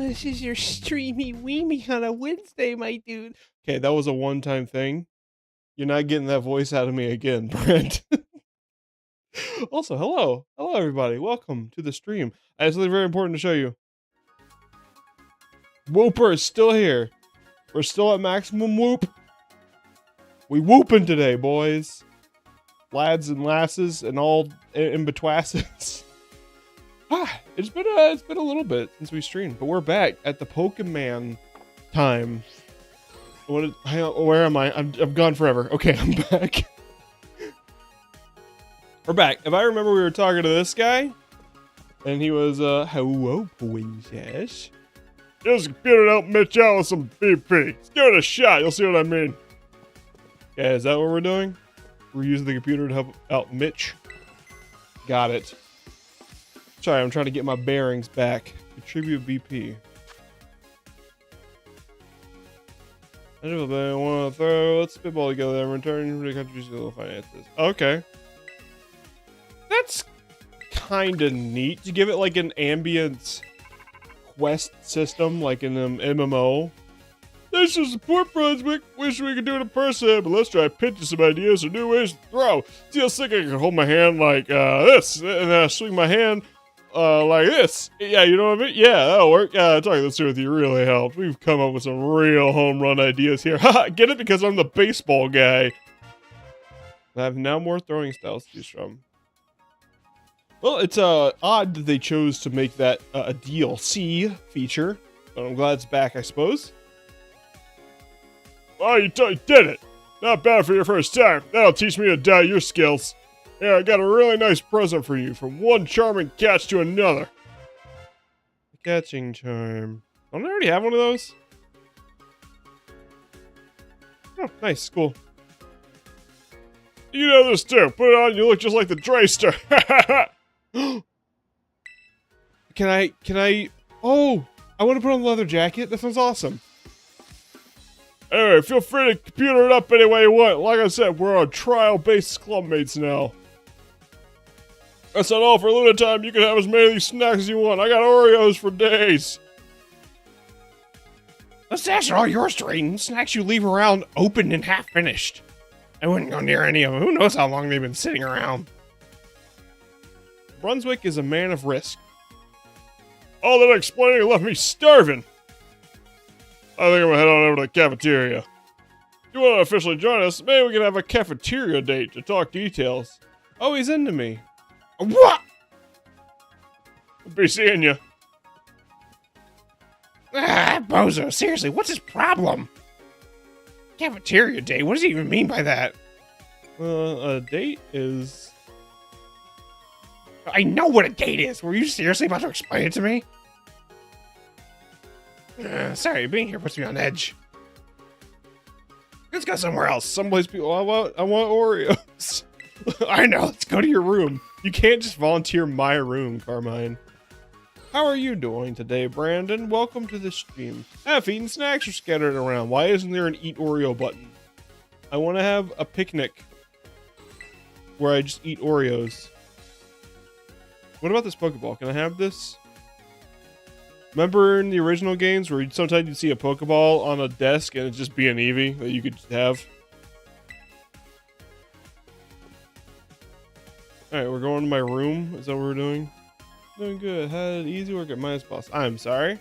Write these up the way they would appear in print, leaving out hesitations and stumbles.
This is your streamy weemy on a Wednesday, my dude. Okay, that was a one-time thing. You're not getting that voice out of me again, Brent. Also, hello. Hello, everybody. Welcome to the stream. I have something very important to show you. Whooper is still here. We're still at maximum whoop. We whooping today, boys. Lads and lasses and all in betwasses. It's been a little bit since we streamed, but we're back at the Pokemon time. Where am I? I'm gone forever. Okay, I'm back. We're back. If I remember, we were talking to this guy, and he was hello, princess. Use the computer to help Mitch out with some BP. Let's give it a shot. You'll see what I mean. Yeah, is that what we're doing? We're using the computer to help out Mitch. Got it. Sorry, I'm trying to get my bearings back. Contribute BP. I want to throw. Let's spitball together and return the contribution to the finances. Okay. That's kind of neat. To give it like an ambient quest system, like in an MMO. This is a poor Brunswick. Wish we could do it in person, but let's try pitching some ideas or new ways to throw. See how sick I can hold my hand like this, and then I swing my hand like this. Yeah, you know what I mean? Yeah, that'll work. Talking this with you really helped. We've come up with some real home run ideas here. Haha, get it? Because I'm the baseball guy. I have now more throwing styles to choose from. Well, it's odd that they chose to make that a DLC feature, but I'm glad it's back, I suppose. Oh, you did it! Not bad for your first time. That'll teach me to dye your skills. Yeah, I got a really nice present for you, from one charming catch to another. A catching charm. Don't I already have one of those? Oh, nice, cool. You know this too. Put it on, you look just like the Drayster. Can I? Oh, I want to put on the leather jacket. That sounds awesome. Anyway, feel free to computer it up any way you want. Like I said, we're on trial-based clubmates now. That's not all. For a limited time, you can have as many of these snacks as you want. I got Oreos for days. Those snacks are all yours, Drayden. Snacks you leave around open and half-finished. I wouldn't go near any of them. Who knows how long they've been sitting around. Brunswick is a man of risk. All that explaining left me starving. I think I'm gonna head on over to the cafeteria. If you want to officially join us, maybe we can have a cafeteria date to talk details. Oh, he's into me. What? I'll be seeing you. Ah, bozo, seriously, what's his problem? Cafeteria date? What does he even mean by that? A date is... I know what a date is. Were you seriously about to explain it to me? Sorry, being here puts me on edge. Let's go somewhere else. Someplace people. I want Oreos. I know. Let's go to your room. You can't just volunteer my room, Carmine. How are you doing today, Brandon? Welcome to the stream. Half-eaten snacks are scattered around. Why isn't there an Eat Oreo button? I want to have a picnic where I just eat Oreos. What about this Pokeball? Can I have this? Remember in the original games where sometimes you'd see a Pokeball on a desk and it'd just be an Eevee that you could just have? Alright, we're going to my room. Is that what we're doing? Doing good. Had easy work at my boss. I'm sorry.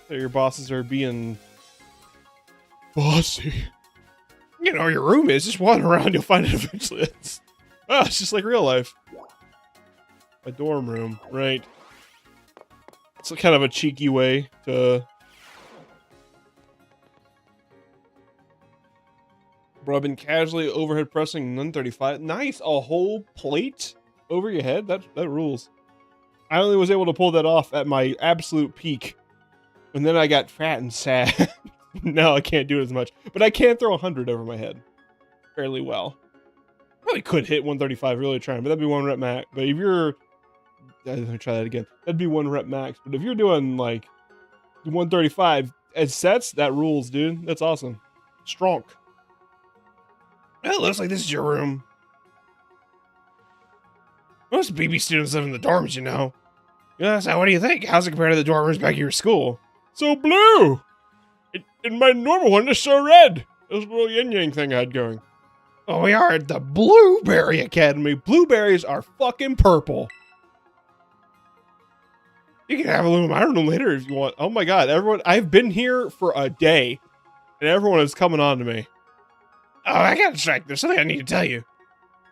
So your bosses are being bossy. You know, your room is. Just wander around, you'll find it eventually. It's just like real life. My dorm room, right. It's kind of a cheeky way to... Bro, I've been casually overhead pressing 135. Nice! A whole plate over your head? That rules. I only was able to pull that off at my absolute peak. And then I got fat and sad. Now I can't do it as much. But I can throw 100 over my head. Fairly well. Probably could hit 135 really trying, but that'd be 1 rep max. But if you're... Let me try that again. That'd be 1 rep max. But if you're doing like 135 as sets, that rules, dude. That's awesome. Strong. Well, it looks like this is your room. Most BB students live in the dorms, you know. Yeah, so what do you think? How's it compared to the dorm rooms back at your school? So blue! And my normal one is so red. This little yin-yang thing I had going. Oh, we are at the Blueberry Academy. Blueberries are fucking purple. You can have a little, I don't know, later if you want. Oh my god, everyone, I've been here for a day, and everyone is coming on to me. Oh, I got distracted. There's something I need to tell you.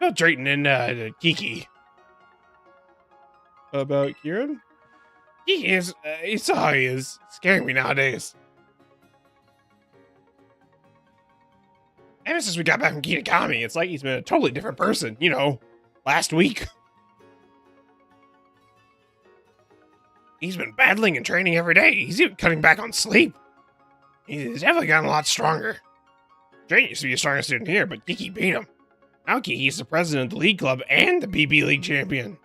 About Drayton and Kiki. About Kieran? He is, you saw how he is. Scaring me nowadays. Ever since we got back from Kitakami, it's like he's been a totally different person, you know, last week. He's been battling and training every day. He's even cutting back on sleep. He's definitely gotten a lot stronger. Drayton used to be the strongest student here, but Kiki beat him. Now Kiki's the president of the league club and the BB League champion.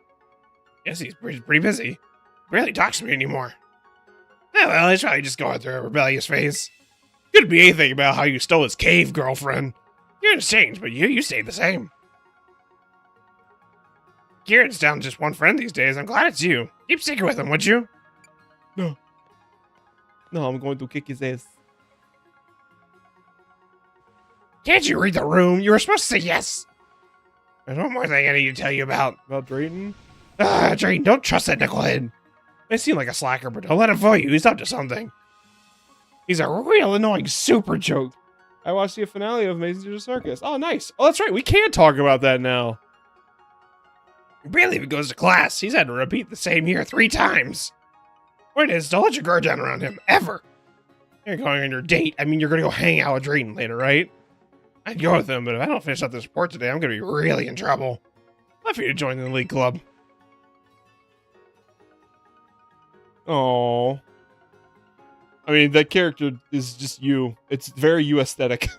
Yes, he's pretty busy. Barely talks to me anymore. Oh, well, he's probably just going through a rebellious phase. Could be anything about how you stole his cave, girlfriend. Kieran's changed, but you stayed the same. Kieran's down to just one friend these days. I'm glad it's you. Keep sticking with him, would you? No. No, I'm going to kick his ass. Can't you read the room? You were supposed to say yes. There's one more thing I need to tell you about. About Drayton? Drayton, don't trust that knucklehead. They seem like a slacker, but don't let him fool you. He's up to something. He's a real annoying super joke. I watched the finale of Amazing to the Circus. Oh, nice. Oh, that's right. We can talk about that now. He barely even goes to class. He's had to repeat the same year 3 times. Point is, don't let your guard down around him, ever. You're going on your date. I mean, you're going to go hang out with Drayton later, right? I'd go with him, but if I don't finish up this report today, I'm going to be really in trouble. I'd for you to join the league club. Oh. I mean, that character is just you. It's very you aesthetic.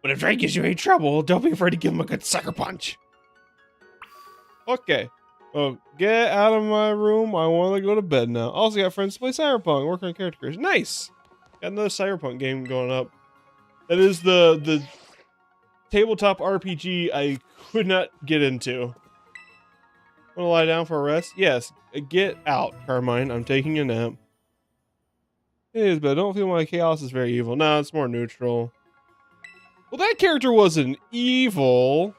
But if Drake gives you any trouble, don't be afraid to give him a good sucker punch. Okay. Well, get out of my room. I want to go to bed now. Also got friends to play Cyberpunk. Working on character creation. Nice. Got another Cyberpunk game going up. That is the tabletop RPG I could not get into. Want to lie down for a rest? Yes. Get out, Carmine. I'm taking a nap. It is, but I don't feel like chaos is very evil. No, it's more neutral. Well, that character wasn't evil,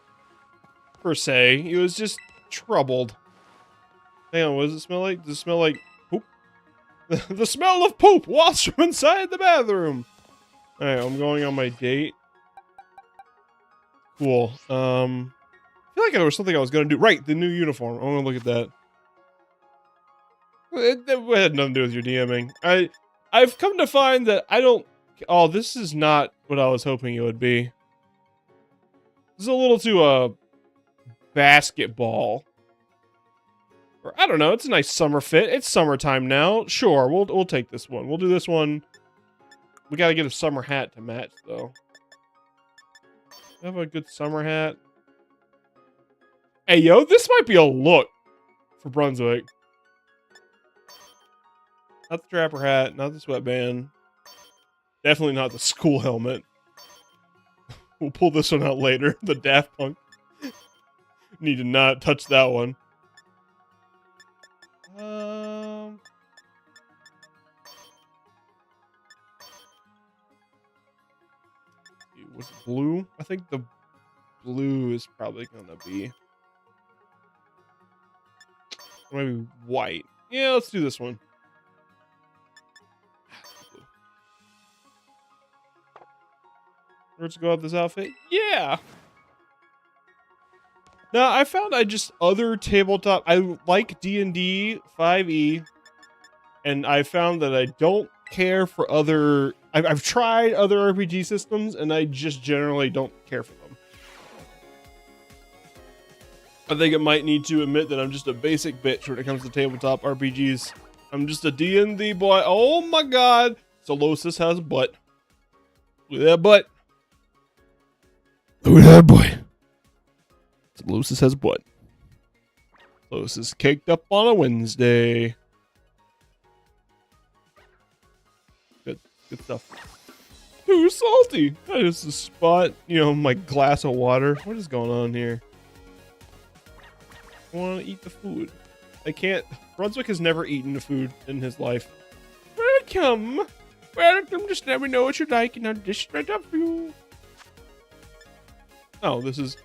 per se. He was just troubled. Hang on, what does it smell like? Does it smell like poop? The smell of poop wafts from inside the bathroom. Alright, I'm going on my date. Cool. I feel like there was something I was going to do. Right, the new uniform. I want to look at that. It had nothing to do with your DMing. I've come to find that I don't... Oh, this is not what I was hoping it would be. This is a little too, basketball. Or, I don't know, it's a nice summer fit. It's summertime now. Sure, we'll take this one. We'll do this one. We gotta get a summer hat to match, though. I have a good summer hat. Hey, yo, this might be a look for Brunswick. Not the trapper hat, not the sweatband. Definitely not the school helmet. We'll pull this one out later. The Daft Punk. Need to not touch that one. Was it blue? I think the blue is probably gonna be maybe white. Yeah, let's do this one. Let's go out this outfit. Yeah. Now I found other tabletop. I like D&D 5e, and I found that I don't care for other. I've tried other RPG systems, and I just generally don't care for them. I think it might need to admit that I'm just a basic bitch when it comes to tabletop RPGs. I'm just a D&D boy. Oh my god, Solosis has a butt. Look at that butt. Look at that boy. Solosis has a butt. Solosis caked up on a Wednesday. Good stuff. Too salty. I just spot, my glass of water. What is going on here? I want to eat the food. I can't. Brunswick has never eaten the food in his life. Welcome. Welcome. Just let me know what you like and I'll dish it right up for you. Oh, this is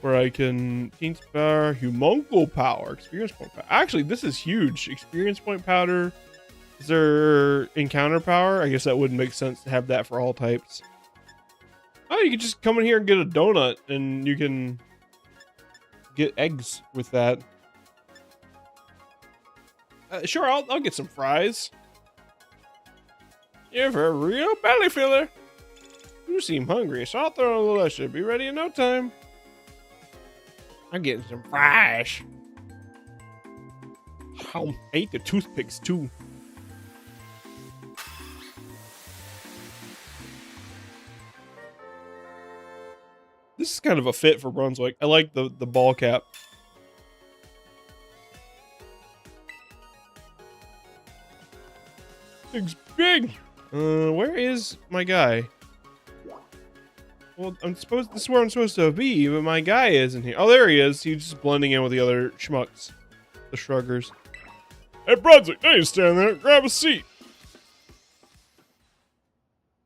where I can inspire humongo power, experience point power. Actually, this is huge. Experience point powder. Is there encounter power? I guess that wouldn't make sense to have that for all types. Oh, you can just come in here and get a donut, and you can get eggs with that. Sure, I'll get some fries. You're for a real belly filler. You seem hungry, so I'll throw a little extra. Be ready in no time. I'm getting some fries. Oh, I ate the toothpicks too. This is kind of a fit for Brunswick. I like the ball cap. Thing's big. Where is my guy? Well, this is where I'm supposed to be, but my guy isn't here. Oh, there he is. He's just blending in with the other schmucks. The shruggers. Hey, Brunswick, don't you stand there. Grab a seat.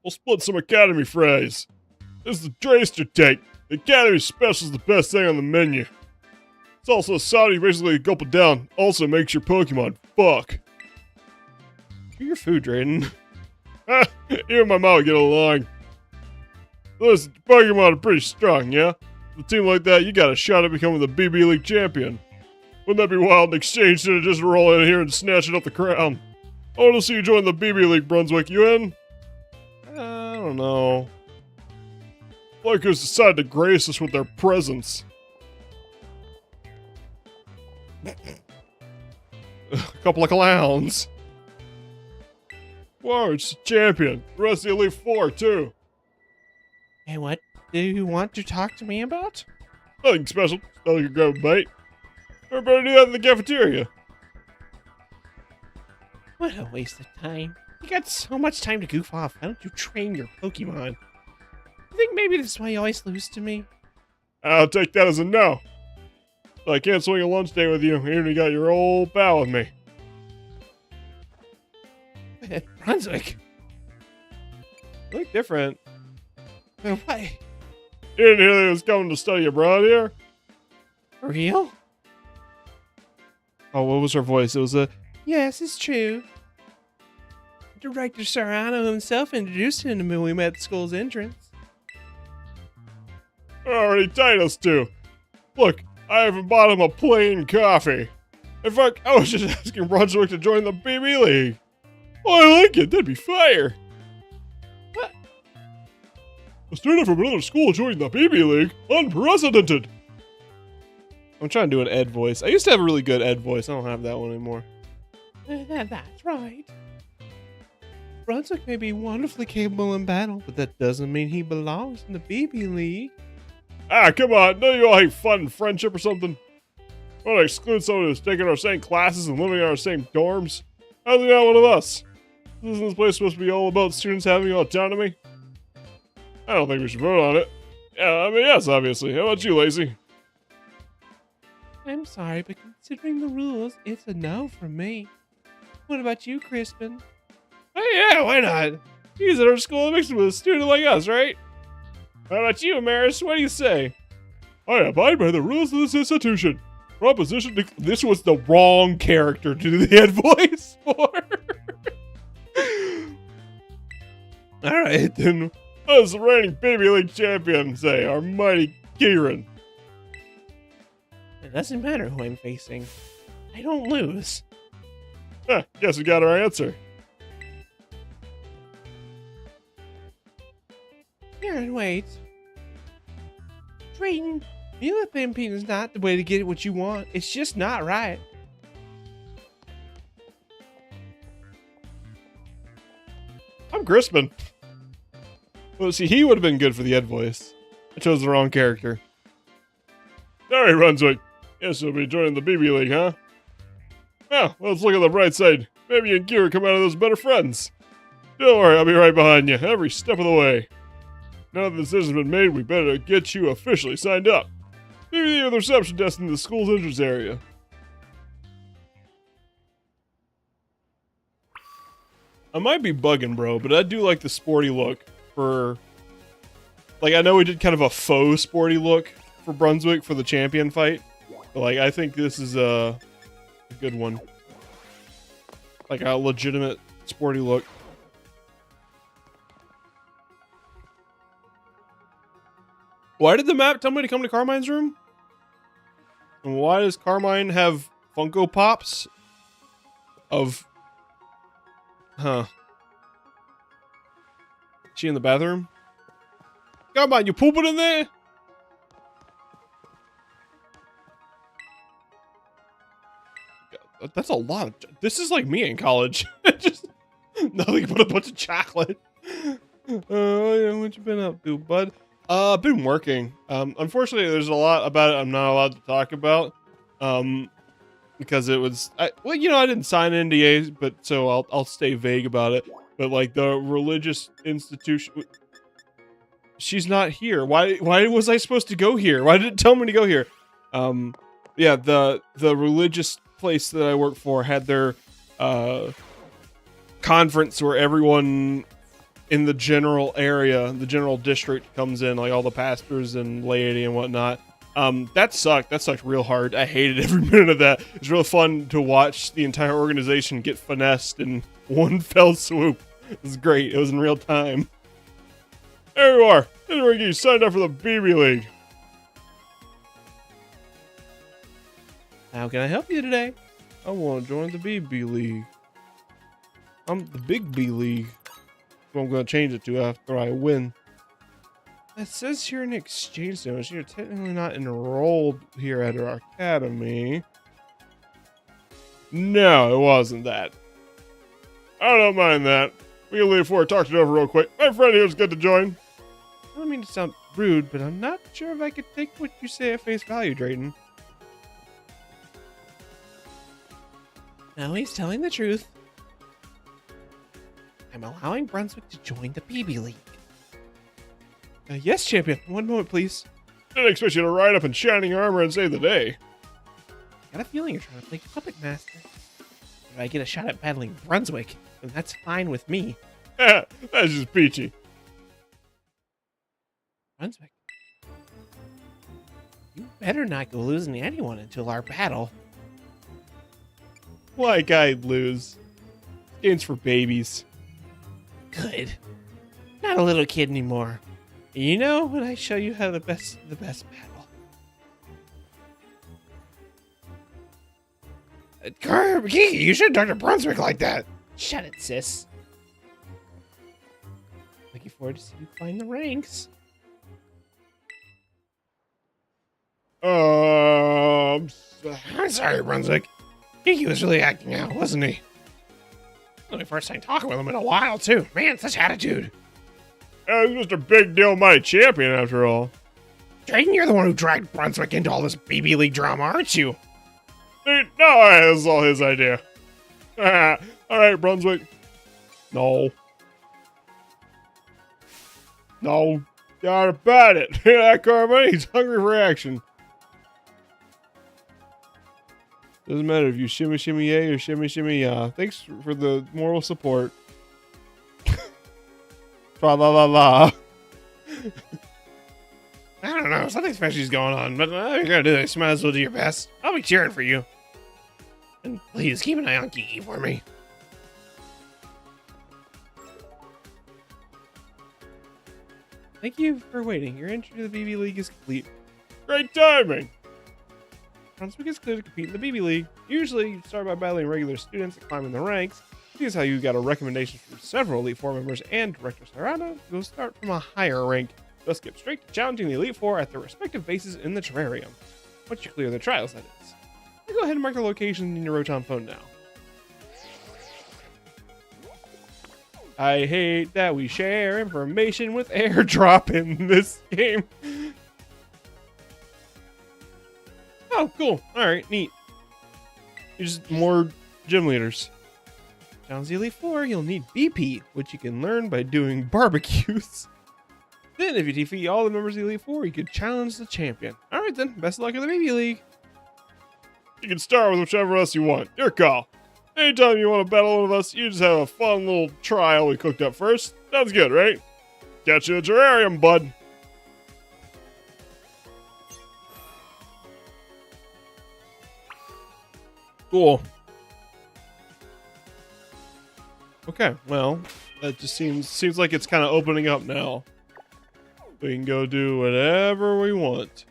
We'll split some Academy fries. This is the Drayster take. The Academy special is the best thing on the menu. It's also a Saudi basically gulp it down. Also makes your Pokemon fuck. Eat your food, Drayden. You and my mom get along. Listen, Pokemon are pretty strong, yeah? With a team like that, you got a shot at becoming the BB League champion. Wouldn't that be wild in exchange to just roll in here and snatching up the crown? I want to see you join the BB League, Brunswick. You in? I don't know. Lakers decided to grace us with their presence. A couple of clowns. Whoa, it's a champion. The rest of the Elite Four, too. Hey, what do you want to talk to me about? Nothing special. Just thought you could grab a bite. Everybody do that in the cafeteria. What a waste of time. You got so much time to goof off. Why don't you train your Pokemon? I think maybe this is why you always lose to me. I'll take that as a no. So I can't swing a lunch day with you, even if you got your old pal with me. Brunswick. You look different. What? You didn't hear that he was coming to study abroad here? For real? Oh, what was her voice? It was a... Yes, it's true. Director Serrano himself introduced him to me when we met at the school's entrance. Already tied us to. Look, I haven't bought him a plain coffee. In fact, I was just asking Brunswick to join the BB League. Oh, I like it. That'd be fire. What? A student from another school joining the BB League? Unprecedented. I'm trying to do an Ed voice. I used to have a really good Ed voice. I don't have that one anymore. That's right. Brunswick may be wonderfully capable in battle, but that doesn't mean he belongs in the BB League. Ah, come on. Don't you all hate fun and friendship or something? Want to exclude someone who's taking our same classes and living in our same dorms? How's he not one of us? Isn't this place supposed to be all about students having autonomy? I don't think we should vote on it. Yeah, I mean, yes, obviously. How about you, Lacey? I'm sorry, but considering the rules, it's a no from me. What about you, Crispin? Hey, yeah, why not? He's at our school mixed with a student like us, right? How about you, Maris? What do you say? I abide by the rules of this institution. Proposition to... This was the wrong character to do the head voice for. Alright, then. What does the reigning Baby League champion say? Our mighty Kieran. It doesn't matter who I'm facing. I don't lose. Guess we got our answer. Kieran, wait. Drayton, meal pimping is not the way to get what you want. It's just not right. I'm Crispin. Well, see, he would have been good for the Ed voice. I chose the wrong character. Sorry, Brunswick. Guess you'll be joining the BB League, huh? Well, let's look at the bright side. Maybe you and Kieran come out of those better friends. Don't worry, I'll be right behind you, every step of the way. Now that the decision's been made, we better get you officially signed up. Maybe you at the reception desk in the school's entrance area. I might be bugging, bro, but I do like the sporty look for... Like, I know we did kind of a faux sporty look for Brunswick for the champion fight. But, like, I think this is a good one. Like, a legitimate sporty look. Why did the map tell me to come to Carmine's room? And why does Carmine have Funko Pops of... Huh. She in the bathroom? Carmine, you pooping in there? God, that's a lot of... This is like me in college. Just nothing but a bunch of chocolate. Oh, yeah, what you been up to, bud? I've been working. Unfortunately, there's a lot about it I'm not allowed to talk about. Because it was, well, you know, I didn't sign NDAs, but so I'll stay vague about it. But like the religious institution, she's not here. Why was I supposed to go here? Why did it tell me to go here? Yeah, the religious place that I work for had their conference where everyone in the general area, the general district comes in, like all the pastors and laity and whatnot. That sucked. That sucked real hard. I hated every minute of that. It was real fun to watch the entire organization get finessed in one fell swoop. It was great. It was in real time. There you are. Anyway, you signed up for the BB League. How can I help you today? I want to join the BB League. I'm the Big B League. What I'm going to change it to after I win. It says here in exchange notes, you're technically not enrolled here at our academy. No, it wasn't that. I don't mind that. We can leave before I talk it over real quick. My friend here is good to join. I don't mean to sound rude, but I'm not sure if I could take what you say at face value, Drayton. No, he's telling the truth. I'm allowing Brunswick to join the BB League. Yes, champion. One moment, please. Didn't expect you to ride up in shining armor and save the day. Got a feeling you're trying to play puppet master. If I get a shot at battling Brunswick, then that's fine with me. That's just peachy. Brunswick, you better not go losing to anyone until our battle. Like I'd lose. Game's for babies. Good. Not a little kid anymore. You know when I show you how the best battle. Kiki, you shouldn't talk to Brunswick like that. Shut it, sis. Looking forward to see you climb the ranks. I'm sorry, Brunswick. Kiki was really acting out, wasn't he? Only first time talking with him in a while, too. Man, such attitude. He's just a big deal mighty champion, after all. Drayton, you're the one who dragged Brunswick into all this BB League drama, aren't you? No, this is all his idea. All right, Brunswick. No. No. Got about it. Hear that, Carmen? He's hungry for action. Doesn't matter if you shimmy shimmy yay or shimmy shimmy ya. Thanks for the moral support. Tra la la la. I don't know, something special's going on, but you're gonna do this. You might as well do your best. I'll be cheering for you. And please keep an eye on Kiki for me. Thank you for waiting. Your entry to the BB League is complete. Great timing! Brunswick is clear to compete in the BB League. Usually, you start by battling regular students and climbing the ranks. Here's how you got a recommendation from several Elite Four members and Director Sarada. You'll start from a higher rank. They'll skip straight to challenging the Elite Four at their respective bases in the terrarium. Once you clear the trials, that is. You go ahead and mark the location in your Rotom phone now. I hate that we share information with airdrop in this game. Oh, cool. Alright, neat. Just more gym leaders. Challenge the Elite Four, you'll need BP, which you can learn by doing barbecues. Then, if you defeat all the members of the Elite Four, you can challenge the champion. Alright then, best of luck in the BB League. You can start with whichever of us you want. Your call. Anytime you want to battle one of us, you just have a fun little trial we cooked up first. Sounds good, right? Catch you in the terrarium, bud. Cool. Okay, well, that just seems like it's kind of opening up now. We can go do whatever we want.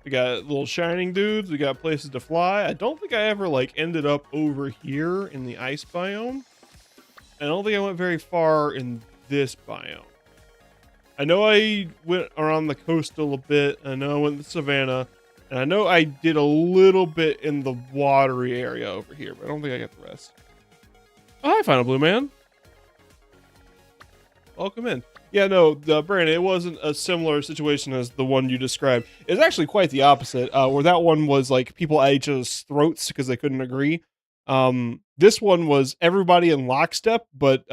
We got little shining dudes. We got places to fly. I don't think I ever like ended up over here in the ice biome. I don't think I went very far in this biome. I know I went around the coastal a bit. I know I went to the savannah. And I know I did a little bit in the watery area over here, but I don't think I got the rest. Oh, hi, Final Blue Man. Welcome in. Yeah, no, Brandon, it wasn't a similar situation as the one you described. It's actually quite the opposite, where that one was like people at each other's throats because they couldn't agree. This one was everybody in lockstep, but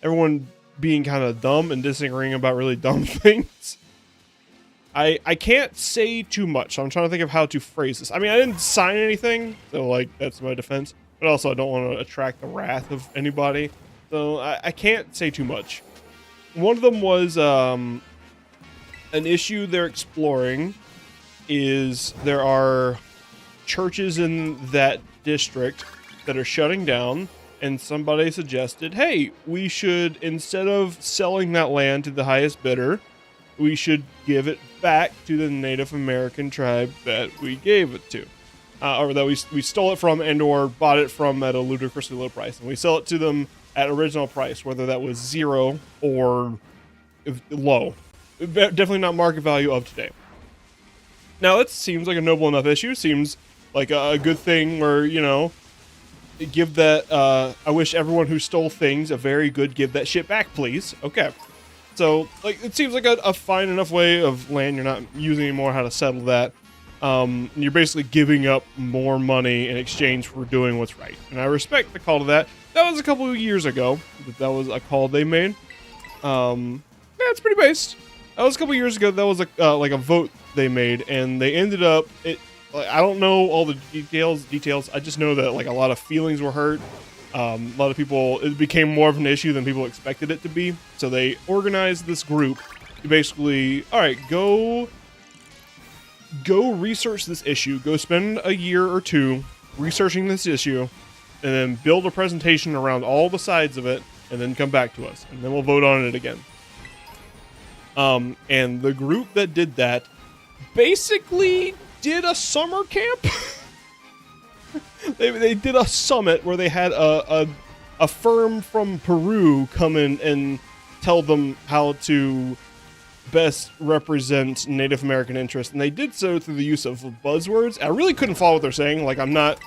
everyone being kind of dumb and disagreeing about really dumb things. I can't say too much, so I'm trying to think of how to phrase this. I mean, I didn't sign anything, so like that's my defense. But also, I don't want to attract the wrath of anybody, so I can't say too much. One of them was an issue they're exploring is there are churches in that district that are shutting down, and somebody suggested, hey, we should, instead of selling that land to the highest bidder, we should give it back to the Native American tribe that we gave it to. Or that we stole it from and or bought it from at a ludicrously low price. And we sell it to them at original price, whether that was 0 or low. Definitely not market value of today. Now, it seems like a noble enough issue. Seems like a good thing where, you know, give that... I wish everyone who stole things a very good give that shit back, please. Okay. So, like, it seems like a fine enough way of land you're not using anymore, how to settle that. You're basically giving up more money in exchange for doing what's right. And I respect the call to that. That was a couple of years ago that was a call they made. Yeah, it's pretty based. That was a couple of years ago. That was like a vote they made, and they ended up like, I don't know all the details. I just know that like a lot of feelings were hurt. A lot of people, it became more of an issue than people expected it to be. So they organized this group to basically, all right, go research this issue. Go spend a year or two researching this issue, and then build a presentation around all the sides of it, and then come back to us, and then we'll vote on it again. And the group that did that basically did a summer camp. They did a summit where they had a firm from Peru come in and tell them how to best represent Native American interests, and they did so through the use of buzzwords. I really couldn't follow what they're saying. Like, I'm not...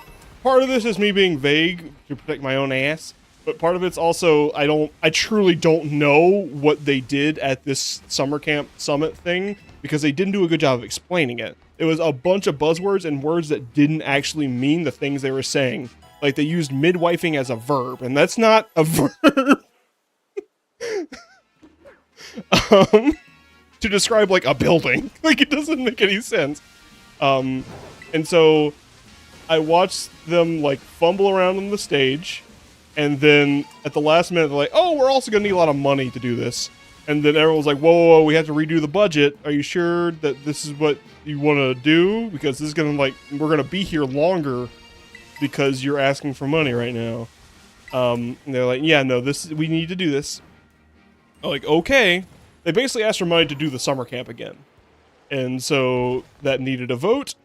Part of this is me being vague to protect my own ass, but part of it's also I truly don't know what they did at this summer camp summit thing, because they didn't do a good job of explaining it. It was a bunch of buzzwords and words that didn't actually mean the things they were saying. Like, they used midwifing as a verb, and that's not a verb. To describe, like, a building. Like, it doesn't make any sense. And so I watched them, like, fumble around on the stage, and then at the last minute, they're like, oh, we're also gonna need a lot of money to do this. And then everyone's like, whoa, whoa, whoa, we have to redo the budget. Are you sure that this is what you want to do? Because this is gonna, like, we're gonna be here longer because you're asking for money right now. And they're like, yeah, no, we need to do this. I'm like, okay. They basically asked for money to do the summer camp again. And so that needed a vote.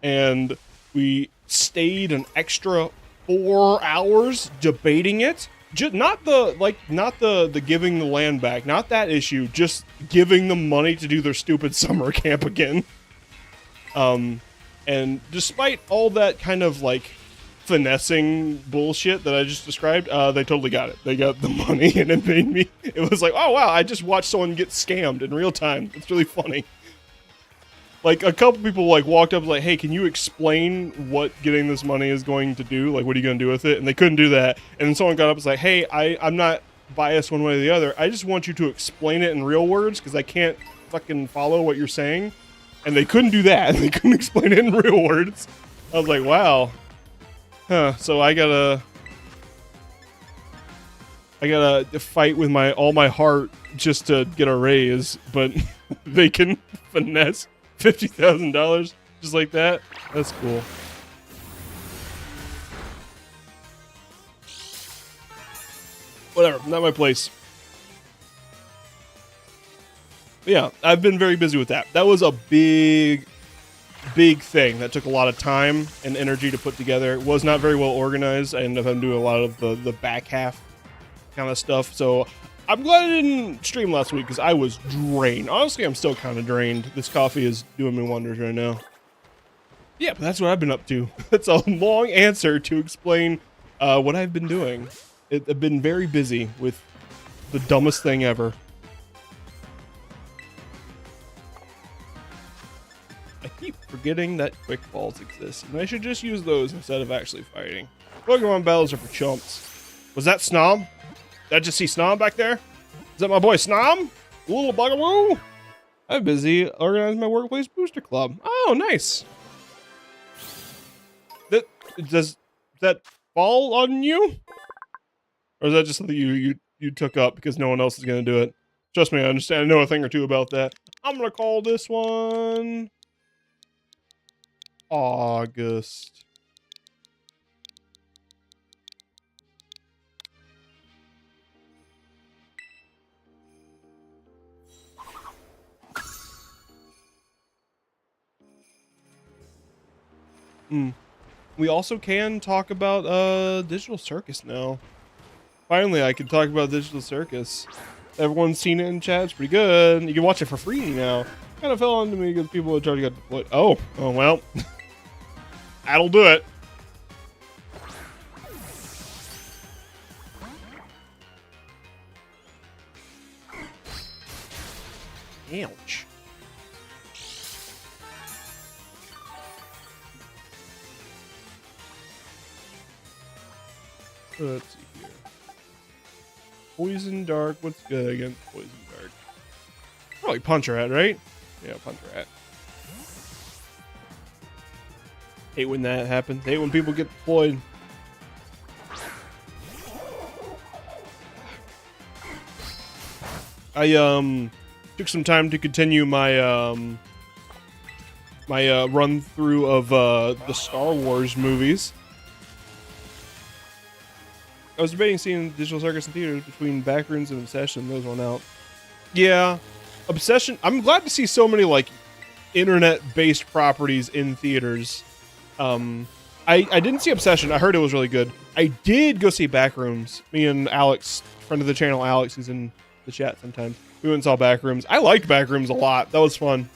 And we stayed an extra 4 hours debating it. Not the giving the land back, not that issue, just giving them money to do their stupid summer camp again. And despite all that kind of, like, finessing bullshit that I just described, they totally got it. They got the money, and it made me, it was like, oh wow, I just watched someone get scammed in real time. It's really funny. Like, a couple people, like, walked up and like, hey, can you explain what getting this money is going to do? Like, what are you going to do with it? And they couldn't do that. And then someone got up and was like, hey, I'm not biased one way or the other. I just want you to explain it in real words because I can't fucking follow what you're saying. And they couldn't do that. They couldn't explain it in real words. I was like, wow. Huh, so I gotta fight with all my heart just to get a raise, but they can finesse $50,000 just like that. That's cool. Whatever, not my place. But yeah, I've been very busy with that. That was a big thing that took a lot of time and energy to put together. It was not very well organized. I ended up having to do a lot of the back half kind of stuff. So I'm glad I didn't stream last week because I was drained. Honestly, I'm still kind of drained. This coffee is doing me wonders right now. Yeah, but that's what I've been up to. That's a long answer to explain what I've been doing. I've been very busy with the dumbest thing ever. I keep forgetting that quick balls exist, and I should just use those instead of actually fighting. Pokemon battles are for chumps. Was that Snom? Did I just see Snom back there? Is that my boy Snom? Little bugaboo? I'm busy organizing my workplace booster club. Oh, nice. Does that fall on you? Or is that just something you took up because no one else is going to do it? Trust me, I understand. I know a thing or two about that. I'm going to call this one August. We also can talk about Digital Circus now. Finally, I can talk about Digital Circus. Everyone's seen it in chat. It's pretty good. You can watch it for free now. Kind of fell onto me because people had tried to get deployed. Oh well. That'll do it. Ouch. Let's see here. Poison Dark. What's good against Poison Dark? Probably Punch Rat, right? Yeah, Punch Rat. Hate when that happens. Hate when people get deployed. I took some time to continue my my run through of the Star Wars movies. I was debating seeing Digital Circus in theaters between Backrooms and Obsession. Those went out. Yeah, Obsession. I'm glad to see so many like internet-based properties in theaters. I didn't see Obsession. I heard it was really good. I did go see Backrooms. Me and Alex, friend of the channel, Alex, who's in the chat sometimes. We went and saw Backrooms. I liked Backrooms a lot. That was fun.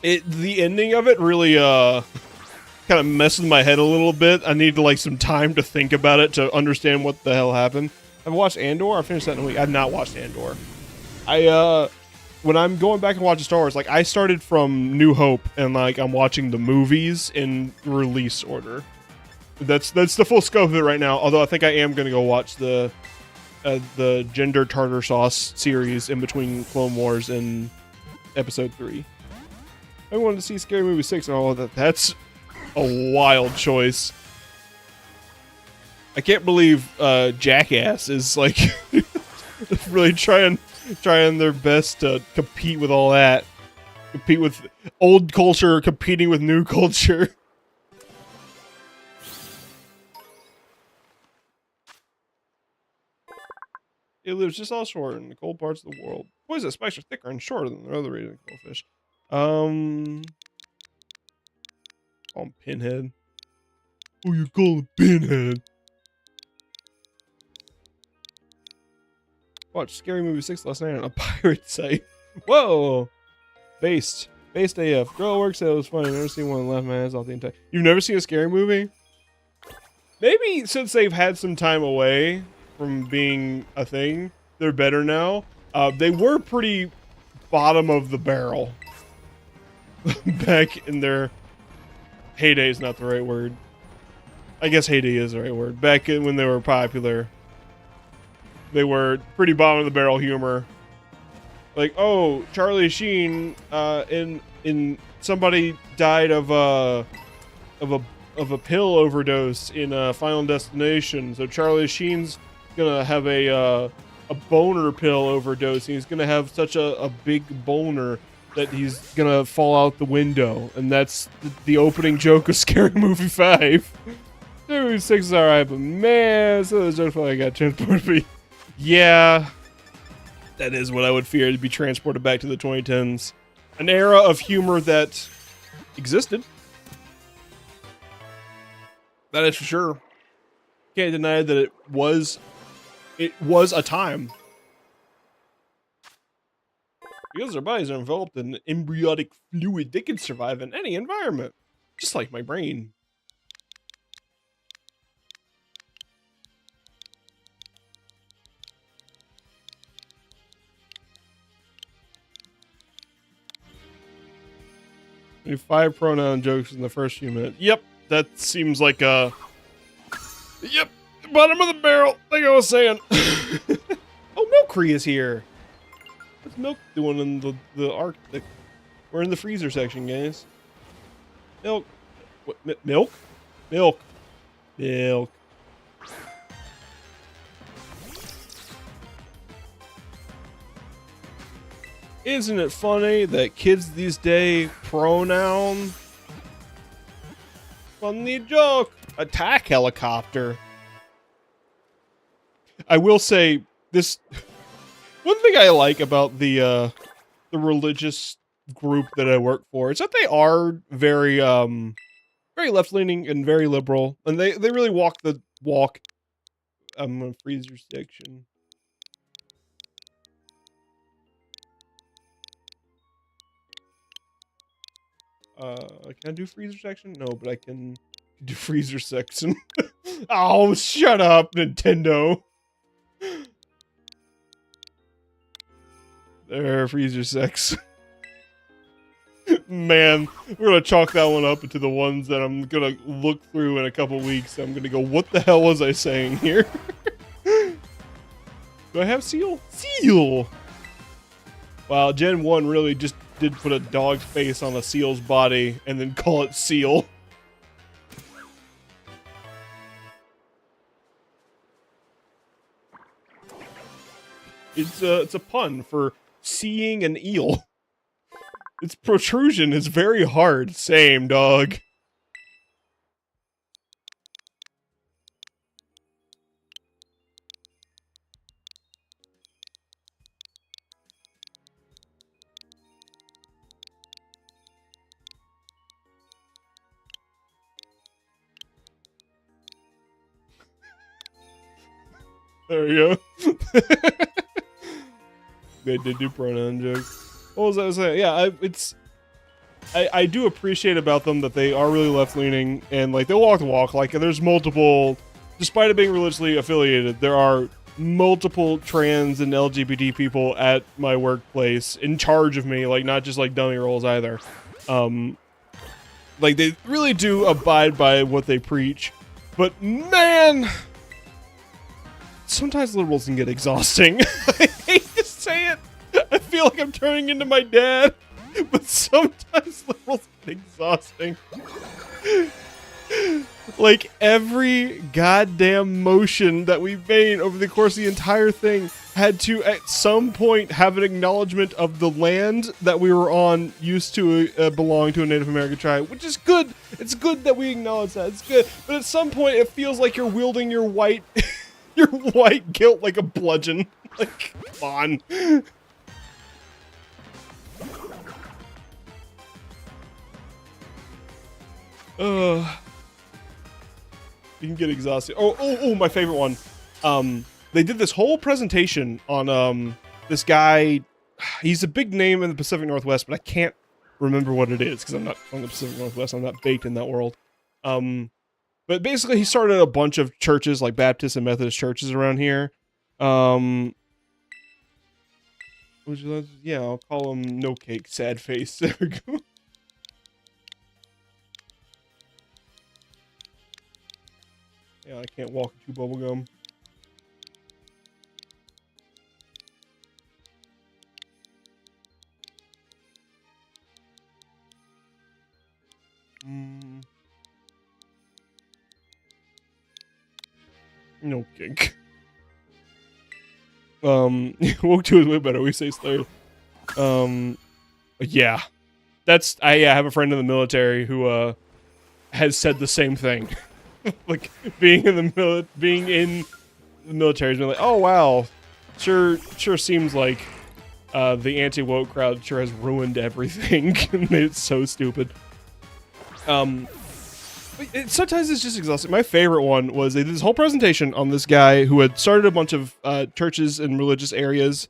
The ending of it really kind of messed with my head a little bit. I needed like some time to think about it to understand what the hell happened. I've watched Andor. I finished that in a week. I've not watched Andor. I when I'm going back and watching Star Wars, like I started from New Hope and like I'm watching the movies in release order. That's the full scope of it right now. Although I think I am gonna go watch the Gender Tartar Sauce series in between Clone Wars and Episode 3. I wanted to see Scary Movie 6 and all of that. That's a wild choice. I can't believe Jackass is like really trying their best to compete with all that. Compete with old culture, competing with new culture. It lives just offshore in the cold parts of the world. Poison spikes are thicker and shorter than the other region goldfish. Call him Pinhead. Oh, you call him Pinhead? Watched Scary Movie 6 last night on a pirate site. Whoa! Based AF. Girl works said it was funny. Never seen one left my hands off the entire. You've never seen a scary movie? Maybe since they've had some time away from being a thing, they're better now. They were pretty bottom of the barrel back in their heyday is not the right word. I guess heyday is the right word. Back in when they were popular, they were pretty bottom of the barrel humor. Like, oh, Charlie Sheen, in somebody died of a pill overdose in Final Destination. So Charlie Sheen's gonna have a boner pill overdose, and he's gonna have such a big boner that he's gonna fall out the window, and that's the opening joke of Scary Movie 5. Movie 6 is alright, but man, some of those jokes probably got transported to me. Yeah, that is what I would fear, to be transported back to the 2010s. An era of humor that existed. That is for sure. Can't deny that it was a time. Because their bodies are enveloped in embryonic fluid, they can survive in any environment. Just like my brain. Maybe 5 pronoun jokes in the first few minutes. Yep, that seems like a... Yep, bottom of the barrel, like I was saying. Oh, Milkree is here. What's Milk doing in the Arctic? We're in the freezer section, guys. Milk. What, milk? Milk. Milk. Isn't it funny that kids these days pronoun? Funny joke. Attack helicopter. I will say this. One thing I like about the religious group that I work for is that they are very left leaning and very liberal, and they really walk the walk. I'm gonna freeze your section. Can I do freezer section? No, but I can do freezer section. Oh, shut up, Nintendo. There, freezer sex. Man, we're gonna chalk that one up into the ones that I'm gonna look through in a couple weeks. I'm gonna go, what the hell was I saying here? Do I have seal? Seal! Wow, Gen 1 really just did put a dog's face on a seal's body and then call it seal. It's a pun for seeing an eel. Its protrusion is very hard. Same, dog. There you go. They did do pronoun jokes. What was I saying? Yeah, I do appreciate about them that they are really left-leaning and like they'll walk the walk. Like there's multiple, despite it being religiously affiliated, there are multiple trans and LGBT people at my workplace in charge of me, like not just like dummy roles either. Like they really do abide by what they preach, but man, sometimes liberals can get exhausting. I hate to say it. I feel like I'm turning into my dad, but sometimes liberals get exhausting. Like every goddamn motion that we made over the course of the entire thing had to at some point have an acknowledgement of the land that we were on used to belong to a Native American tribe, which is good. It's good that we acknowledge that. It's good. But at some point it feels like you're wielding your white your white guilt like a bludgeon. Like, come on. You can get exhausted. Oh, my favorite one. They did this whole presentation on this guy. He's a big name in the Pacific Northwest, but I can't remember what it is because I'm not from the Pacific Northwest. I'm not baked in that world. But basically, he started a bunch of churches, like Baptist and Methodist churches around here. Yeah, I'll call him No Cake, Sad Face. There we go. Yeah, I can't walk and chew bubblegum. No kink. Woke to is way better. We say Slayer. Yeah. That's I have a friend in the military who has said the same thing. Like being in the military has been like, oh wow, sure seems like the anti-woke crowd sure has ruined everything and made it so stupid. Sometimes it's just exhausting. My favorite one was they did this whole presentation on this guy who had started a bunch of churches and religious areas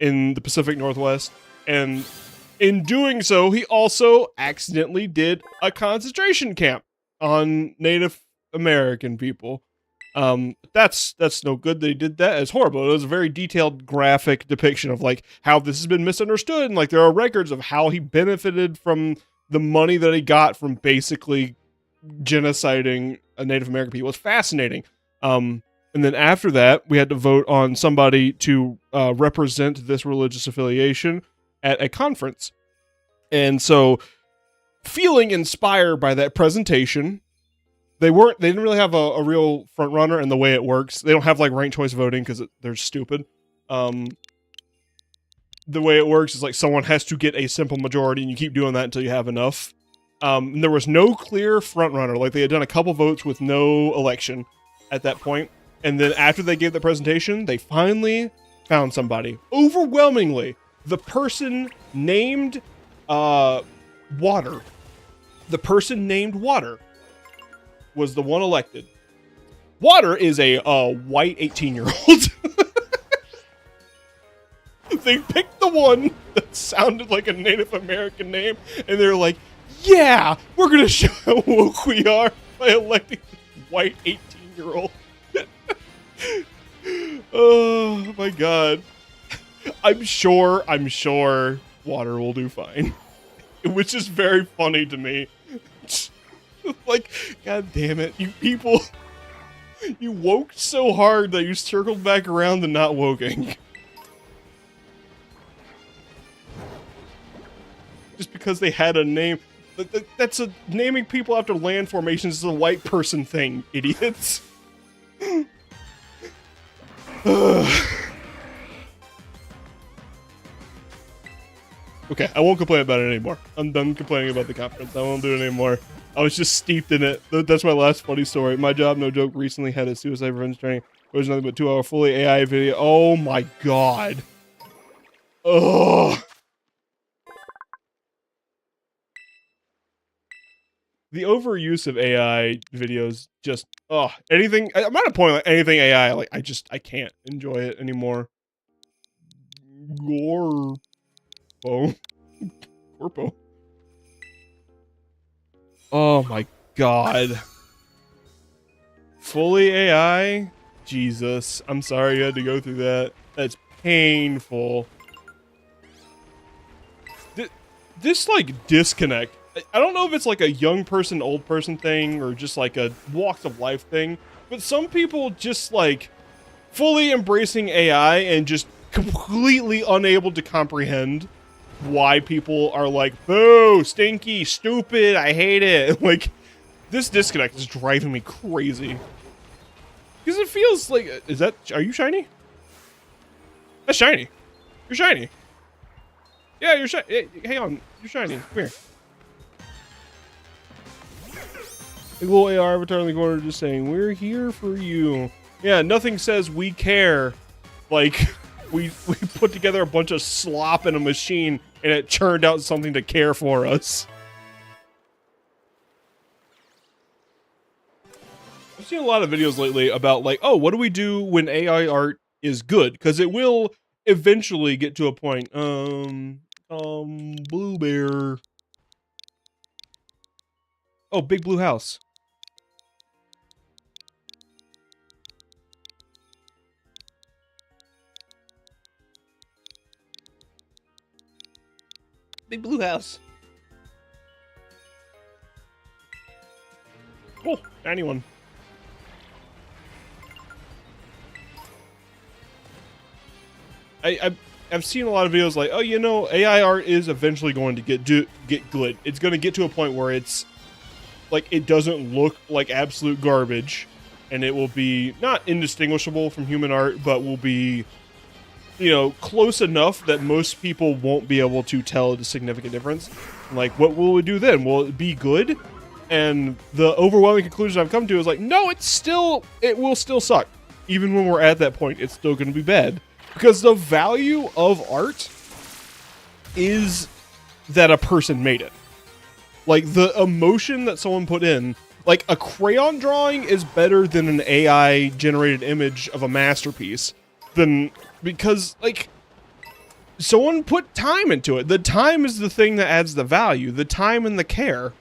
in the Pacific Northwest, and in doing so, he also accidentally did a concentration camp on Native American people. That's no good. They did that. It's horrible. It was a very detailed graphic depiction of like how this has been misunderstood, and like there are records of how he benefited from the money that he got from basically genociding a Native American people. It's fascinating. And then after that, we had to vote on somebody to represent this religious affiliation at a conference. And so, feeling inspired by that presentation, they didn't really have a real front runner in the way it works. They don't have like ranked choice voting because they're stupid. The way it works is like someone has to get a simple majority and you keep doing that until you have enough. And there was no clear front runner. Like they had done a couple votes with no election at that point. And then after they gave the presentation, they finally found somebody. Overwhelmingly, the person named Water. The person named Water was the one elected. Water is a white 18-year-old. They picked the one that sounded like a Native American name, and they're like, yeah, we're gonna show how woke we are by electing this white 18-year-old. Oh my god. I'm sure Water will do fine. Which is very funny to me. Like, god damn it, you people. You woke so hard that you circled back around to not woking. Just because they had a name. That's a naming people after land formations is a white person thing, idiots. Okay, I won't complain about it anymore. I'm done complaining about the conference. I won't do it anymore. I was just steeped in it. That's my last funny story. My job, no joke, recently had a suicide prevention training. It was nothing but 2-hour fully AI video. Oh my god. Ugh. The overuse of AI videos just, anything, I'm at a point like anything AI, like, I can't enjoy it anymore. Corpo. Oh my god. Fully AI? Jesus, I'm sorry you had to go through that. That's painful. This like disconnect. I don't know if it's like a young person, old person thing or just like a walks of life thing, but some people just like fully embracing AI and just completely unable to comprehend why people are like, boo, stinky, stupid, I hate it. Like, this disconnect is driving me crazy. Because it feels like, are you shiny? That's shiny. You're shiny. Yeah, you're shiny. Hey, hang on, you're shiny. Come here. A little AR avatar in the corner just saying, we're here for you. Yeah, nothing says we care. Like, we put together a bunch of slop in a machine and it churned out something to care for us. I've seen a lot of videos lately about like, oh, what do we do when AI art is good? Because it will eventually get to a point. Blue bear. Oh, big blue house. Big blue house. Oh, shiny one. I've seen a lot of videos like, oh, you know, AI art is eventually going to get good. It's going to get to a point where it's like it doesn't look like absolute garbage, and it will be not indistinguishable from human art, but will be, you know, close enough that most people won't be able to tell the significant difference. Like, what will it do then? Will it be good? And the overwhelming conclusion I've come to is like, no, it will still suck. Even when we're at that point, it's still going to be bad. Because the value of art is that a person made it. Like, the emotion that someone put in, like, a crayon drawing is better than an AI-generated image of a masterpiece. Because, like, someone put time into it. The time is the thing that adds the value. The time and the care.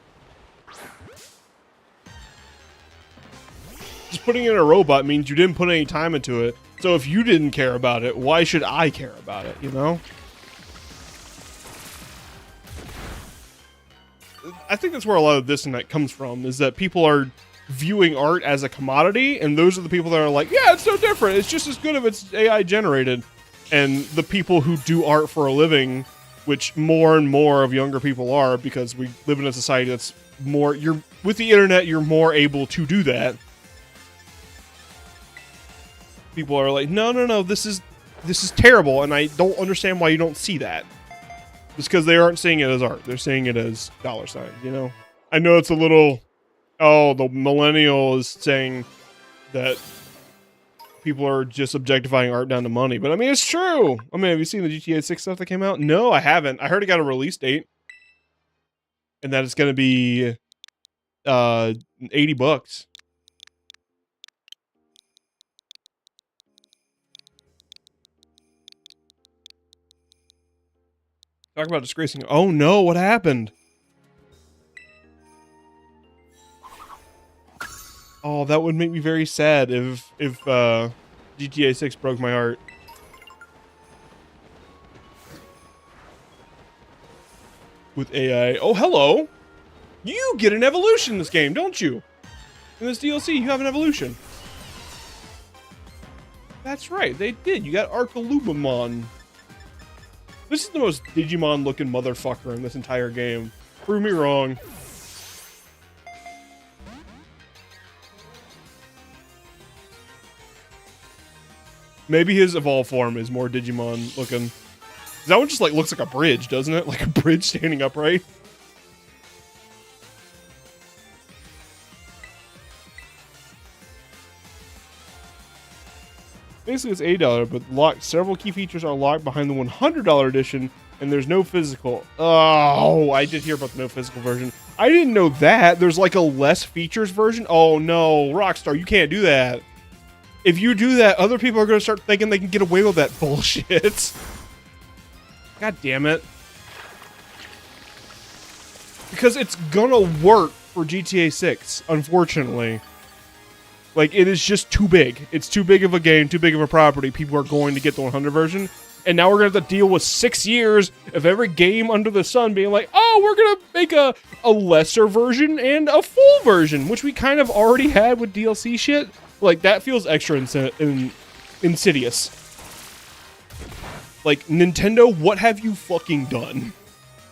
Just putting in a robot means you didn't put any time into it. So if you didn't care about it, why should I care about it, you know? I think that's where a lot of this and that comes from, is that people are viewing art as a commodity, and those are the people that are like, yeah, it's no different. It's just as good if it's AI generated. And the people who do art for a living, which more and more of younger people are, because we live in a society that's more, with the internet, you're more able to do that. People are like, no, this is terrible, and I don't understand why you don't see that. It's because they aren't seeing it as art. They're seeing it as dollar signs, you know? I know it's a little, oh, the millennial is saying that people are just objectifying art down to money, but I mean, it's true. I mean, have you seen the GTA 6 stuff that came out? No, I haven't. I heard it got a release date, and that it's going to be $80. Talk about disgracing. Oh no, what happened? Oh, that would make me very sad if GTA 6 broke my heart. With AI. Oh, hello! You get an evolution in this game, don't you? In this DLC, you have an evolution. That's right, they did. You got Arcalubamon. This is the most Digimon-looking motherfucker in this entire game. Prove me wrong. Maybe his evolved form is more Digimon-looking. That one just, like, looks like a bridge, doesn't it? Like a bridge standing upright. Basically, it's $80, but several key features are locked behind the $100 edition, and there's no physical. Oh, I did hear about the no physical version. I didn't know that. There's like a less features version. Oh no, Rockstar, you can't do that. If you do that, other people are going to start thinking they can get away with that bullshit. God damn it. Because it's gonna work for GTA 6, unfortunately. Like, it is just too big. It's too big of a game, too big of a property. People are going to get the 100 version. And now we're going to have to deal with 6 years of every game under the sun being like, oh, we're going to make a lesser version and a full version, which we kind of already had with DLC shit. Like, that feels extra insidious. Like, Nintendo, what have you fucking done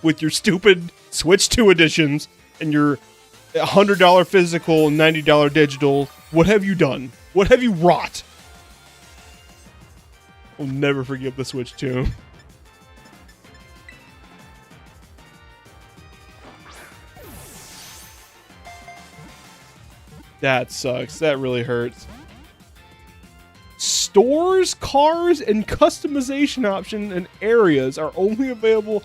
with your stupid Switch 2 editions and your $100 physical and $90 digital? What have you done? What have you wrought? I'll never forgive the Switch 2. That sucks. That really hurts. Stores, cars, and customization option and areas are only available.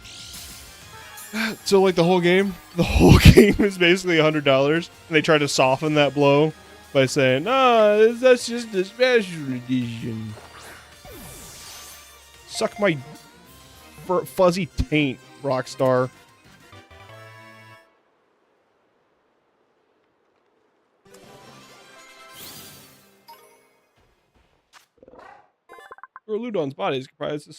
So, like, the whole game? The whole game is basically $100. And they try to soften that blow by saying, oh, that's just a special edition. Suck my fuzzy taint, Rockstar. Ludon's body is comprised of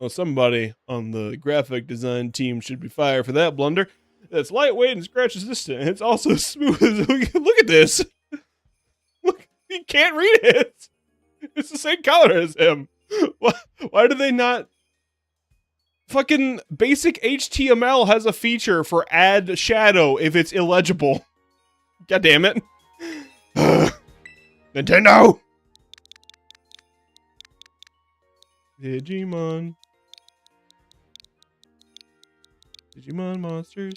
well, somebody on the graphic design team should be fired for that blunder. It's lightweight and scratch resistant. It's also smooth. Look at this. Look, you can't read it. It's the same color as him. Why do they not? Fucking basic HTML has a feature for add shadow if it's illegible. God damn it. Nintendo! Digimon. Digimon monsters.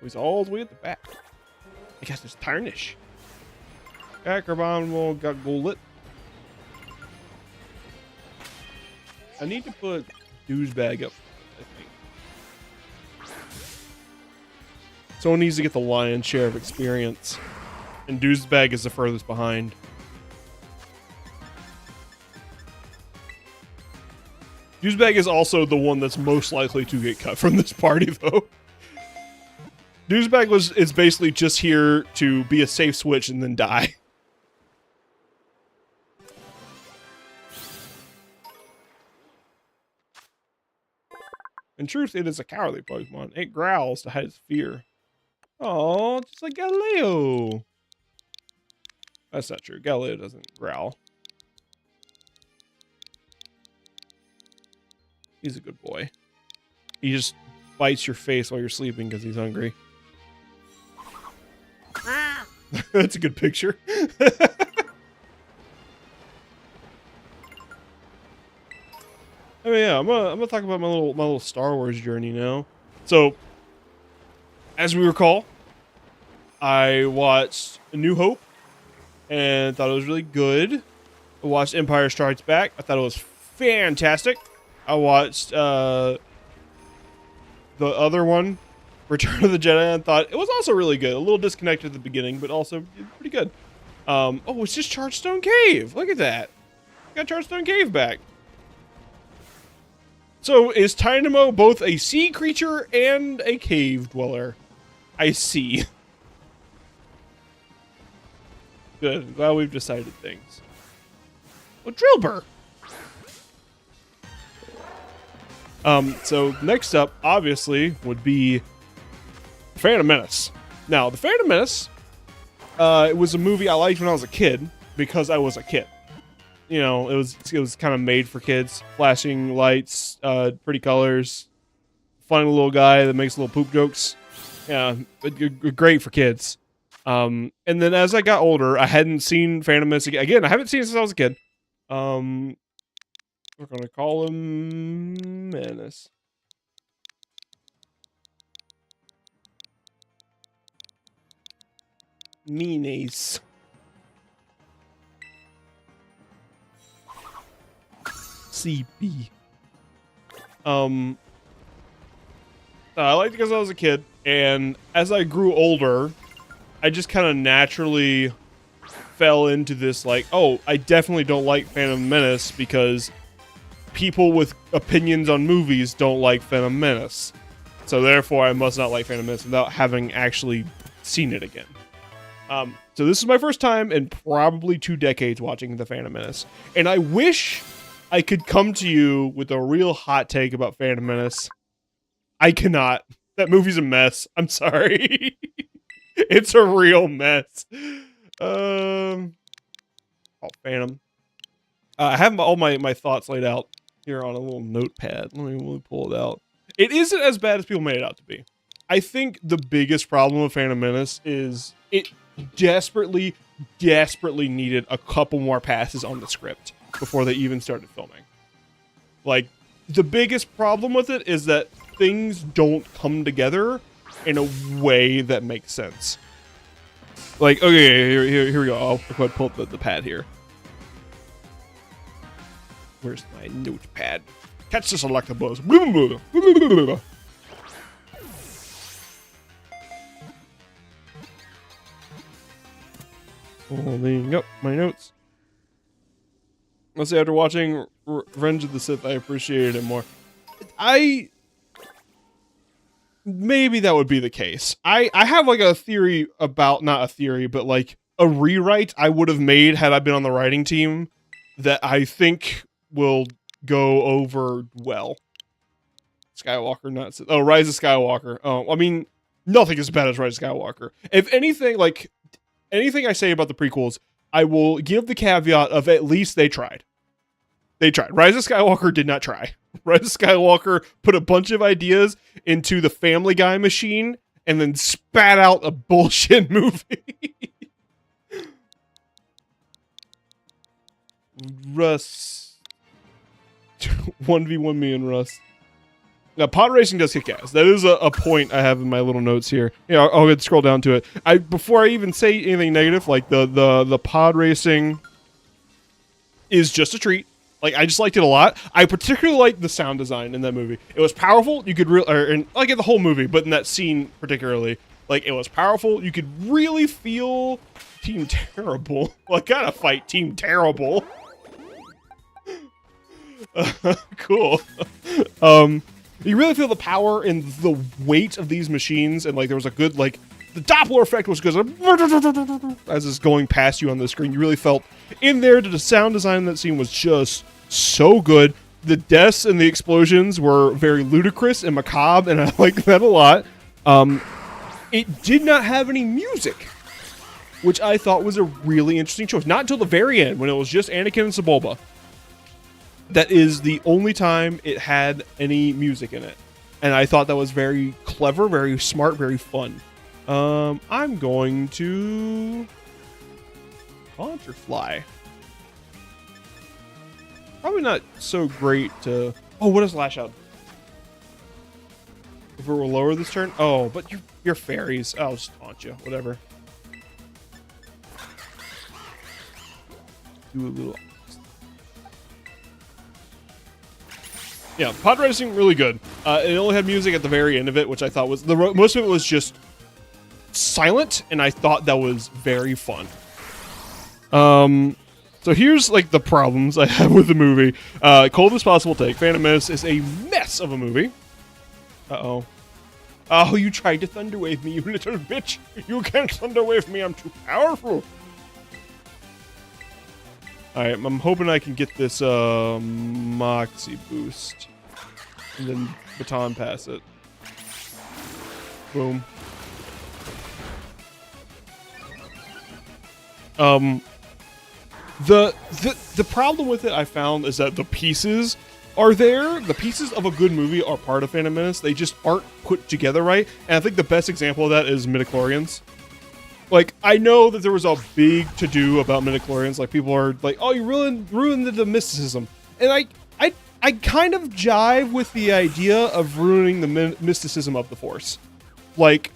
He's all the way at the back. I guess there's tarnish. Acrobon will got bullet. I need to put douchebag up, I think. Someone needs to get the lion's share of experience. And douchebag is the furthest behind. Douchebag is also the one that's most likely to get cut from this party, though. Douchebag is basically just here to be a safe switch and then die. In truth, it is a cowardly Pokemon. It growls to hide its fear. Oh, just like Galileo. That's not true. Galileo doesn't growl. He's a good boy. He just bites your face while you're sleeping because he's hungry. That's a good picture. I mean, yeah, I'm gonna talk about my little Star Wars journey now. So, as we recall, I watched A New Hope and thought it was really good. I watched Empire Strikes Back. I thought it was fantastic. I watched the other one, Return of the Jedi, and thought it was also really good. A little disconnected at the beginning, but also pretty good. Oh, it's just Chargestone Cave. Look at that. Got Chargestone Cave back. So, is Dynamo both a sea creature and a cave dweller? I see. Good. Glad we've decided things. Well, Drillbur. So next up, obviously, would be Phantom Menace. Now, the Phantom Menace, it was a movie I liked when I was a kid because I was a kid. You know, it was kind of made for kids. Flashing lights, pretty colors, funny little guy that makes little poop jokes. Yeah, great for kids. And then as I got older, I hadn't seen Phantom Menace again. I haven't seen it since I was a kid. We're gonna call him Menace. Menace. CP. I liked it because I was a kid, and as I grew older, I just kind of naturally fell into this, like, oh, I definitely don't like Phantom Menace because people with opinions on movies don't like Phantom Menace. So therefore, I must not like Phantom Menace without having actually seen it again. So this is my first time in probably 2 decades watching The Phantom Menace. And I wish I could come to you with a real hot take about Phantom Menace. I cannot. That movie's a mess. I'm sorry. It's a real mess. Oh, Phantom. I have all my thoughts laid out here on a little notepad. Let me pull it out. It isn't as bad as people made it out to be. I think the biggest problem with Phantom Menace is it desperately needed a couple more passes on the script before they even started filming. Like, the biggest problem with it is that things don't come together in a way that makes sense. Like, okay, here we go. I'll go ahead and pull up the pad here. Where's my notepad? Catch the selectables. Holding up my notes. Let's say after watching Revenge of the Sith, I appreciated it more. Maybe that would be the case. I have like a theory about, not a theory, but like a rewrite I would have made had I been on the writing team that I think will go over well. Skywalker, not Sith. Oh, Rise of Skywalker. Oh, I mean, nothing is as bad as Rise of Skywalker. If anything, like, anything I say about the prequels, I will give the caveat of at least they tried. They tried. Rise of Skywalker did not try. Rise of Skywalker put a bunch of ideas into the Family Guy machine and then spat out a bullshit movie. Russ. 1v1 me and Russ. Now, pod racing does kick ass. That is a point I have in my little notes here. Yeah, I'll go ahead and scroll down to it. Before I even say anything negative, like the pod racing is just a treat. Like, I just liked it a lot. I particularly liked the sound design in that movie. It was powerful. You could really, like in the whole movie, but in that scene particularly, like, it was powerful. You could really feel Team Terrible. Well, I gotta fight Team Terrible. Cool. You really feel the power and the weight of these machines, and like there was a good, like, the Doppler effect was good as it's going past you on the screen. You really felt in there. The sound design in that scene was just so good. The deaths and the explosions were very ludicrous and macabre, and I like that a lot. It did not have any music, which I thought was a really interesting choice. Not until the very end, when it was just Anakin and Sebulba. That is the only time it had any music in it. And I thought that was very clever, very smart, very fun. I'm going to Contrafly. Probably not so great to... Oh, what does Lash Out? If it were lower this turn? Oh, but you're fairies. I'll just taunt you. Whatever. Do a little... Yeah, pod racing, really good. It only had music at the very end of it, which I thought was... most of it was just silent, and I thought that was very fun. So here's, like, the problems I have with the movie. Coldest possible take. Phantom Menace is a mess of a movie. Uh-oh. Oh, you tried to Thunderwave me, you little bitch. You can't Thunderwave me, I'm too powerful. Alright, I'm hoping I can get this Moxie boost. And then baton pass it. Boom. The problem with it I found is that the pieces are there. The pieces of a good movie are part of Phantom Menace. They just aren't put together right. And I think the best example of that is midichlorians. Like, I know that there was a big to-do about midichlorians. Like, people are like, oh, you ruined the mysticism. And I kind of jive with the idea of ruining the mysticism of the Force. Like,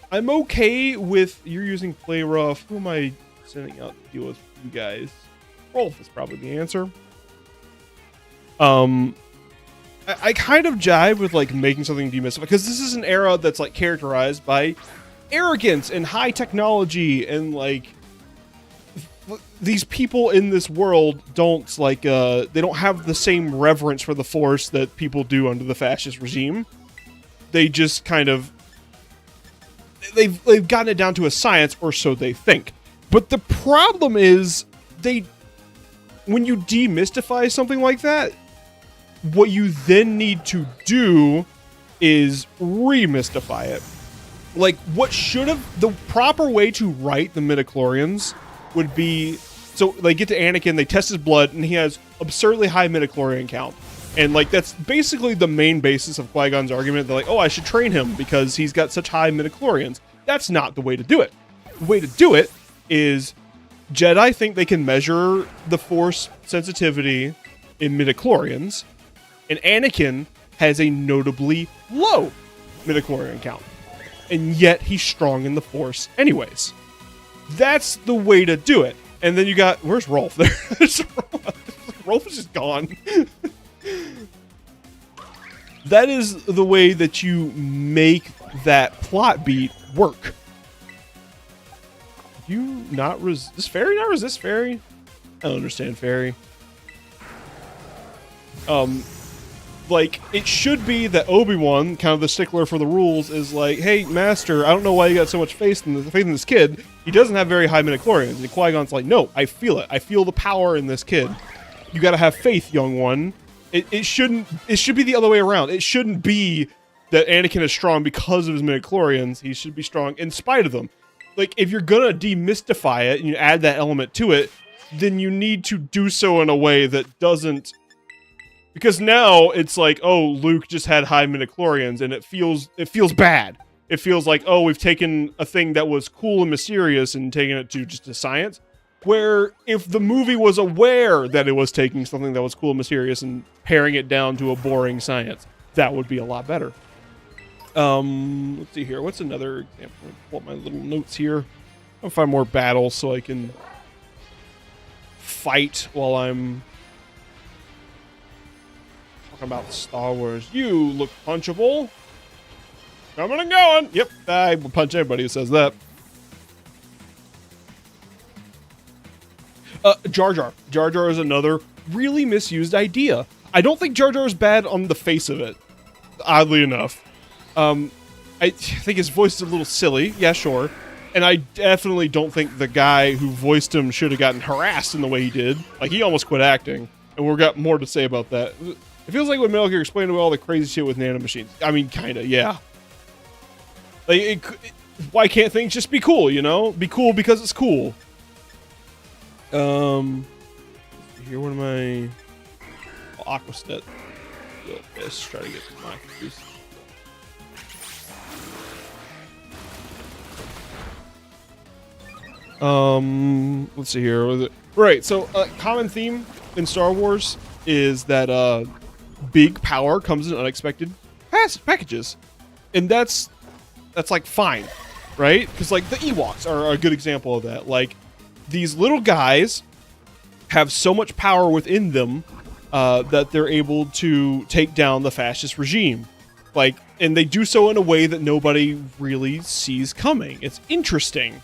I'm okay with you're using Play Rough. Who am I sending out to deal with you guys? Rolf is probably the answer. I kind of jive with, like, making something demystified, because this is an era that's, like, characterized by arrogance and high technology and, like, these people in this world don't like they don't have the same reverence for the Force that people do under the fascist regime. They just kind of they've gotten it down to a science, or so they think. But the problem is when you demystify something like that, what you then need to do is remystify it. Like, the proper way to write the midichlorians would be, so they get to Anakin, they test his blood, and he has absurdly high midichlorian count. And, like, that's basically the main basis of Qui-Gon's argument. They're like, oh, I should train him because he's got such high midichlorians. That's not the way to do it. The way to do it is Jedi think they can measure the Force sensitivity in midichlorians, and Anakin has a notably low midichlorian count. And yet he's strong in the Force anyways. That's the way to do it. And then you got, where's Rolf? There's Rolf is just gone. That is the way that you make that plot beat work. You not does Fairy not resist Fairy? I don't understand Fairy. Like, it should be that Obi-Wan, kind of the stickler for the rules, is like, hey, Master, I don't know why you got so much faith in this kid. He doesn't have very high midichlorians. And Qui-Gon's like, no, I feel it. I feel the power in this kid. You gotta have faith, young one. It should be the other way around. It shouldn't be that Anakin is strong because of his midichlorians. He should be strong in spite of them. Like, if you're gonna demystify it and you add that element to it, then you need to do so in a way that doesn't... Because now it's like, oh, Luke just had high midichlorians, and it feels bad. It feels like, oh, we've taken a thing that was cool and mysterious and taken it to just a science. Where if the movie was aware that it was taking something that was cool and mysterious and paring it down to a boring science, that would be a lot better. Let's see here. What's another example? Let me pull up my little notes here. I'll find more battles so I can fight while I'm talking about Star Wars. You look punchable. Coming and going. Yep, I will punch anybody who says that. Jar Jar. Jar Jar is another really misused idea. I don't think Jar Jar is bad on the face of it, oddly enough. I think his voice is a little silly. Yeah, sure. And I definitely don't think the guy who voiced him should have gotten harassed in the way he did. Like, he almost quit acting. And we've got more to say about that. It feels like when Metal Gear explained all the crazy shit with nanomachines. I mean, kinda, yeah. Like, why can't things just be cool, you know? Be cool because it's cool. Here, what am I... Oh, Aquastet. Let's try to get some Aquastet. Let's see here. Right, so common theme in Star Wars is that big power comes in unexpected packages, and that's like fine, right? Because like the Ewoks are a good example of that. Like, these little guys have so much power within them that they're able to take down the fascist regime. Like, and they do so in a way that nobody really sees coming. It's interesting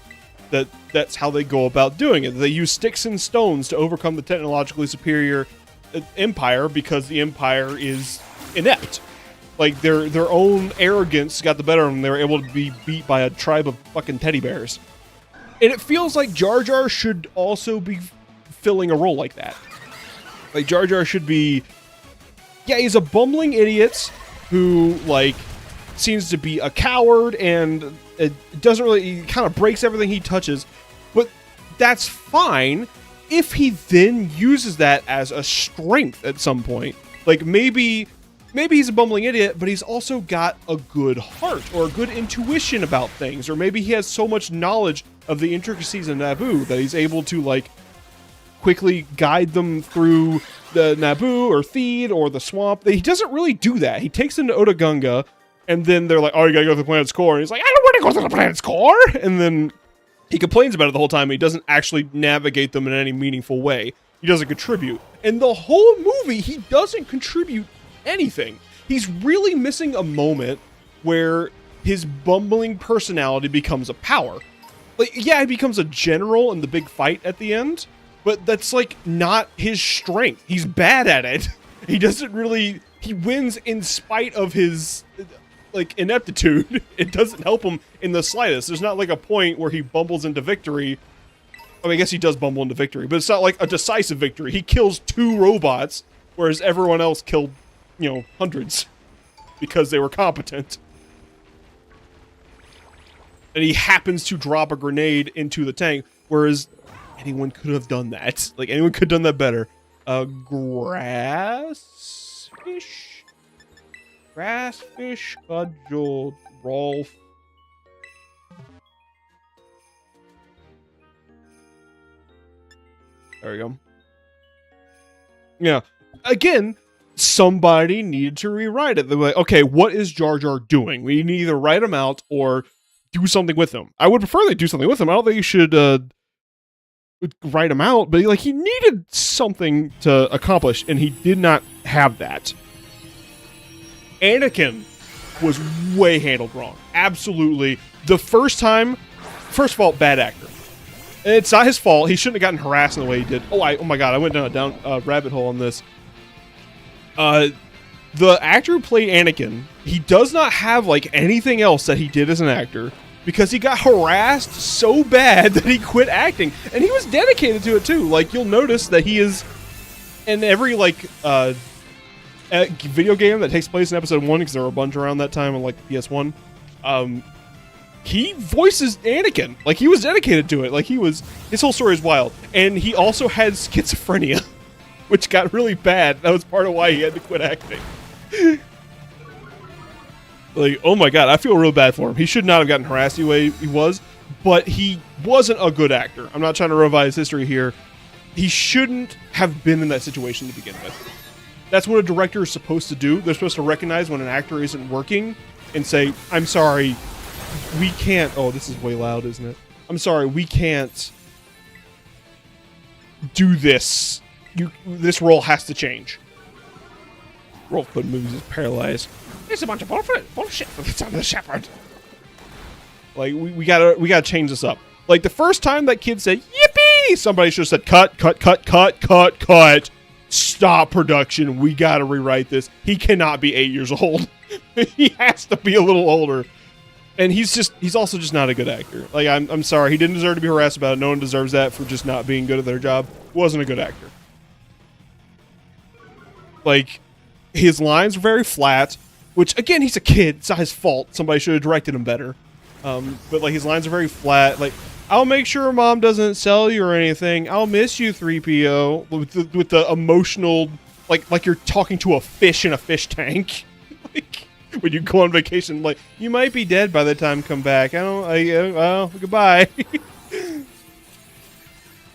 that that's how they go about doing it. They use sticks and stones to overcome the technologically superior Empire because the Empire is inept. Like, their own arrogance got the better of them. They were able to be beat by a tribe of fucking teddy bears. And it feels like Jar Jar should also be filling a role like that. Like, Jar Jar should be... Yeah, he's a bumbling idiot who, like, seems to be a coward and it doesn't really... He kind of breaks everything he touches. But that's fine if he then uses that as a strength at some point. Like, maybe he's a bumbling idiot, but he's also got a good heart or a good intuition about things. Or maybe he has so much knowledge of the intricacies of Naboo that he's able to, like, quickly guide them through the Naboo or Theed or the swamp. He doesn't really do that. He takes them to Otoh Gunga, and then they're like, oh, you gotta go to the planet's core. And he's like, I don't want to go to the planet's core! And then he complains about it the whole time, and he doesn't actually navigate them in any meaningful way. He doesn't contribute. And the whole movie, he doesn't contribute anything. He's really missing a moment where his bumbling personality becomes a power. like, yeah, he becomes a general in the big fight at the end, but that's like not his strength. He's bad at it. He doesn't really, he wins in spite of his like ineptitude. It doesn't help him in the slightest. There's not like a point where he bumbles into victory. I mean, I guess he does bumble into victory, but it's not like a decisive victory. He kills 2 robots, whereas everyone else killed, you know, hundreds because they were competent. And he happens to drop a grenade into the tank, whereas anyone could have done that. Like, anyone could have done that better. Grass fish? Grass fish cudgel Rolf. There we go. Yeah. Again, somebody needed to rewrite it. They're like, okay, what is Jar Jar doing? We need to either write him out or do something with him. I would prefer they do something with him. I don't think you should write him out, but like he needed something to accomplish, and he did not have that. Anakin was way handled wrong. Absolutely. The first time, first of all, bad actor. It's not his fault. He shouldn't have gotten harassed in the way he did. Oh my god, I went down a rabbit hole on this. The actor who played Anakin, he does not have like anything else that he did as an actor because he got harassed so bad that he quit acting, and he was dedicated to it too. Like, you'll notice that he is in every like video game that takes place in episode 1, because there were a bunch around that time on like the PS1. He voices Anakin. Like, he was dedicated to it. Like, his whole story is wild. And he also had schizophrenia, which got really bad. That was part of why he had to quit acting. Like, oh my god, I feel real bad for him. He should not have gotten harassed the way he was, but he wasn't a good actor. I'm not trying to revise history here. He shouldn't have been in that situation to begin with. That's what a director is supposed to do. They're supposed to recognize when an actor isn't working and say, I'm sorry, we can't... Oh, this is way loud, isn't it? I'm sorry, we can't do this. This role has to change. Rolf put movies is paralyzed. It's a bunch of bullshit from the Son of the Shepherd. Like, we gotta change this up. Like, the first time that kid said, yippee! Somebody should have said, cut. Stop production. We gotta rewrite this. He cannot be 8 years old. He has to be a little older. And he's also just not a good actor. Like, I'm sorry. He didn't deserve to be harassed about it. No one deserves that for just not being good at their job. Wasn't a good actor. Like, his lines were very flat, which, again, he's a kid. It's not his fault. Somebody should have directed him better. But, like, his lines are very flat. Like, I'll make sure Mom doesn't sell you or anything. I'll miss you, 3PO. With the emotional, like you're talking to a fish in a fish tank. Like, when you go on vacation, like, you might be dead by the time you come back. Well, goodbye.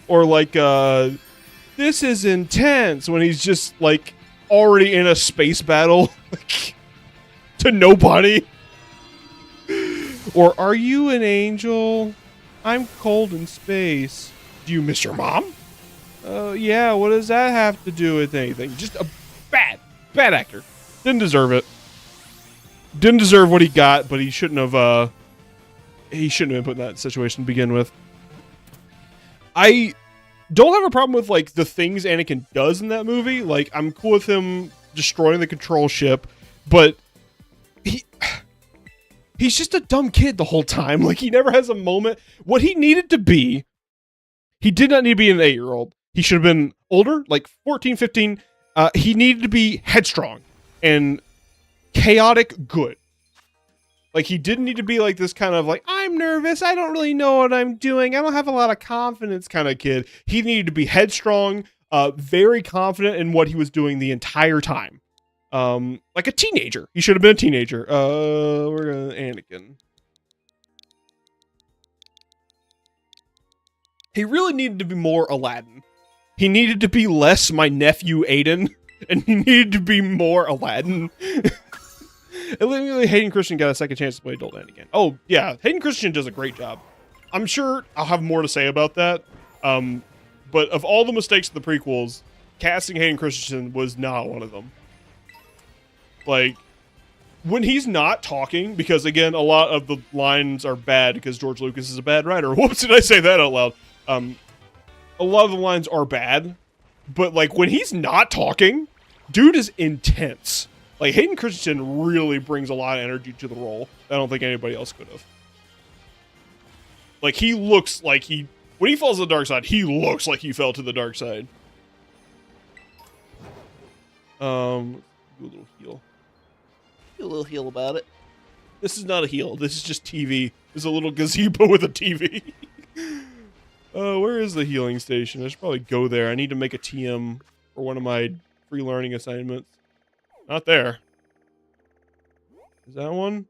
Or, like, this is intense, when he's just, like, already in a space battle. Like, to nobody. Or, are you an angel? I'm cold in space. Do you miss your mom? Yeah, what does that have to do with anything? Just a bad actor. Didn't deserve it. Didn't deserve what he got, but he shouldn't have been put in that situation to begin with. I don't have a problem with, like, the things Anakin does in that movie. Like, I'm cool with him destroying the control ship, but he's just a dumb kid the whole time. Like, he never has a moment. What he needed to be, he did not need to be an 8-year-old. He should have been older, like 14, 15. He needed to be headstrong and chaotic good. Like, he didn't need to be like this kind of like, I'm nervous, I don't really know what I'm doing, I don't have a lot of confidence kind of kid. He needed to be headstrong, very confident in what he was doing the entire time. Like a teenager. He should have been a teenager. We're gonna Anakin. He really needed to be more Aladdin. He needed to be less my nephew Aiden, and he needed to be more Aladdin. Hayden Christensen got a second chance to play adult Anakin. Oh yeah, Hayden Christensen does a great job. I'm sure I'll have more to say about that. But of all the mistakes of the prequels, casting Hayden Christensen was not one of them. Like, when he's not talking, because again, a lot of the lines are bad because George Lucas is a bad writer. Whoops, did I say that out loud? A lot of the lines are bad, but like when he's not talking, dude is intense. Like Hayden Christensen really brings a lot of energy to the role. I don't think anybody else could have. Like he looks like when he falls to the dark side, he looks like he fell to the dark side. Do a little heal. Do a little heal about it. This is not a heal. This is just TV. There's a little gazebo with a TV. Where is the healing station? I should probably go there. I need to make a TM for one of my free learning assignments. Not there. Is that one?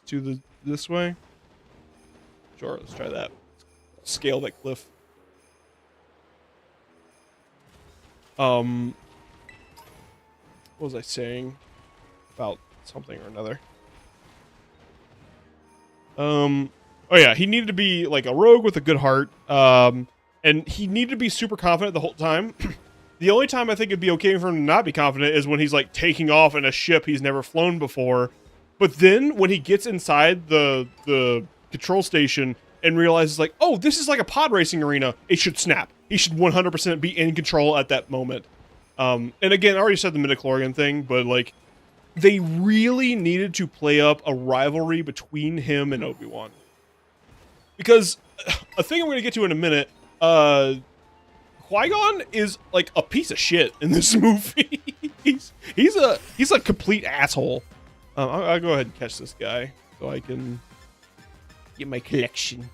To this way? Sure, let's try that. Scale that cliff. What was I saying about something or another? Oh yeah, he needed to be like a rogue with a good heart. And he needed to be super confident the whole time. The only time I think it'd be okay for him to not be confident is when he's like taking off in a ship he's never flown before. But then when he gets inside the control station and realizes like, oh, this is like a pod racing arena, it should snap. He should 100% be in control at that moment. And again, I already said the midichlorian thing, but like they really needed to play up a rivalry between him and Obi-Wan. Because a thing I'm going to get to in a minute, Qui-Gon is like a piece of shit in this movie. he's a complete asshole. I'll go ahead and catch this guy so I can get my collection.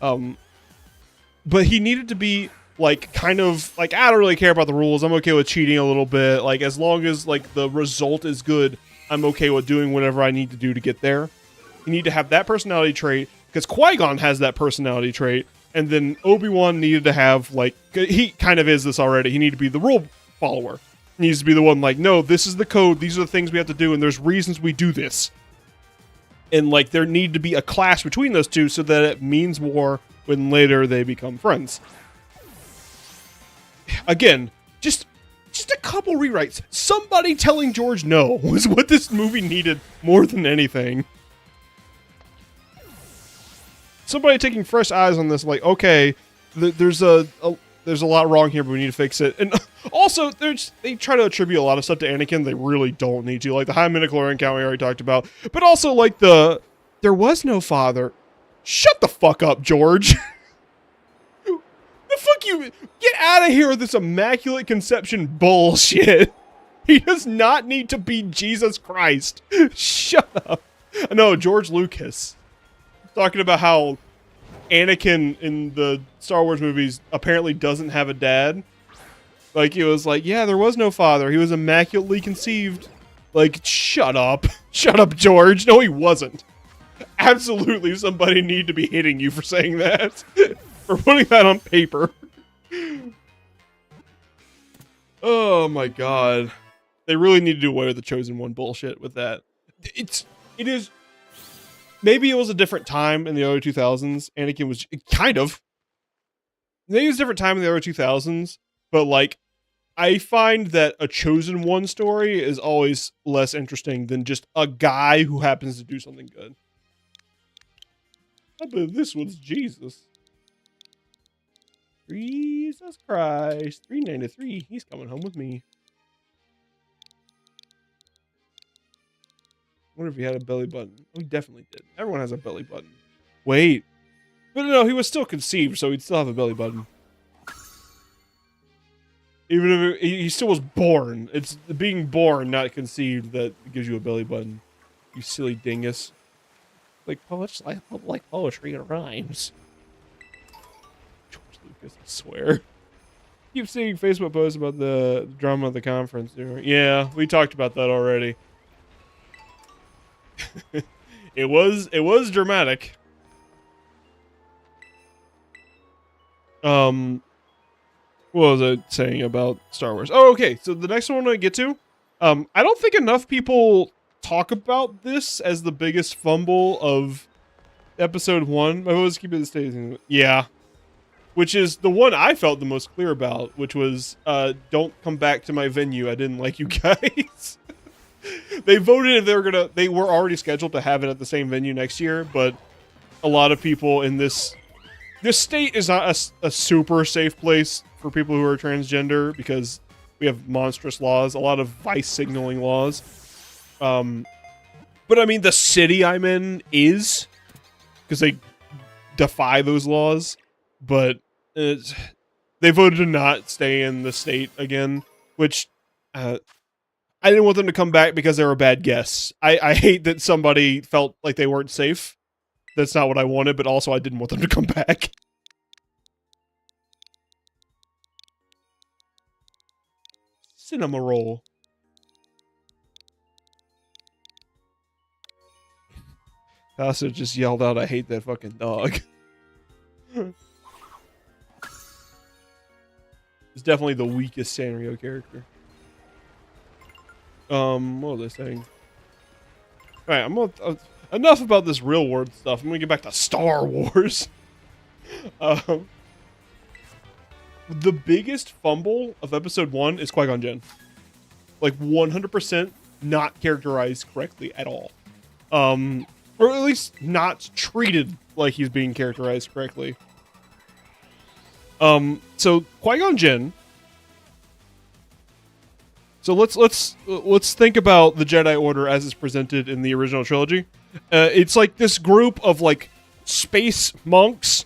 But he needed to be like kind of like, I don't really care about the rules. I'm okay with cheating a little bit. Like as long as like the result is good, I'm okay with doing whatever I need to do to get there. You need to have that personality trait because Qui-Gon has that personality trait. And then Obi-Wan needed to have, like, he kind of is this already. He needed to be the rule follower. He needs to be the one, like, no, this is the code. These are the things we have to do, and there's reasons we do this. And, like, there need to be a clash between those two so that it means more when later they become friends. Again, just a couple rewrites. Somebody telling George no was what this movie needed more than anything. Somebody taking fresh eyes on this, like, okay, there's a lot wrong here, but we need to fix it. And also, they try to attribute a lot of stuff to Anakin. They really don't need to. Like, the high midichlorian count we already talked about. But also, like, there was no father. Shut the fuck up, George. The fuck you... Get out of here with this immaculate conception bullshit. He does not need to be Jesus Christ. Shut up. No, George Lucas. Talking about how Anakin in the Star Wars movies apparently doesn't have a dad. Like, it was like, yeah, there was no father. He was immaculately conceived. Like, shut up. Shut up, George. No, he wasn't. Absolutely, somebody need to be hitting you for saying that. For putting that on paper. Oh, my God. They really need to do away with the Chosen One bullshit with that. It is... Maybe it was a different time in the early 2000s. Anakin was kind of. Maybe it was a different time in the early 2000s, but like, I find that a Chosen One story is always less interesting than just a guy who happens to do something good. I believe this one's Jesus. Jesus Christ. 393. He's coming home with me. I wonder if he had a belly button. Oh, he definitely did. Everyone has a belly button. Wait. But no, he was still conceived, so he'd still have a belly button. Even if he still was born. It's being born, not conceived, that gives you a belly button. You silly dingus. Like poetry and rhymes. George Lucas, I swear. Keep seeing Facebook posts about the drama of the conference. Yeah, we talked about that already. It was dramatic. What was I saying about Star Wars? Oh, okay. So the next one I get to, I don't think enough people talk about this as the biggest fumble of episode 1. I always keep it staying. Yeah. which is the one I felt the most clear about, which was, don't come back to my venue. I didn't like you guys. They voted if they were already scheduled to have it at the same venue next year, but a lot of people in this state is not a super safe place for people who are transgender because we have monstrous laws, a lot of vice signaling laws. But I mean, the city I'm in is, because they defy those laws, but they voted to not stay in the state again, which I didn't want them to come back because they were bad guests. I hate that somebody felt like they weren't safe. That's not what I wanted, but also I didn't want them to come back. Cinema roll. Casa just yelled out, I hate that fucking dog. It's definitely the weakest Sanrio character. What was I saying? Alright, enough about this real world stuff. I'm gonna get back to Star Wars. The biggest fumble of episode 1 is Qui-Gon Jinn. Like 100% not characterized correctly at all. Or at least not treated like he's being characterized correctly. So Qui-Gon Jinn. So let's think about the Jedi Order as it's presented in the original trilogy. It's like this group of like space monks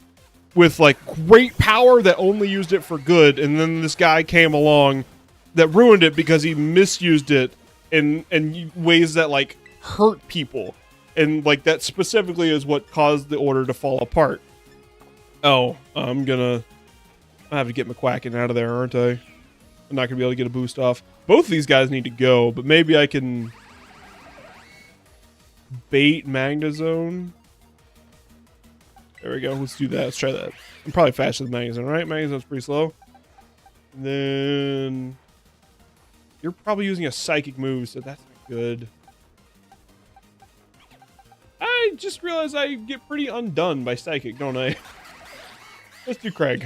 with like great power that only used it for good, and then this guy came along that ruined it because he misused it in ways that like hurt people, and like that specifically is what caused the Order to fall apart. Oh, I have to get McQuacken out of there, aren't I? I'm not gonna be able to get a boost off. Both of these guys need to go, but maybe I can bait Magnezone. There we go. Let's do that. Let's try that. I'm probably faster than Magnezone, right? Magnezone's pretty slow. And then you're probably using a psychic move, so that's not good. I just realized I get pretty undone by psychic, don't I? Let's do Craig.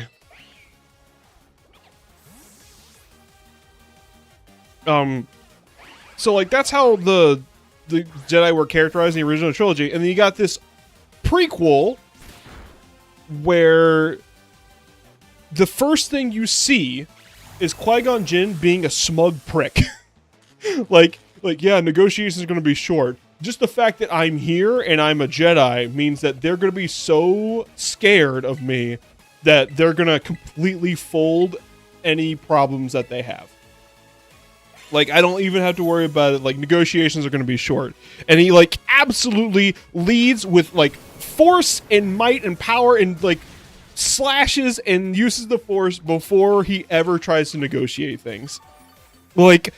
So like that's how the Jedi were characterized in the original trilogy, and then you got this prequel where the first thing you see is Qui-Gon Jinn being a smug prick. like yeah, negotiations are going to be short. Just the fact that I'm here and I'm a Jedi means that they're going to be so scared of me that they're going to completely fold any problems that they have. Like, I don't even have to worry about it. Like, negotiations are going to be short. And he, like, absolutely leads with, like, force and might and power and, like, slashes and uses the force before he ever tries to negotiate things. Like,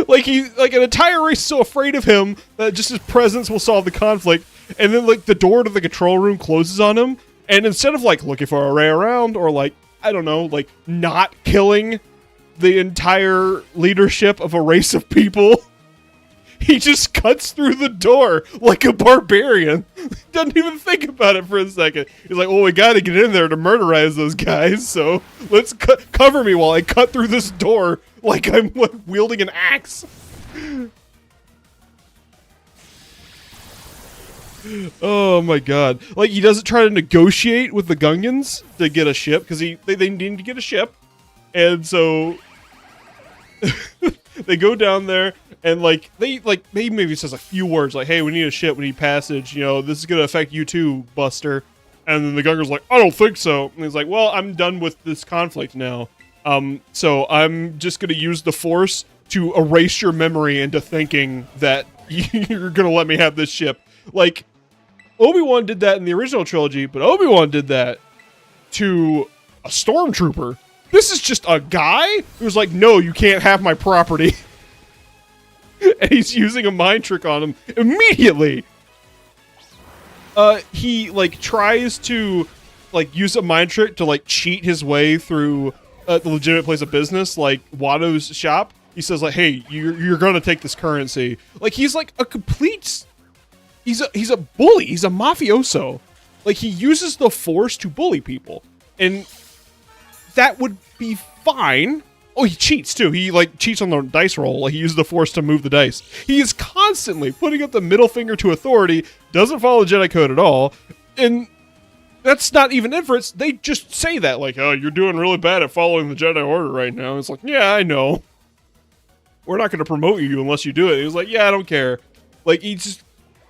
like an entire race is so afraid of him that just his presence will solve the conflict. And then, like, the door to the control room closes on him. And instead of, like, looking for a way around or, like, I don't know, like, not killing the entire leadership of a race of people, he just cuts through the door like a barbarian. Doesn't even think about it for a second. He's like, well, we gotta get in there to murderize those guys, so let's cover me while I cut through this door like I'm wielding an axe. Oh my god. Like, he doesn't try to negotiate with the Gungans to get a ship, because they need to get a ship. And so they go down there and they maybe says a few words like, hey, we need a ship, we need passage, you know, this is gonna affect you too, Buster. And then the Gunger's like, I don't think so. And he's like, well, I'm done with this conflict now. So I'm just gonna use the Force to erase your memory into thinking that you're gonna let me have this ship. Like, Obi-Wan did that in the original trilogy, but Obi-Wan did that to a stormtrooper. This is just a guy who's like, no, you can't have my property. And he's using a mind trick on him immediately. He, like, tries to, like, use a mind trick to, like, cheat his way through the legitimate place of business, like Watto's shop. He says, like, hey, you're gonna take this currency. Like, he's, like, a complete... He's a bully. He's a mafioso. Like, he uses the Force to bully people. And that would be fine. Oh, he cheats, too. He, like, cheats on the dice roll. Like, he uses the Force to move the dice. He is constantly putting up the middle finger to authority, doesn't follow Jedi code at all, and that's not even inference. They just say that, like, oh, you're doing really bad at following the Jedi Order right now. It's like, yeah, I know. We're not going to promote you unless you do it. He was like, yeah, I don't care. Like, he's just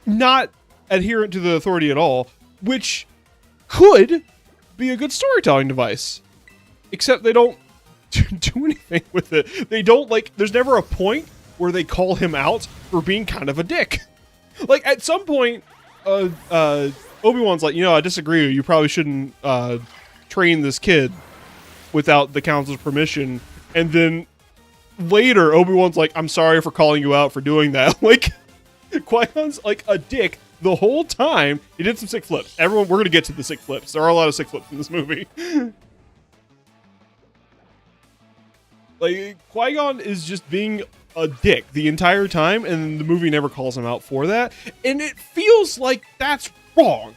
not adherent to the authority at all, which could be a good storytelling device. Except they don't do anything with it. They don't, like, there's never a point where they call him out for being kind of a dick. Like, at some point, Obi-Wan's like, I disagree. You probably shouldn't train this kid without the council's permission. And then later, Obi-Wan's like, I'm sorry for calling you out for doing that. Like, Qui-Gon's like a dick the whole time. He did some sick flips. Everyone, we're going to get to the sick flips. There are a lot of sick flips in this movie. Like, Qui-Gon is just being a dick the entire time, and the movie never calls him out for that. And it feels like that's wrong.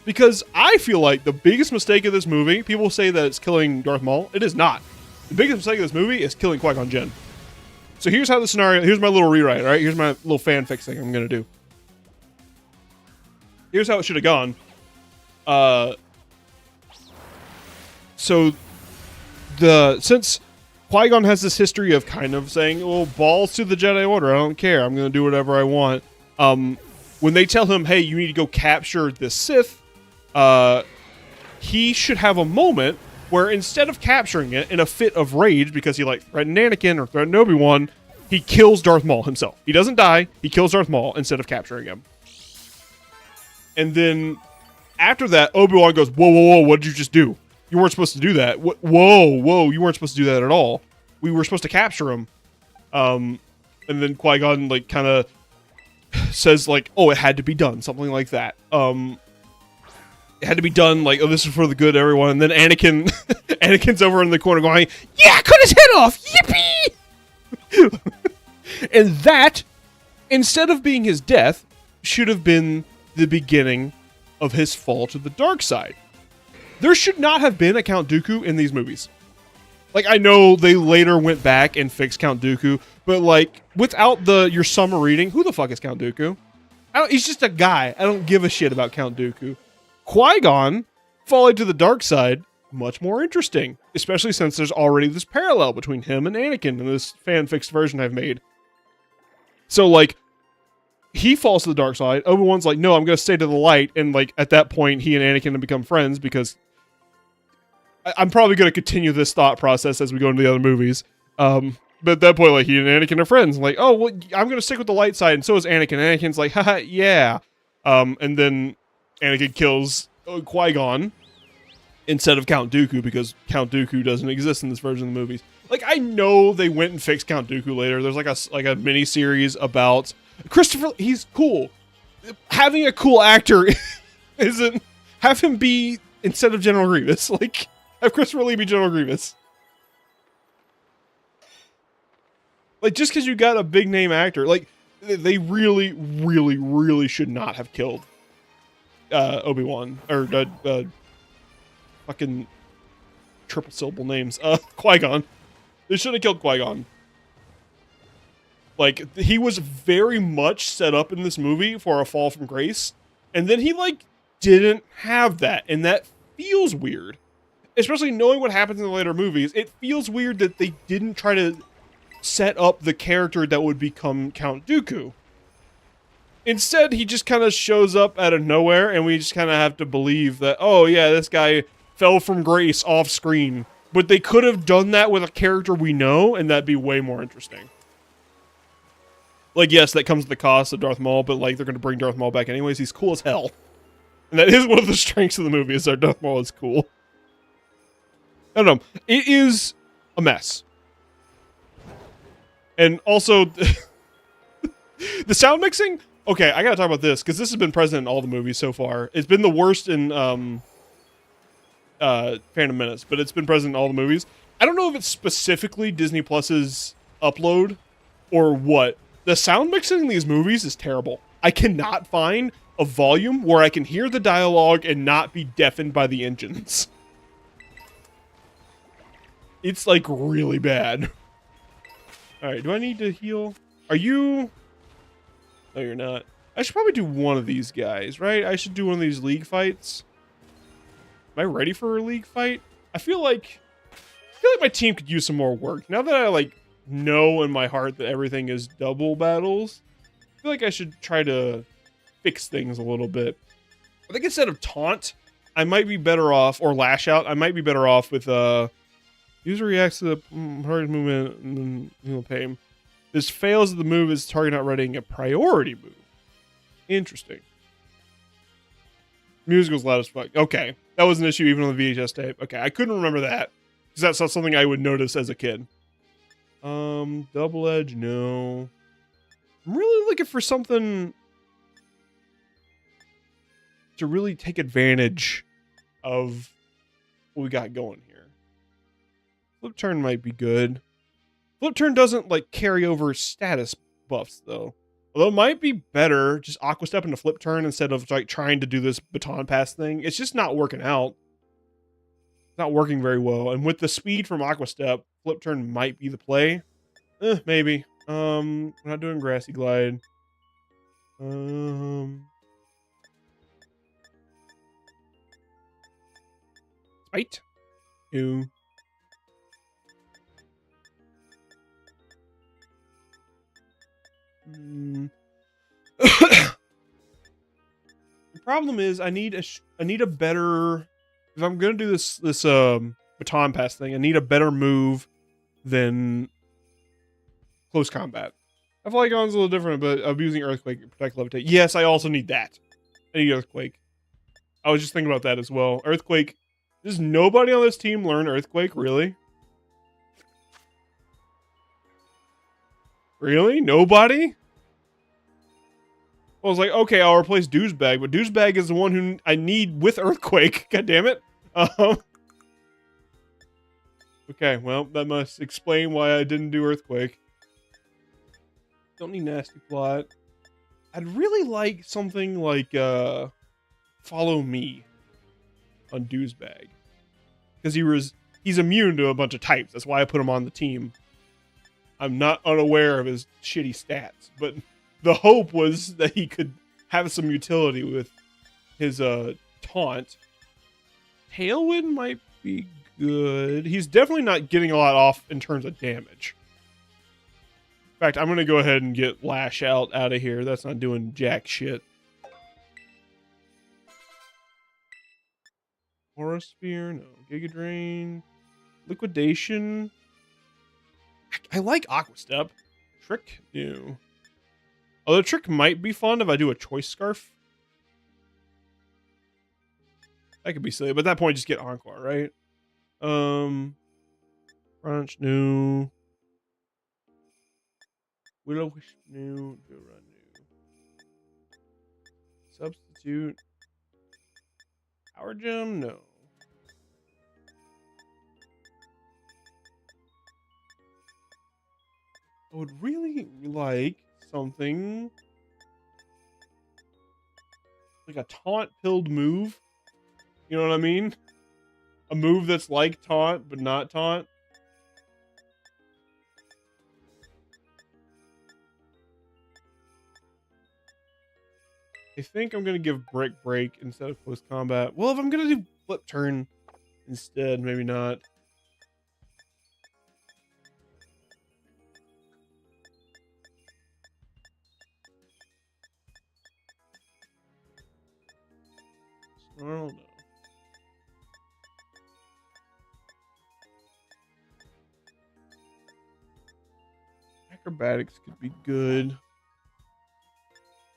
Because I feel like the biggest mistake of this movie, people say that it's killing Darth Maul. It is not. The biggest mistake of this movie is killing Qui-Gon Jinn. So here's how the scenario, here's my little rewrite, all right? Here's my little fanfic thing I'm going to do. Here's how it should have gone. Since Qui-Gon has this history of kind of saying, well, balls to the Jedi Order, I don't care, I'm going to do whatever I want. When they tell him, hey, you need to go capture this Sith, he should have a moment where instead of capturing it in a fit of rage because he, like, threatened Anakin or threatened Obi-Wan, he kills Darth Maul himself. He doesn't die, he kills Darth Maul instead of capturing him. And then after that, Obi-Wan goes, whoa, whoa, whoa, what did you just do? You weren't supposed to do that. Whoa, you weren't supposed to do that at all. We were supposed to capture him. And then Qui-Gon, like, kind of says, like, oh, it had to be done. Something like that. It had to be done, like, oh, this is for the good of everyone. And then Anakin's over in the corner going, yeah, cut his head off! Yippee! And that, instead of being his death, should have been the beginning of his fall to the dark side. There should not have been a Count Dooku in these movies. Like, I know they later went back and fixed Count Dooku, but, like, without your summer reading, who the fuck is Count Dooku? He's just a guy. I don't give a shit about Count Dooku. Qui-Gon falling to the dark side, much more interesting, especially since there's already this parallel between him and Anakin in this fan-fixed version I've made. So, like, he falls to the dark side. Obi-Wan's like, no, I'm going to stay to the light. And, like, at that point, he and Anakin have become friends because I'm probably going to continue this thought process as we go into the other movies. But at that point, like, he and Anakin are friends. Like, oh, well, I'm going to stick with the light side. And so is Anakin. Anakin's like, haha, yeah. And then Anakin kills Qui-Gon instead of Count Dooku because Count Dooku doesn't exist in this version of the movies. Like, I know they went and fixed Count Dooku later. There's like a mini series about Christopher. He's cool. Having a cool actor isn't, have him be instead of General Grievous. Like, have Christopher Lee be General Grievous. Like, just because you got a big name actor, like, they really, really, really should not have killed Obi-Wan or fucking triple syllable names. Qui-Gon. They should have killed Qui-Gon. Like, he was very much set up in this movie for a fall from grace, and then he, like, didn't have that, and that feels weird. Especially knowing what happens in the later movies, it feels weird that they didn't try to set up the character that would become Count Dooku. Instead, he just kind of shows up out of nowhere, and we just kind of have to believe that, oh yeah, this guy fell from grace off screen. But they could have done that with a character we know, and that'd be way more interesting. Like, yes, that comes at the cost of Darth Maul, but, like, they're going to bring Darth Maul back anyways. He's cool as hell. And that is one of the strengths of the movie, is that Darth Maul is cool. I don't know. It is a mess. And also, the sound mixing... Okay, I gotta talk about this, because this has been present in all the movies so far. It's been the worst in Phantom Menace, but it's been present in all the movies. I don't know if it's specifically Disney Plus's upload or what. The sound mixing in these movies is terrible. I cannot find a volume where I can hear the dialogue and not be deafened by the engines. It's like really bad. All right, do I need to heal? Are you? No, you're not. I should probably do one of these guys, right? I should do one of these league fights. Am I ready for a league fight? I feel like my team could use some more work. Now that I like know in my heart that everything is double battles, I feel like I should try to fix things a little bit. I think instead of taunt, I might be better off, or lash out, I might be better off with user reacts to the target movement and he'll pay him. This fails if the move is target not readying a priority move. Interesting. Music was loud as fuck. Okay. That was an issue even on the VHS tape. Okay, I couldn't remember that. Because that's not something I would notice as a kid. Double edge, no. I'm really looking for something to really take advantage of what we got going here. Flip turn might be good. Flip turn doesn't like carry over status buffs though. Although it might be better just Aqua Step into Flip Turn instead of like trying to do this baton pass thing. It's just not working out. It's not working very well. And with the speed from Aqua Step, Flip Turn might be the play. Maybe. We're not doing Grassy Glide. Spite? Ew. The problem is I need a better, if I'm gonna do this baton pass thing, I need a better move than close combat. I feel like Gon's a little different, but I'm using Earthquake to protect Levitate. Yes, I also need that. I need Earthquake. I was just thinking about that as well. Earthquake. Does nobody on this team learn Earthquake, really? Really? Nobody? I was like, okay, I'll replace Douchebag, but Douchebag is the one who I need with Earthquake. God damn it. Okay, well, that must explain why I didn't do Earthquake. Don't need Nasty Plot. I'd really like something like Follow Me on Douchebag. Because he's immune to a bunch of types. That's why I put him on the team. I'm not unaware of his shitty stats, but the hope was that he could have some utility with his taunt. Tailwind might be good. He's definitely not getting a lot off in terms of damage. In fact, I'm going to go ahead and get Lash out of here. That's not doing jack shit. Aura Sphere, no. Giga Drain. Liquidation. I like Aqua Step. Trick, no. Although Trick might be fun if I do a Choice Scarf. That could be silly, but at that point, just get Encore, right? Crunch, no. Will-O-Wisp, no. Run, no. Substitute. Power Gem, no. I would really like something like a taunt-pilled move. You know what I mean? A move that's like taunt, but not taunt. I think I'm going to give Brick Break instead of Close Combat. Well, if I'm going to do Flip Turn instead, maybe not. I don't know. Acrobatics could be good.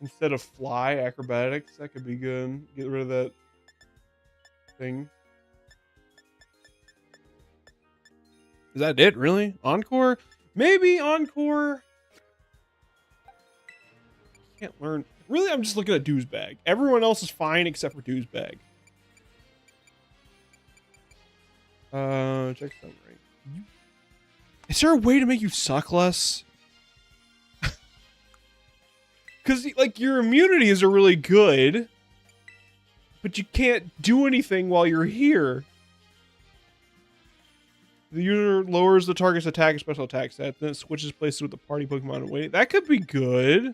Instead of Fly, Acrobatics, that could be good. Get rid of that thing. Is that it, really? Encore? Maybe Encore? Can't learn. Really, I'm just looking at Douchebag. Everyone else is fine except for Douchebag. Check something right. Is there a way to make you suck less? Because, like, your immunities are really good, but you can't do anything while you're here. The user lowers the target's attack and special attack set, then it switches places with the party Pokemon and wait. That could be good.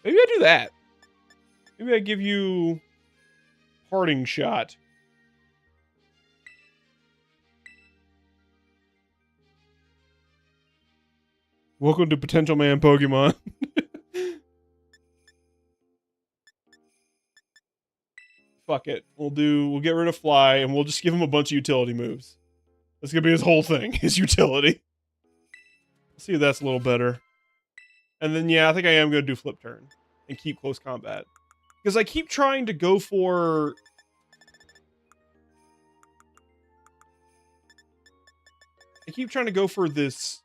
Maybe I do that. Maybe I give you parting shot. Welcome to Potential Man Pokemon. Fuck it. We'll get rid of Fly and we'll just give him a bunch of utility moves. That's gonna be his whole thing, his utility. Let's see if that's a little better. And then, yeah, I think I am gonna do Flip Turn and keep close combat. Because I keep trying to go for... this...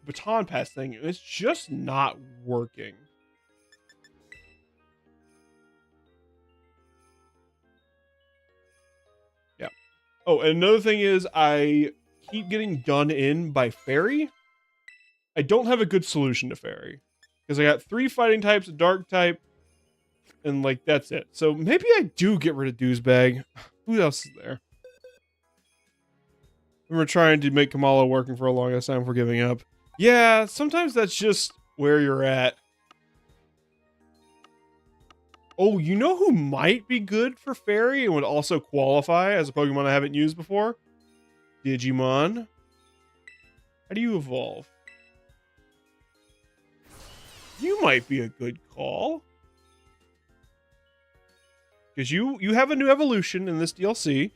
baton pass thing. It's just not working. Yeah. Oh, and another thing is I keep getting done in by Fairy. I don't have a good solution to Fairy. Because I got 3 fighting types, a dark type, and like that's it. So maybe I do get rid of Douchebag. Who else is there? We were trying to make Kamala working for a long time for giving up. Yeah, sometimes that's just where you're at. Oh, you know who might be good for Fairy and would also qualify as a Pokemon I haven't used before? Digimon. How do you evolve? You might be a good call. Because you have a new evolution in this DLC.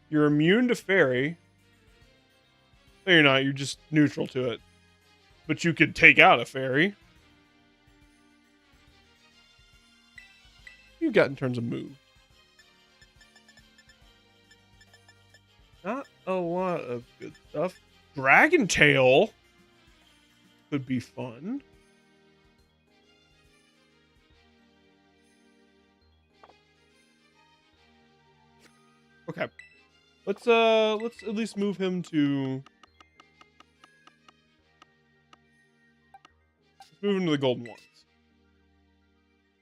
You're immune to Fairy. No, you're not. You're just neutral to it. But you could take out a Fairy. What you got in terms of move? Not a lot of good stuff. Dragon Tail could be fun. Okay. Let's at least move him to... Let's move him to the golden ones.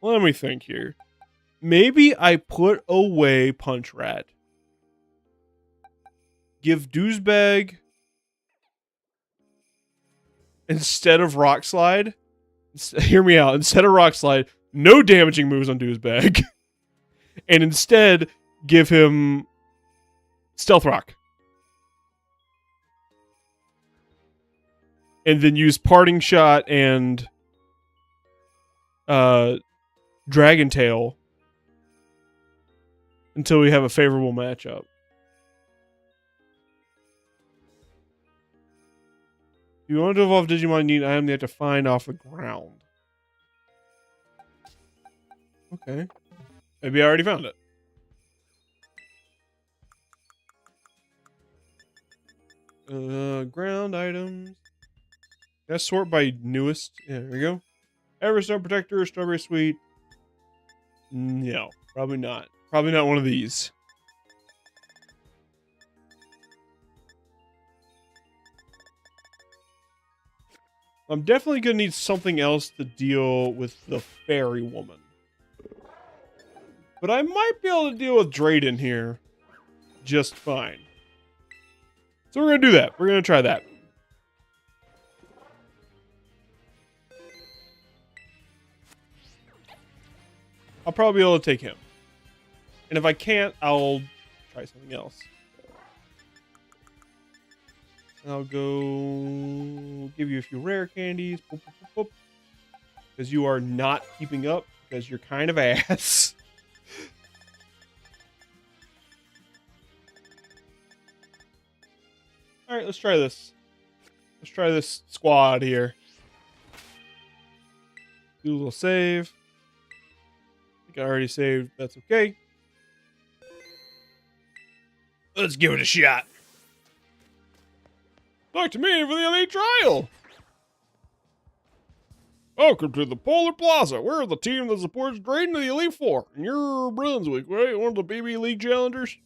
Let me think here. Maybe I put away Punch Rat. Give Douchebag instead of Rock Slide. Hear me out. Instead of Rock Slide, no damaging moves on Douchebag. And instead, give him Stealth Rock. And then use Parting Shot and Dragon Tail until we have a favorable matchup. If you want to evolve Digimon, you need an item you have to find off the ground. Okay. Maybe I already found it. Ground items. Let's sort by newest. Yeah, there we go. Everstone Protector, Strawberry Sweet. No, probably not. Probably not one of these. I'm definitely going to need something else to deal with the fairy woman. But I might be able to deal with Drayden here just fine. So we're going to do that. We're going to try that. I'll probably be able to take him. And if I can't, I'll try something else. I'll go give you a few rare candies. Because you are not keeping up. Because you're kind of ass. Alright, let's try this. Let's try this squad here. Do a little save. I think I already saved. That's okay. Let's give it a shot. Talk to me for the Elite Trial. Welcome to the Polar Plaza. We're the team that supports Drayden to the Elite Four. And you're Brunswick, right? One of the BB League challengers.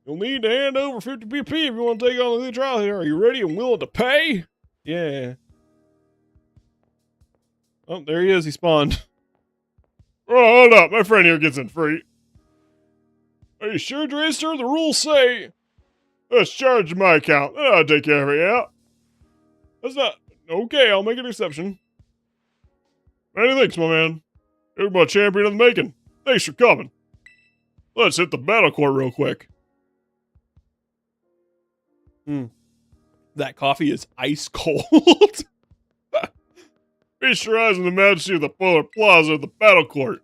You'll need to hand over 50 PP if you want to take on the new trial here. Are you ready and willing to pay? Yeah. Oh, there he is. He spawned. Oh, hold up. My friend here gets in free. Are you sure, Draster? The rules say... Let's charge my account. I'll take care of it, yeah? That's not... Okay, I'll make an exception. Many thanks, my man. You're my champion of the making. Thanks for coming. Let's hit the battle court real quick. That coffee is ice cold. Feast your eyes on the majesty of the Polar Plaza of the battle court.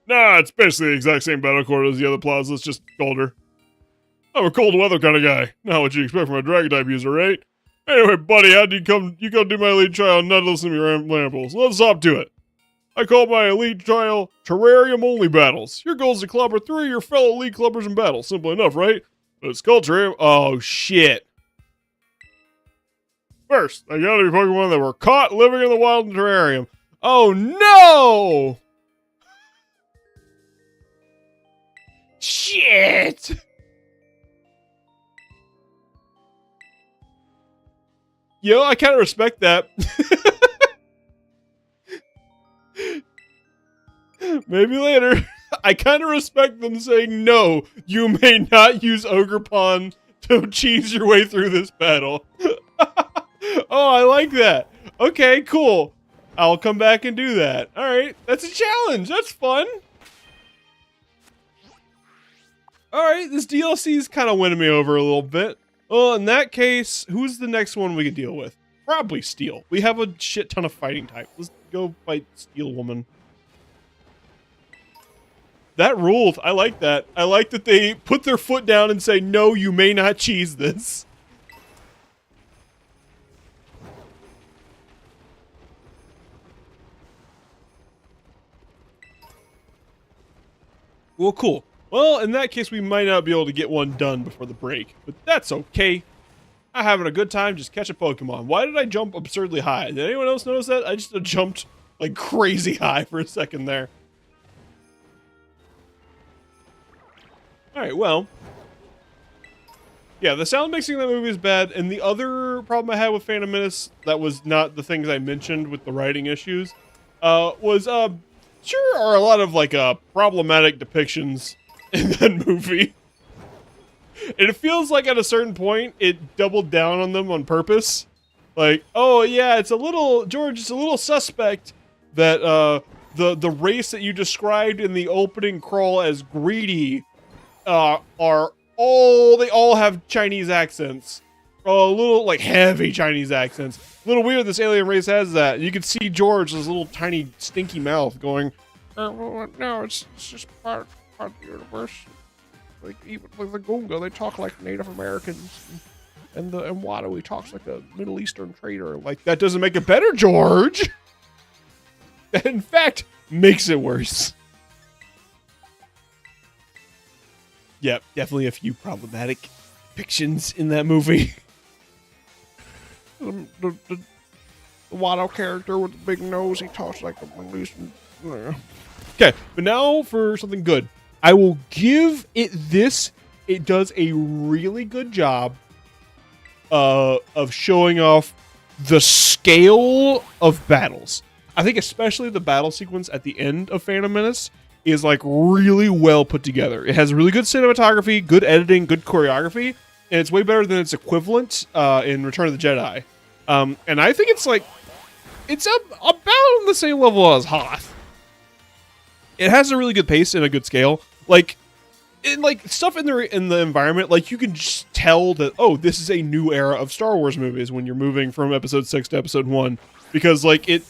Nah, it's basically the exact same battle court as the other plazas, just colder. I'm a cold weather kind of guy. Not what you expect from a dragon type user, right? Anyway, buddy, how'd you come do my elite trial and not listen to your rambles? Let's hop to it. I call my elite trial terrarium only battles. Your goal is to clobber 3 of your fellow elite clubbers in battle. Simple enough, right? But it's called terrarium. Oh, shit. First, I gotta be Pokemon that were caught living in the wild in terrarium. Oh, no! Shit! Yo, I kind of respect that. Maybe later. I kind of respect them saying, no, you may not use Ogre Pond to cheese your way through this battle. Oh, I like that. Okay, cool. I'll come back and do that. All right, that's a challenge. That's fun. All right, this DLC is kind of winning me over a little bit. Well, in that case, who's the next one we could deal with? Probably Steel. We have a shit ton of fighting type. Let's go fight Steel Woman. That ruled. I like that. I like that they put their foot down and say, no, you may not cheese this. Well, cool. Well, in that case, we might not be able to get one done before the break, but that's okay. I'm having a good time just catching Pokemon. Why did I jump absurdly high? Did anyone else notice that? I just jumped like crazy high for a second there. Alright, well. Yeah, the sound mixing in that movie is bad, and the other problem I had with Phantom Menace that was not the things I mentioned with the writing issues, was, sure are a lot of, like, problematic depictions in that movie. And it feels like at a certain point, it doubled down on them on purpose. Like, oh yeah, it's a little, George, it's a little suspect that, the race that you described in the opening crawl as greedy, they all have Chinese accents. A little, like, heavy Chinese accents. A little weird this alien race has that. You can see George, his little tiny stinky mouth going, no, it's just part of the universe. Like, even with the Gunga, they talk like Native Americans. And Wado, he talks like a Middle Eastern trader. Like, that doesn't make it better, George! That, in fact, makes it worse. Yep, definitely a few problematic depictions in that movie. The Wado character with the big nose, he talks like a Middle Eastern... Okay, but now for something good. I will give it this. It does a really good job of showing off the scale of battles. I think especially the battle sequence at the end of Phantom Menace is like really well put together. It has really good cinematography, good editing, good choreography, and it's way better than its equivalent in Return of the Jedi. And I think it's like, it's about on the same level as Hoth. It has a really good pace and a good scale. Like, stuff in the environment, like, you can just tell that, oh, this is a new era of Star Wars movies when you're moving from Episode 6 to Episode 1. Because, like, it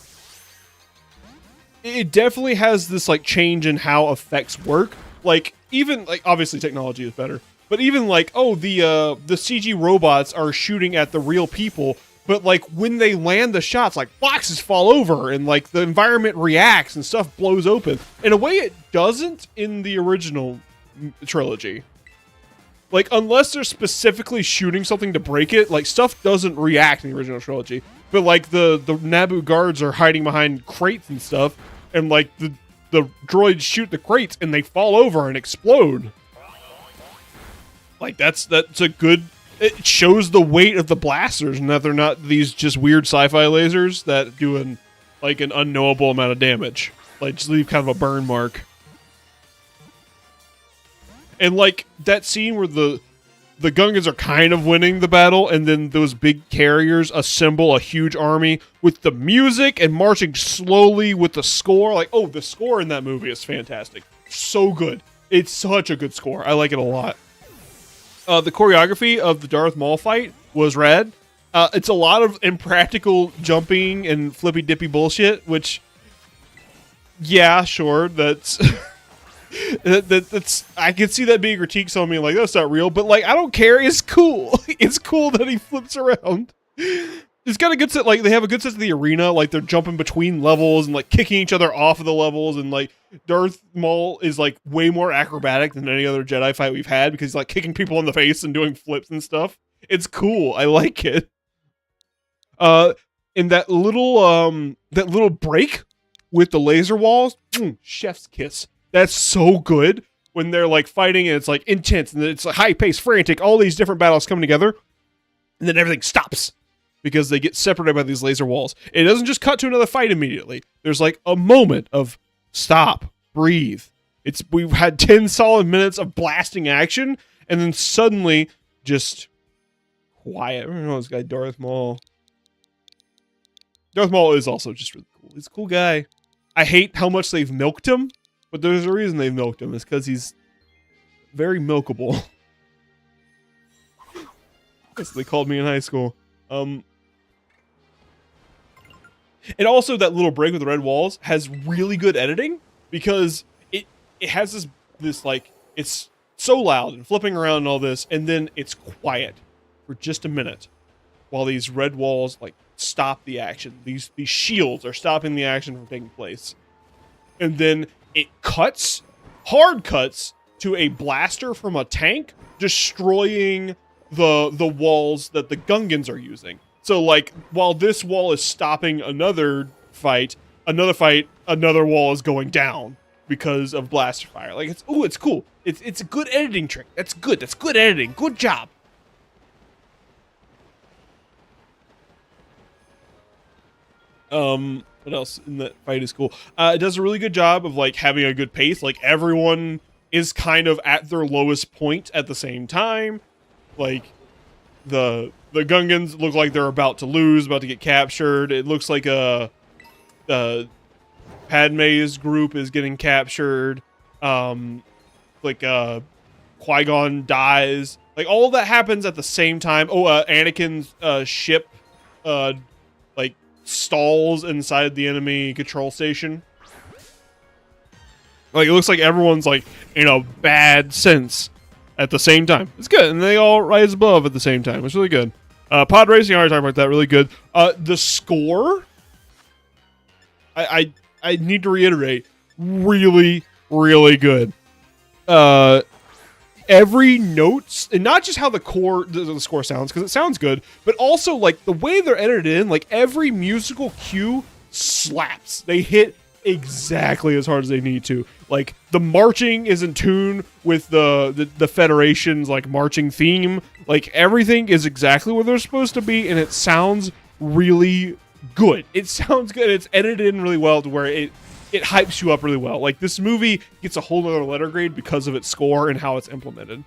definitely has this, like, change in how effects work. Like, even, like, obviously technology is better. But even, like, oh, the CG robots are shooting at the real people. But, like, when they land the shots, like, boxes fall over and, like, the environment reacts and stuff blows open. In a way it doesn't in the original trilogy. Like, unless they're specifically shooting something to break it, like, stuff doesn't react in the original trilogy. But, like, the Naboo guards are hiding behind crates and stuff, and, like, the droids shoot the crates and they fall over and explode. Like that's a good. It shows the weight of the blasters and that they're not these just weird sci-fi lasers that do an unknowable amount of damage. Like just leave kind of a burn mark. And like that scene where the Gungans are kind of winning the battle, and then those big carriers assemble a huge army with the music and marching slowly with the score. Like, oh, the score in that movie is fantastic. So good. It's such a good score. I like it a lot. The choreography of the Darth Maul fight was rad. It's a lot of impractical jumping and flippy dippy bullshit, which, yeah, sure, that's that's I can see that being critiqued on me like that's not real, but like I don't care. It's cool. It's cool that he flips around. It's got a good set. Like they have a good sense of the arena. Like they're jumping between levels and like kicking each other off of the levels, and like Darth Maul is like way more acrobatic than any other Jedi fight we've had because he's like kicking people in the face and doing flips and stuff. It's cool. I like it. In that little break with the laser walls, chef's kiss. That's so good when they're like fighting and it's like intense and it's like high paced, frantic, all these different battles coming together, and then everything stops because they get separated by these laser walls. It doesn't just cut to another fight immediately. There's like a moment of stop, breathe. We've had 10 solid minutes of blasting action, and then suddenly just quiet. I don't know this guy, Darth Maul. Darth Maul is also just really cool. He's a cool guy. I hate how much they've milked him, but there's a reason they've milked him. It's because he's very milkable. That's what they called me in high school. And also that little break with the red walls has really good editing because it has this like, it's so loud and flipping around and all this, and then it's quiet for just a minute while these red walls like stop the action. These shields are stopping the action from taking place. And then it cuts, hard cuts, to a blaster from a tank destroying the walls that the Gungans are using. So like while this wall is stopping another wall is going down because of blaster fire. Like it's cool. It's a good editing trick. That's good. That's good editing. Good job. What else in that fight is cool? It does a really good job of like having a good pace. Like everyone is kind of at their lowest point at the same time. Like the Gungans look like they're about to lose, about to get captured. It looks like Padme's group is getting captured. Qui-Gon dies. Like all of that happens at the same time. Anakin's ship stalls inside the enemy control station. Like it looks like everyone's like in a bad sense at the same time. It's good, and they all rise above at the same time. It's really good. Pod racing, I already talked about that. Really good. The score, I need to reiterate, really, really good. Every note, and not just how the score sounds, because it sounds good, but also like the way they're edited in, like every musical cue slaps. They hit exactly as hard as they need to. Like the marching is in tune with the Federation's like marching theme. Like everything is exactly where they're supposed to be, and it sounds really good. It sounds good. It's edited in really well to where it hypes you up really well. Like this movie gets a whole other letter grade because of its score and how it's implemented.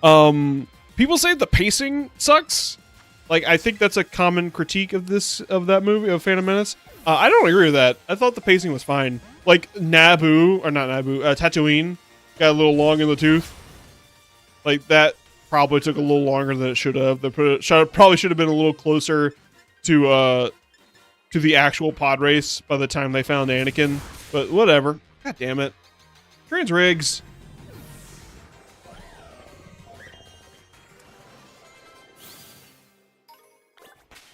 People say the pacing sucks. Like I think that's a common critique of that movie, of Phantom Menace. I don't agree with that. I thought the pacing was fine. Like Tatooine got a little long in the tooth. Like that probably took a little longer than it should have. Probably should have been a little closer to the actual pod race by the time they found Anakin, but whatever. God damn it. Trans rigs.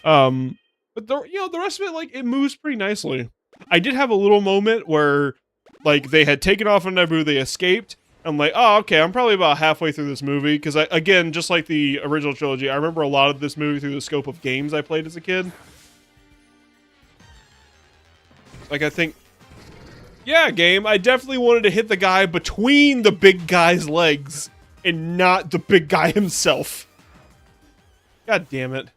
But the rest of it, like, it moves pretty nicely. I did have a little moment where, like, they had taken off on Naboo, they escaped. I'm like, oh, okay, I'm probably about halfway through this movie, because again, just like the original trilogy, I remember a lot of this movie through the scope of games I played as a kid. Like, I think Yeah, game. I definitely wanted to hit the guy between the big guy's legs and not the big guy himself. God damn it.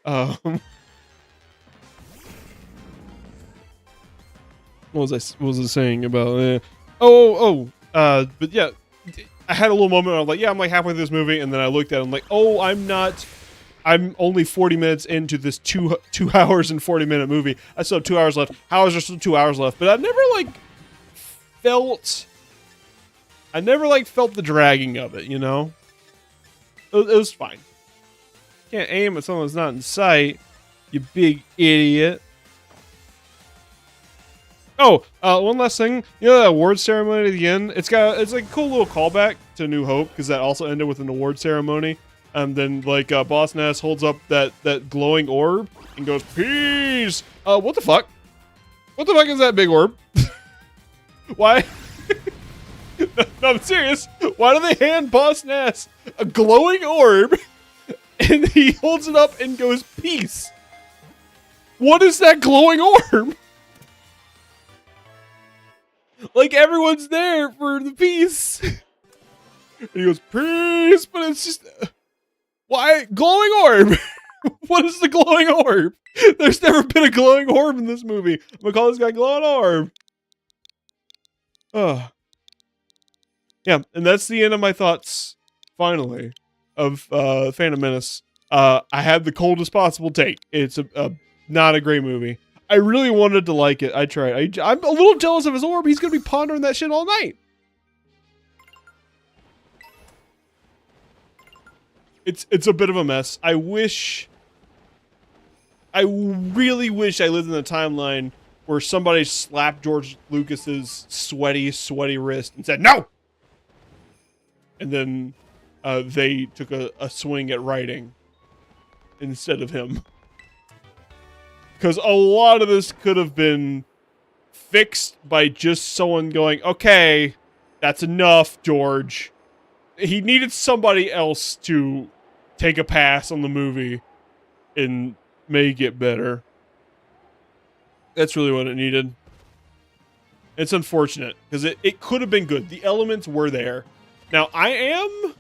What was I saying about but yeah, I had a little moment where I was like, yeah, I'm like halfway through this movie, and then I looked at it, I'm like, oh, I'm only 40 minutes into this 2 hours and 40-minute movie. I still have 2 hours left. How is there still 2 hours left? But I never felt the dragging of it, you know? It was fine. Can't aim at someone that's not in sight, you big idiot. Oh, one last thing. You know that award ceremony at the end? It's like a cool little callback to New Hope, because that also ended with an award ceremony. And then, like, Boss Nass holds up that glowing orb and goes, peace! What the fuck? What the fuck is that big orb? Why? No, I'm serious. Why do they hand Boss Nass a glowing orb and he holds it up and goes, peace? What is that glowing orb? Like, everyone's there for the peace. And he goes, peace, but it's just... Why? Glowing orb! What is the glowing orb? There's never been a glowing orb in this movie. I'm gonna call this guy glowing orb. Oh. Yeah, and that's the end of my thoughts, finally, of Phantom Menace. I had the coldest possible take. It's not a great movie. I really wanted to like it. I tried. I'm a little jealous of his orb. He's gonna be pondering that shit all night. It's a bit of a mess. I really wish I lived in a timeline where somebody slapped George Lucas's sweaty wrist and said, no! And then they took a swing at writing instead of him. Because a lot of this could have been fixed by just someone going, okay, that's enough, George. He needed somebody else to take a pass on the movie and make it better. That's really what it needed. It's unfortunate, because it could have been good. The elements were there. Now, I'm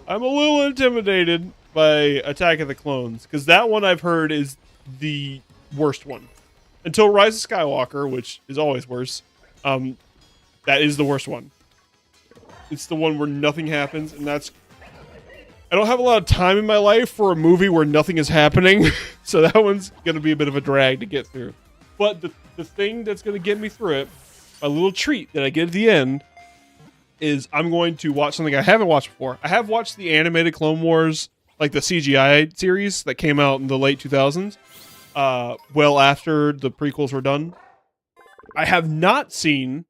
a little intimidated by Attack of the Clones, because that one I've heard is the worst one. Until Rise of Skywalker, which is always worse, that is the worst one. It's the one where nothing happens, and that's... I don't have a lot of time in my life for a movie where nothing is happening, so that one's going to be a bit of a drag to get through. But the thing that's going to get me through it, a little treat that I get at the end, is I'm going to watch something I haven't watched before. I have watched the animated Clone Wars, like the CGI series that came out in the late 2000s, well after the prequels were done. I have not seen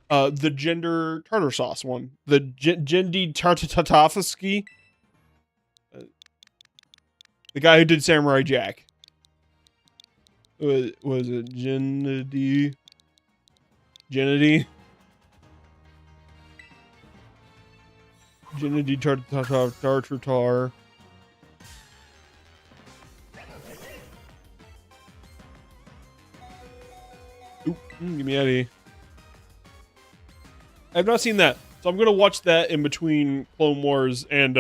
the gender tartar sauce one, the Jendi Tartatovsky, the guy who did Samurai Jack. Was it Gennady? Gennady Tartar. Oop, get me out of here. I have not seen that, so I'm gonna watch that in between Clone Wars and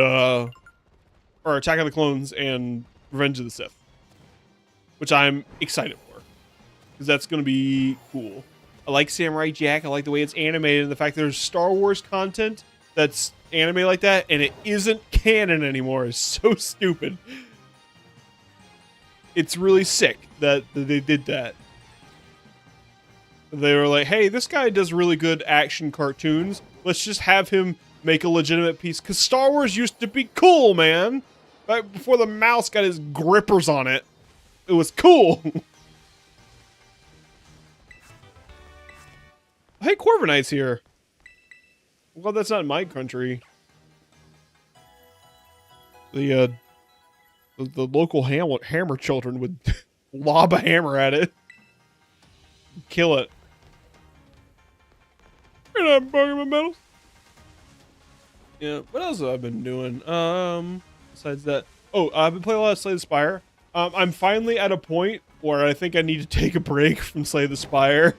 or Attack of the Clones and Revenge of the Sith, which I'm excited for, because that's gonna be cool. I like Samurai Jack. I like the way it's animated, and the fact there's Star Wars content that's anime like that, and it isn't canon anymore is so stupid. It's really sick that they did that. They were like, hey, this guy does really good action cartoons. Let's just have him make a legitimate piece. Because Star Wars used to be cool, man. Right before the mouse got his grippers on it. It was cool. Hey, Corviknight's here. Well, that's not in my country. The local hammer children would lob a hammer at it. Kill it. You're not bugging my medals. Yeah, what else have I been doing? Besides that. Oh, I've been playing a lot of Slay the Spire. I'm finally at a point where I think I need to take a break from Slay the Spire.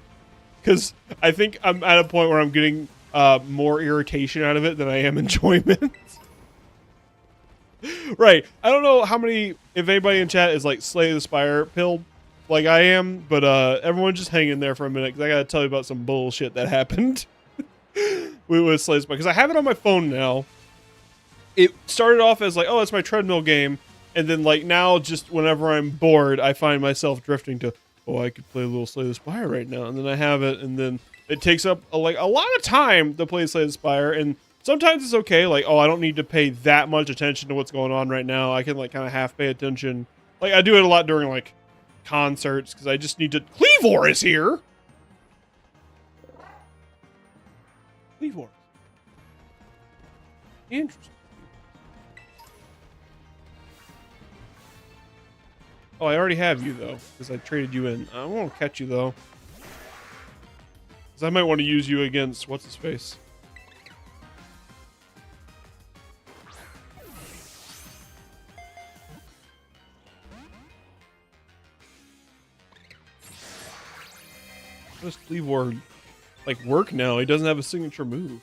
Because I think I'm at a point where I'm getting more irritation out of it than I am enjoyment. Right. I don't know if anybody in chat is like Slay the Spire pill like I am, but everyone just hang in there for a minute because I got to tell you about some bullshit that happened with Slay the Spire. Because I have it on my phone now. It started off as like, oh, it's my treadmill game. And then like now just whenever I'm bored, I find myself drifting to, oh, I could play a little Slay the Spire right now. And then I have it, and then it takes up a lot of time to play Slay the Spire. And sometimes it's okay, like, oh, I don't need to pay that much attention to what's going on right now. I can like kind of half pay attention. Like I do it a lot during like concerts because I just need to. Cleavor is here. Cleavor. Interesting. Oh, I already have you, though, because I traded you in. I won't catch you, though. Because I might want to use you against... What's-his-face? How does Cleavor, like, work now? He doesn't have a signature move.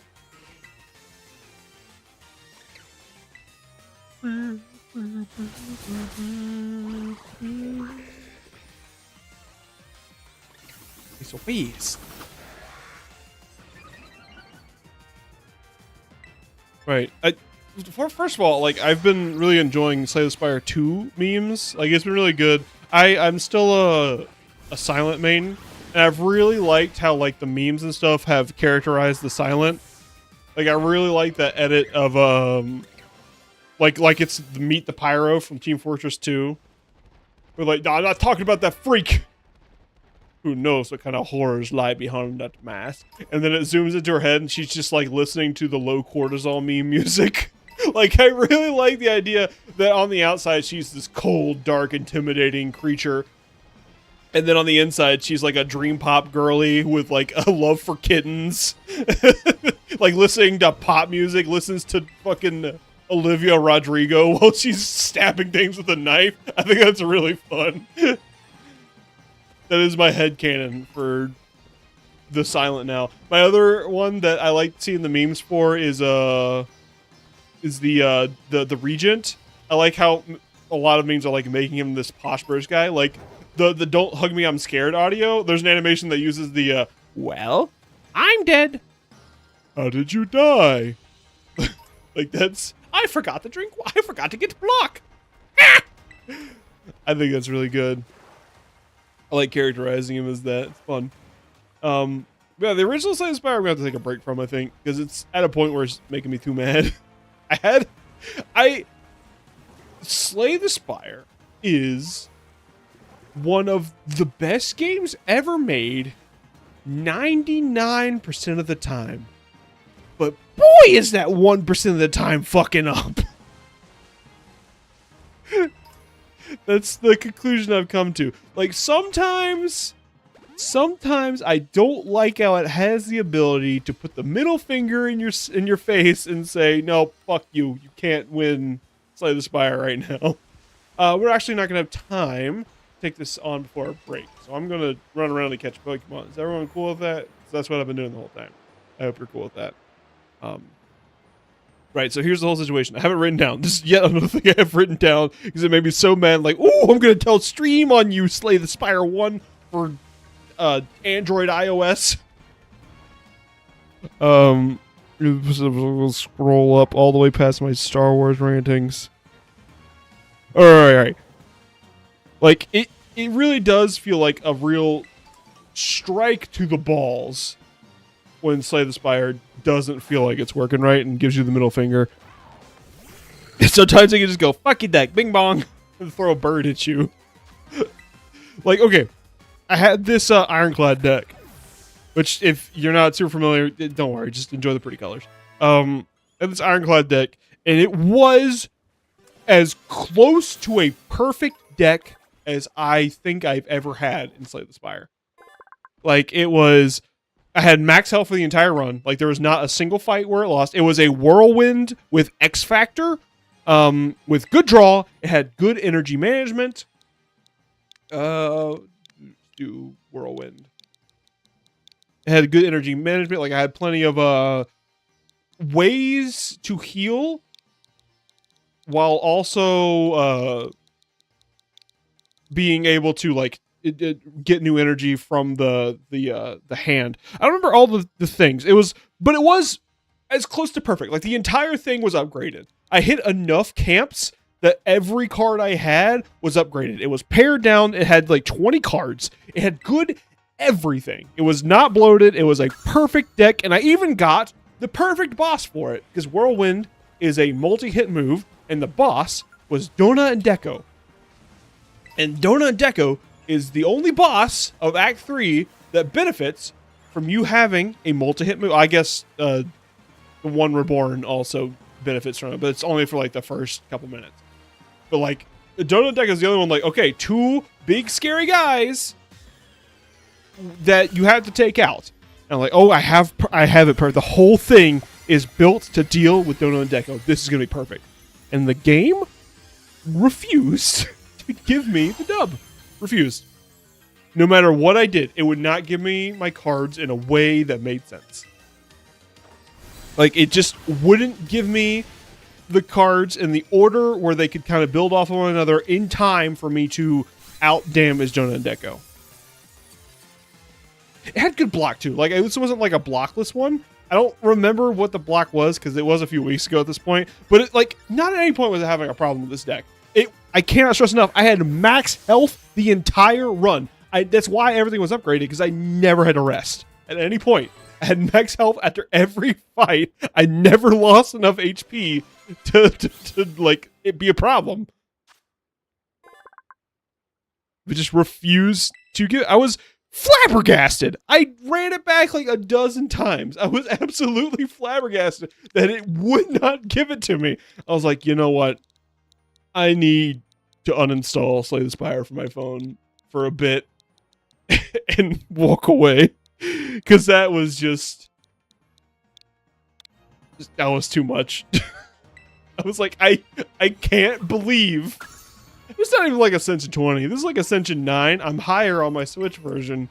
He's a waste. Right. First of all, like I've been really enjoying Slay the Spire 2 memes. Like it's been really good. I'm still a silent main, and I've really liked how like the memes and stuff have characterized the silent. Like I really like that edit of like it's the Meet the Pyro from Team Fortress 2. We're like, no, I'm not talking about that freak. Who knows what kind of horrors lie behind that mask? And then it zooms into her head and she's just like listening to the low cortisol meme music. Like I really like the idea that on the outside she's this cold, dark, intimidating creature. And then on the inside she's like a dream pop girly with like a love for kittens. Like listening to pop music, listens to fucking Olivia Rodrigo while she's stabbing things with a knife. I think that's really fun. That is my headcanon for the silent now. My other one that I like seeing the memes for is the Regent. I like how a lot of memes are like making him this posh British guy. Like the "Don't hug me, I'm scared" audio. There's an animation that uses the well, I'm dead. How did you die? Like that's. I forgot to drink. I forgot to get to block. I think that's really good. I like characterizing him as that. It's fun. Yeah, the original Slay the Spire I'm gonna have to take a break from, I think, because it's at a point where it's making me too mad. Slay the Spire is one of the best games ever made 99% of the time. But boy, is that 1% of the time fucking up. That's the conclusion I've come to. Like, sometimes I don't like how it has the ability to put the middle finger in your face and say, no, fuck you. You can't win Slay the Spire right now. We're actually not going to have time to take this on before our break. So I'm going to run around and catch Pokemon. Is everyone cool with that? That's what I've been doing the whole time. I hope you're cool with that. Right, so here's the whole situation. I haven't written down. This is yet another thing I have written down because it made me so mad. Like, oh, I'm going to tell stream on you, Slay the Spire 1 for Android, iOS. We'll scroll up all the way past my Star Wars rantings. All right. Like, it really does feel like a real strike to the balls when Slay the Spire doesn't feel like it's working right and gives you the middle finger. Sometimes I can just go, fuck you, deck, bing bong, and throw a bird at you. Like, okay, I had this Ironclad deck, which if you're not super familiar, don't worry, just enjoy the pretty colors. I had this Ironclad deck, and it was as close to a perfect deck as I think I've ever had in Slay the Spire. Like, it was... I had max health for the entire run. Like, there was not a single fight where it lost. It was a whirlwind with X Factor, with good draw. It had good energy management. Do Whirlwind. It had good energy management. Like I had plenty of ways to heal while also being able to like get new energy from the hand. I don't remember all the things. It was as close to perfect. Like the entire thing was upgraded. I hit enough camps that every card I had was upgraded. It was pared down. It had like 20 cards. It had good everything. It was not bloated. It was a perfect deck, and I even got the perfect boss for it because Whirlwind is a multi-hit move, and the boss was Dona and Deco. And Dona and Deco is the only boss of Act 3 that benefits from you having a multi-hit move. I guess the One Reborn also benefits from it, but it's only for like the first couple minutes. But like, Dona and Deco is the only one like, okay, 2 big scary guys that you have to take out. And I'm like, oh, I have it perfect. The whole thing is built to deal with Dona and Deco. This is going to be perfect. And the game refused to give me the dub. Refused. No matter what I did, it would not give me my cards in a way that made sense. Like, it just wouldn't give me the cards in the order where they could kind of build off of one another in time for me to out-damage Dona and Deco. It had good block, too. Like, this wasn't like a blockless one. I don't remember what the block was, because it was a few weeks ago at this point. But, it, like, not at any point was I having a problem with this deck. I cannot stress enough, I had max health the entire run. That's why everything was upgraded, because I never had to rest at any point. I had max health after every fight. I never lost enough HP to like, it be a problem. But just refused to give. I was flabbergasted. I ran it back like a dozen times. I was absolutely flabbergasted that it would not give it to me. I was like, you know what? I need to uninstall Slay the Spire from my phone for a bit and walk away. Because that was that was too much. I was like, I can't believe. It's not even like Ascension 20. This is like Ascension 9. I'm higher on my Switch version.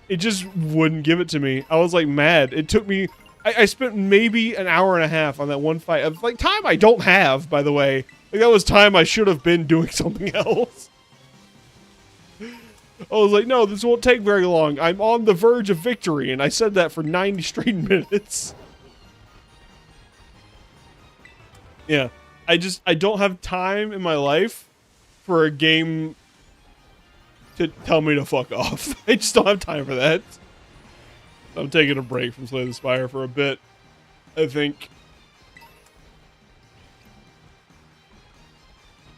It just wouldn't give it to me. I was like mad. It took me, I spent maybe an hour and a half on that one fight. Of like time I don't have, by the way. Like that was time I should have been doing something else. I was like, no, this won't take very long. I'm on the verge of victory, and I said that for 90 straight minutes. Yeah, I don't have time in my life for a game to tell me to fuck off. I just don't have time for that. I'm taking a break from Slay the Spire for a bit, I think.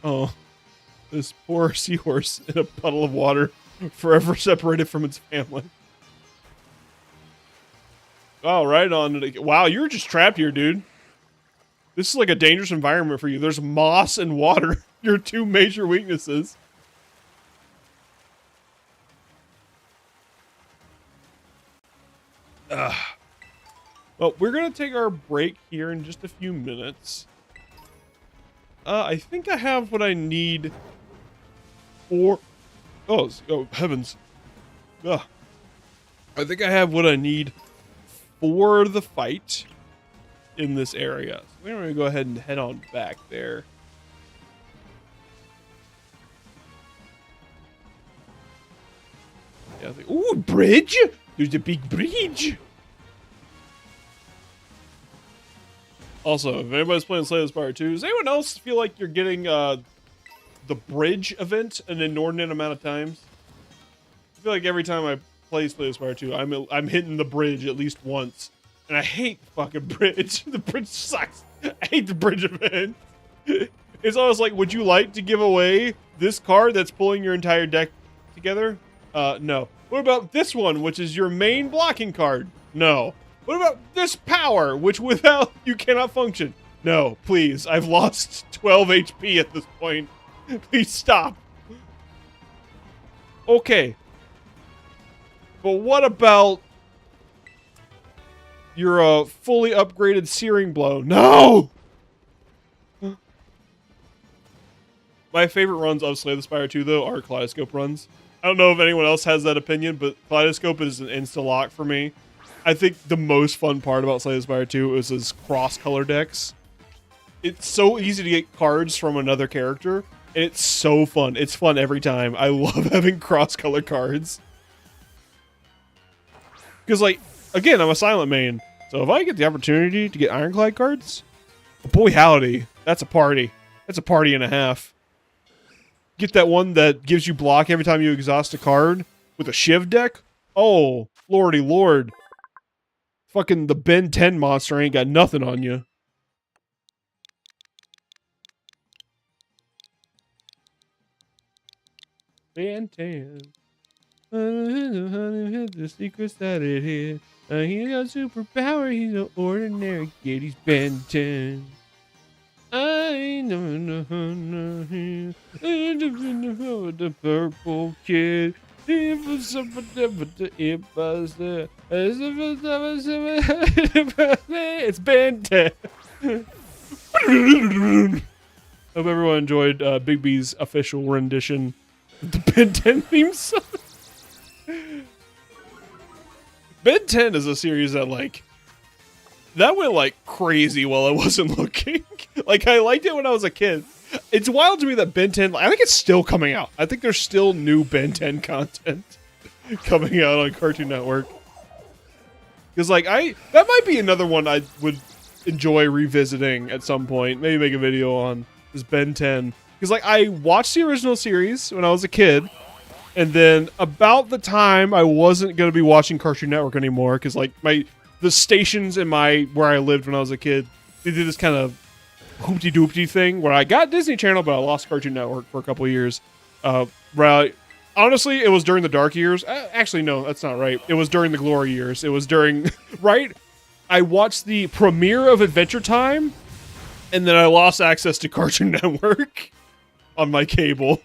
Oh, this poor seahorse in a puddle of water, forever separated from its family. Oh, right on. Wow, you're just trapped here, dude. This is like a dangerous environment for you. There's moss and water. Your 2 major weaknesses. Well, we're going to take our break here in just a few minutes. I think I have what I need for... Oh heavens. Ugh. I think I have what I need for the fight in this area. So we're going to go ahead and head on back there. Yeah, I think, ooh, bridge! There's a big bridge! Also, if anybody's playing Slay the Spire 2, does anyone else feel like you're getting the bridge event an inordinate amount of times? I feel like every time I play Slay the Spire 2, I'm hitting the bridge at least once. And I hate the fucking bridge. The bridge sucks. I hate the bridge event. It's almost like, would you like to give away this card that's pulling your entire deck together? No. What about this one, which is your main blocking card? No. What about this power, which without you cannot function? No, please. I've lost 12 HP at this point. Please stop. Okay. But what about your fully upgraded Searing Blow? No! My favorite runs of Slay the Spire 2, though, are Kaleidoscope runs. I don't know if anyone else has that opinion, but Kaleidoscope is an insta-lock for me. I think the most fun part about Slay the Spire 2 is his cross-color decks. It's so easy to get cards from another character, and it's so fun. It's fun every time. I love having cross-color cards. Because, like, again, I'm a Silent main, so if I get the opportunity to get Ironclad cards, boy howdy, that's a party. That's a party and a half. Get that one that gives you block every time you exhaust a card with a Shiv deck? Oh, lordy lord. Fucking the Ben 10 monster ain't got nothing on you. Ben 10. The secrets that it hid. He got superpower, he's no ordinary kid, he's Ben 10. I don't know the purple kid. It's Ben 10. Hope everyone enjoyed Bigby's official rendition of the Ben 10 theme song. Ben 10 is a series that, like, that went, like, crazy while I wasn't looking. Like, I liked it when I was a kid. It's wild to me that Ben 10, I think it's still coming out. I think there's still new Ben 10 content coming out on Cartoon Network. Because, like, that might be another one I would enjoy revisiting at some point. Maybe make a video on this Ben 10. Because, like, I watched the original series when I was a kid. And then about the time I wasn't going to be watching Cartoon Network anymore. Because, like, the stations in where I lived when I was a kid, they did this kind of hoopty-doopty thing where I got Disney Channel, but I lost Cartoon Network for a couple of years. Honestly, it was during the dark years. Actually, no, that's not right. It was during the glory years. It was during, right? I watched the premiere of Adventure Time, and then I lost access to Cartoon Network on my cable.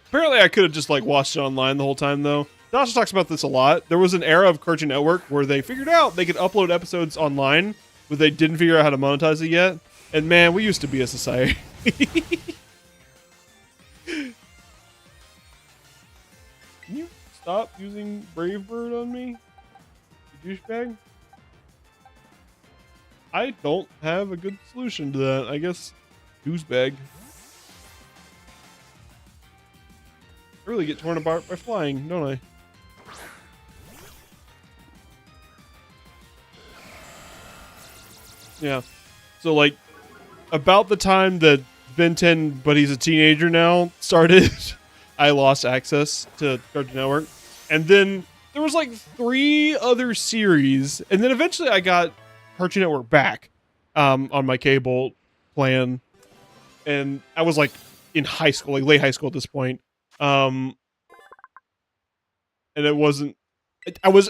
Apparently, I could have just, like, watched it online the whole time, though. Dasha talks about this a lot. There was an era of Cartoon Network where they figured out they could upload episodes online, but they didn't figure out how to monetize it yet. And man, we used to be a society. Can you stop using Brave Bird on me, you douchebag? I don't have a good solution to that. I guess douchebag. I really get torn apart by flying, don't I? Yeah. So, like, about the time that Ben 10, but he's a teenager now, started, I lost access to Cartoon Network. And then there was, like, 3 other series. And then eventually I got Cartoon Network back on my cable plan. And I was, like, in high school, like, late high school at this point. And it wasn't... I was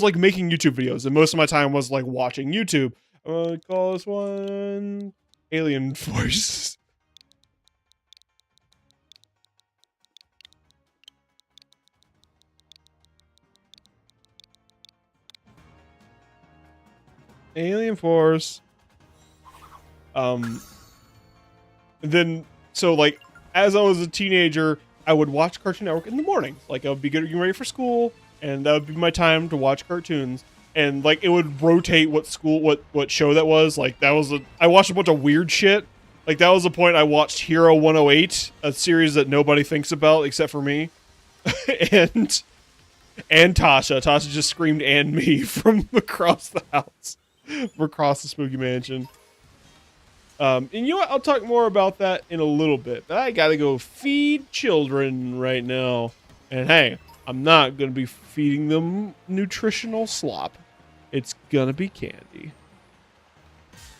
like, making YouTube videos. And most of my time was, like, watching YouTube. I'm gonna call this one Alien Force. Alien Force. And then, so, like, as I was a teenager, I would watch Cartoon Network in the morning. Like, I would be getting ready for school, and that would be my time to watch cartoons. And, like, it would rotate what show that was. Like, I watched a bunch of weird shit. Like, that was the point I watched Hero 108, a series that nobody thinks about except for me. and Tasha. Tasha just screamed "and me" from across the house. From across the spooky mansion. And you know what? I'll talk more about that in a little bit. But I gotta go feed children right now. And hey, I'm not gonna be feeding them nutritional slop. It's gonna be candy.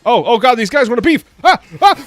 Oh god, these guys want to beef! Ah! Ah!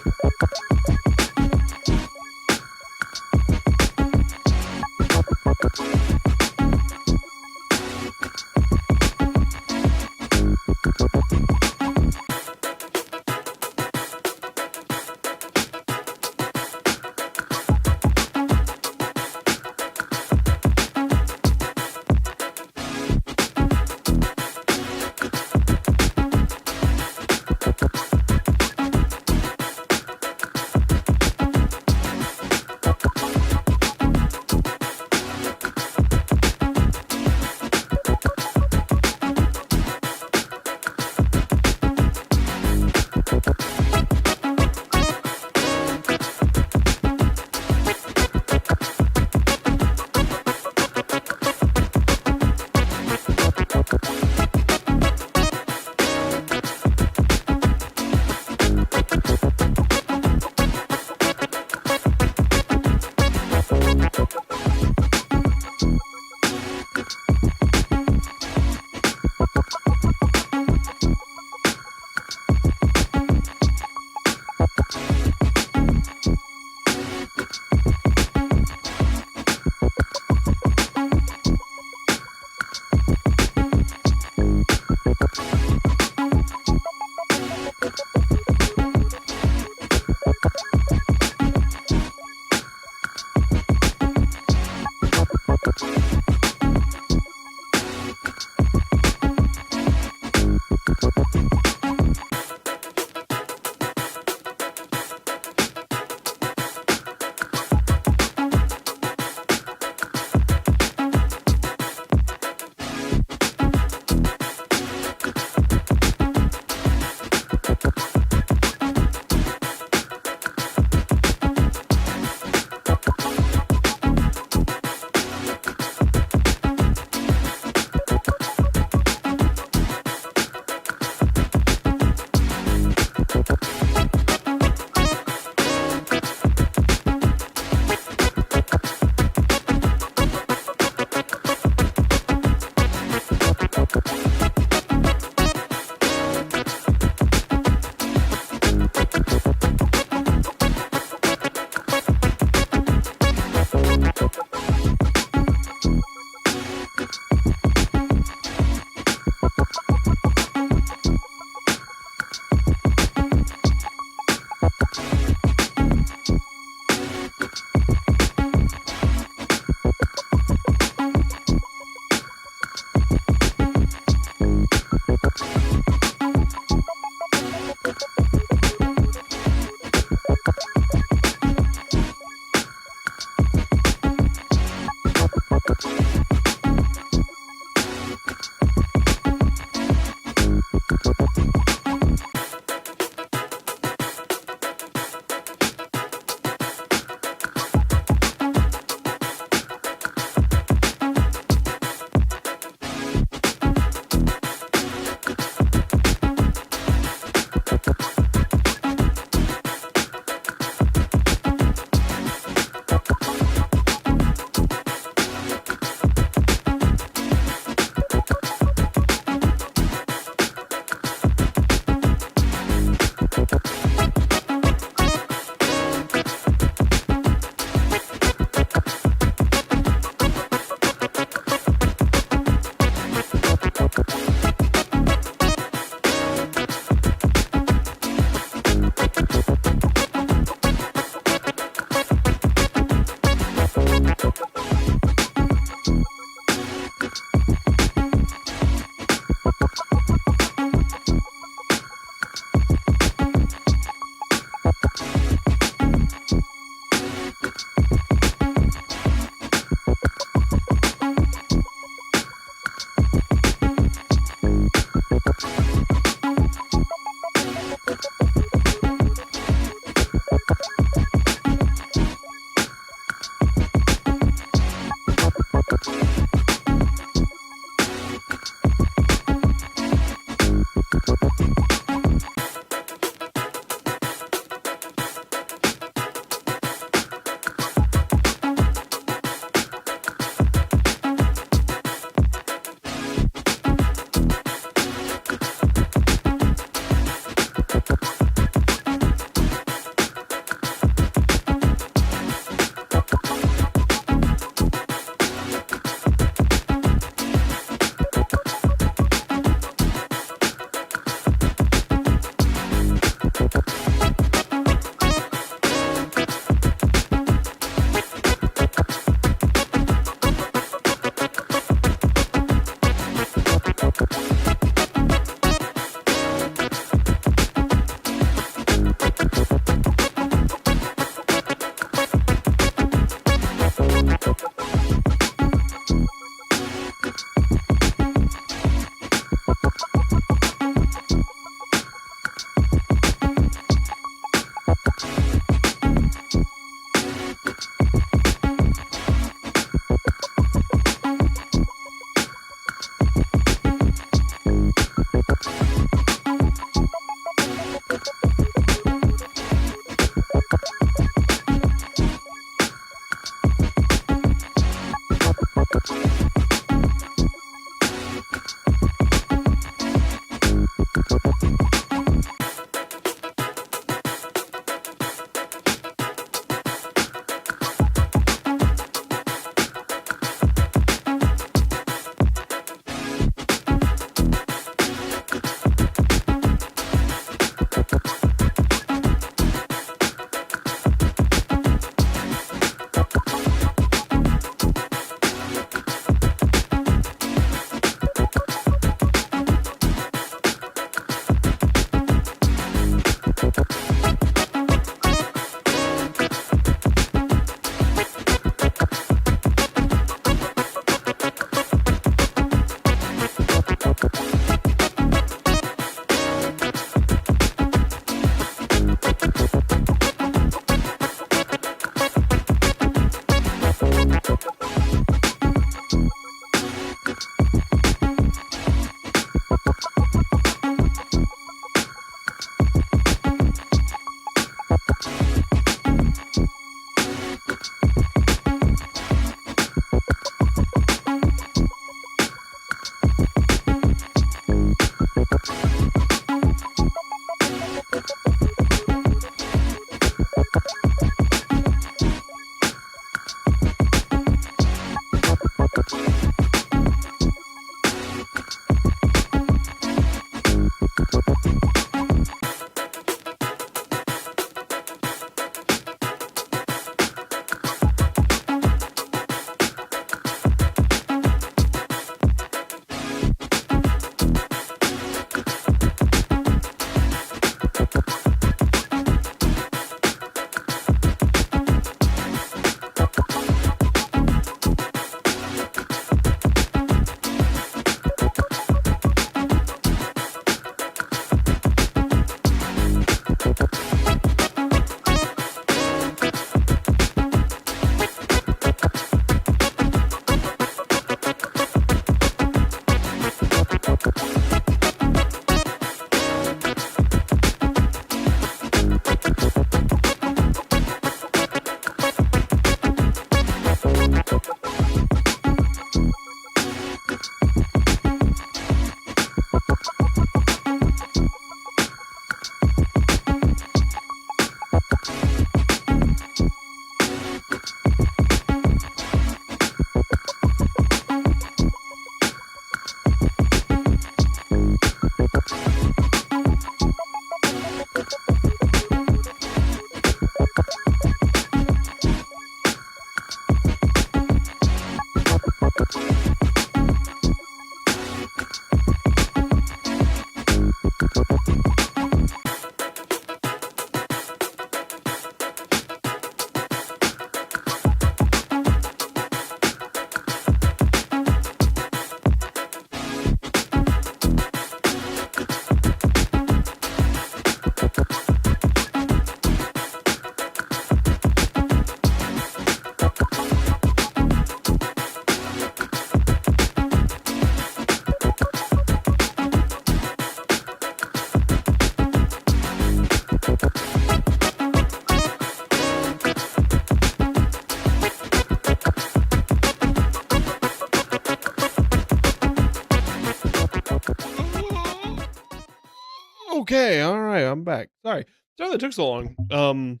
Okay, all right, I'm back. Sorry that took so long.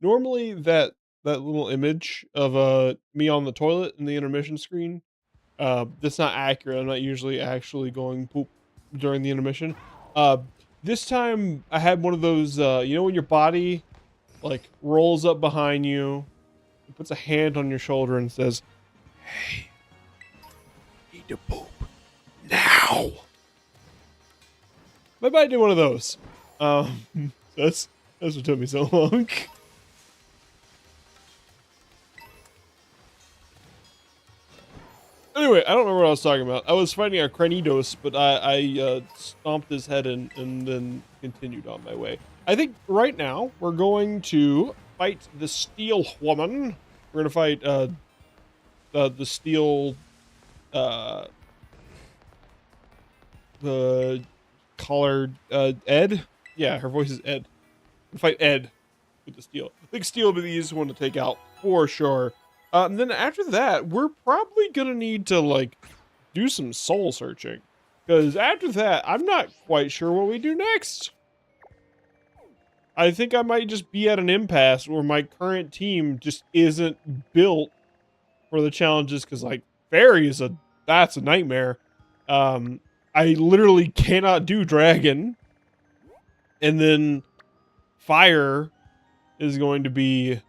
Normally that little image of me on the toilet in the intermission screen, that's not accurate. I'm not usually actually going poop during the intermission. This time I had one of those, you know, when your body like rolls up behind you, it puts a hand on your shoulder and says, "Hey, need to poop now." My body did one of those. That's what took me so long. Anyway, I don't remember what I was talking about. I was fighting a Cranidos, but I stomped his head and then continued on my way. I think right now we're going to fight the Steel Woman. We're gonna fight the Steel the colored Ed. Yeah, her voice is Ed. We'll fight Ed with the Steel. I think Steel will be the easiest one to take out for sure. And then after that, we're probably gonna need to like do some soul searching, because after that, I'm not quite sure what we do next. I think I might just be at an impasse where my current team just isn't built for the challenges, because like Fairy that's a nightmare. I literally cannot do Dragon, and then Fire is going to be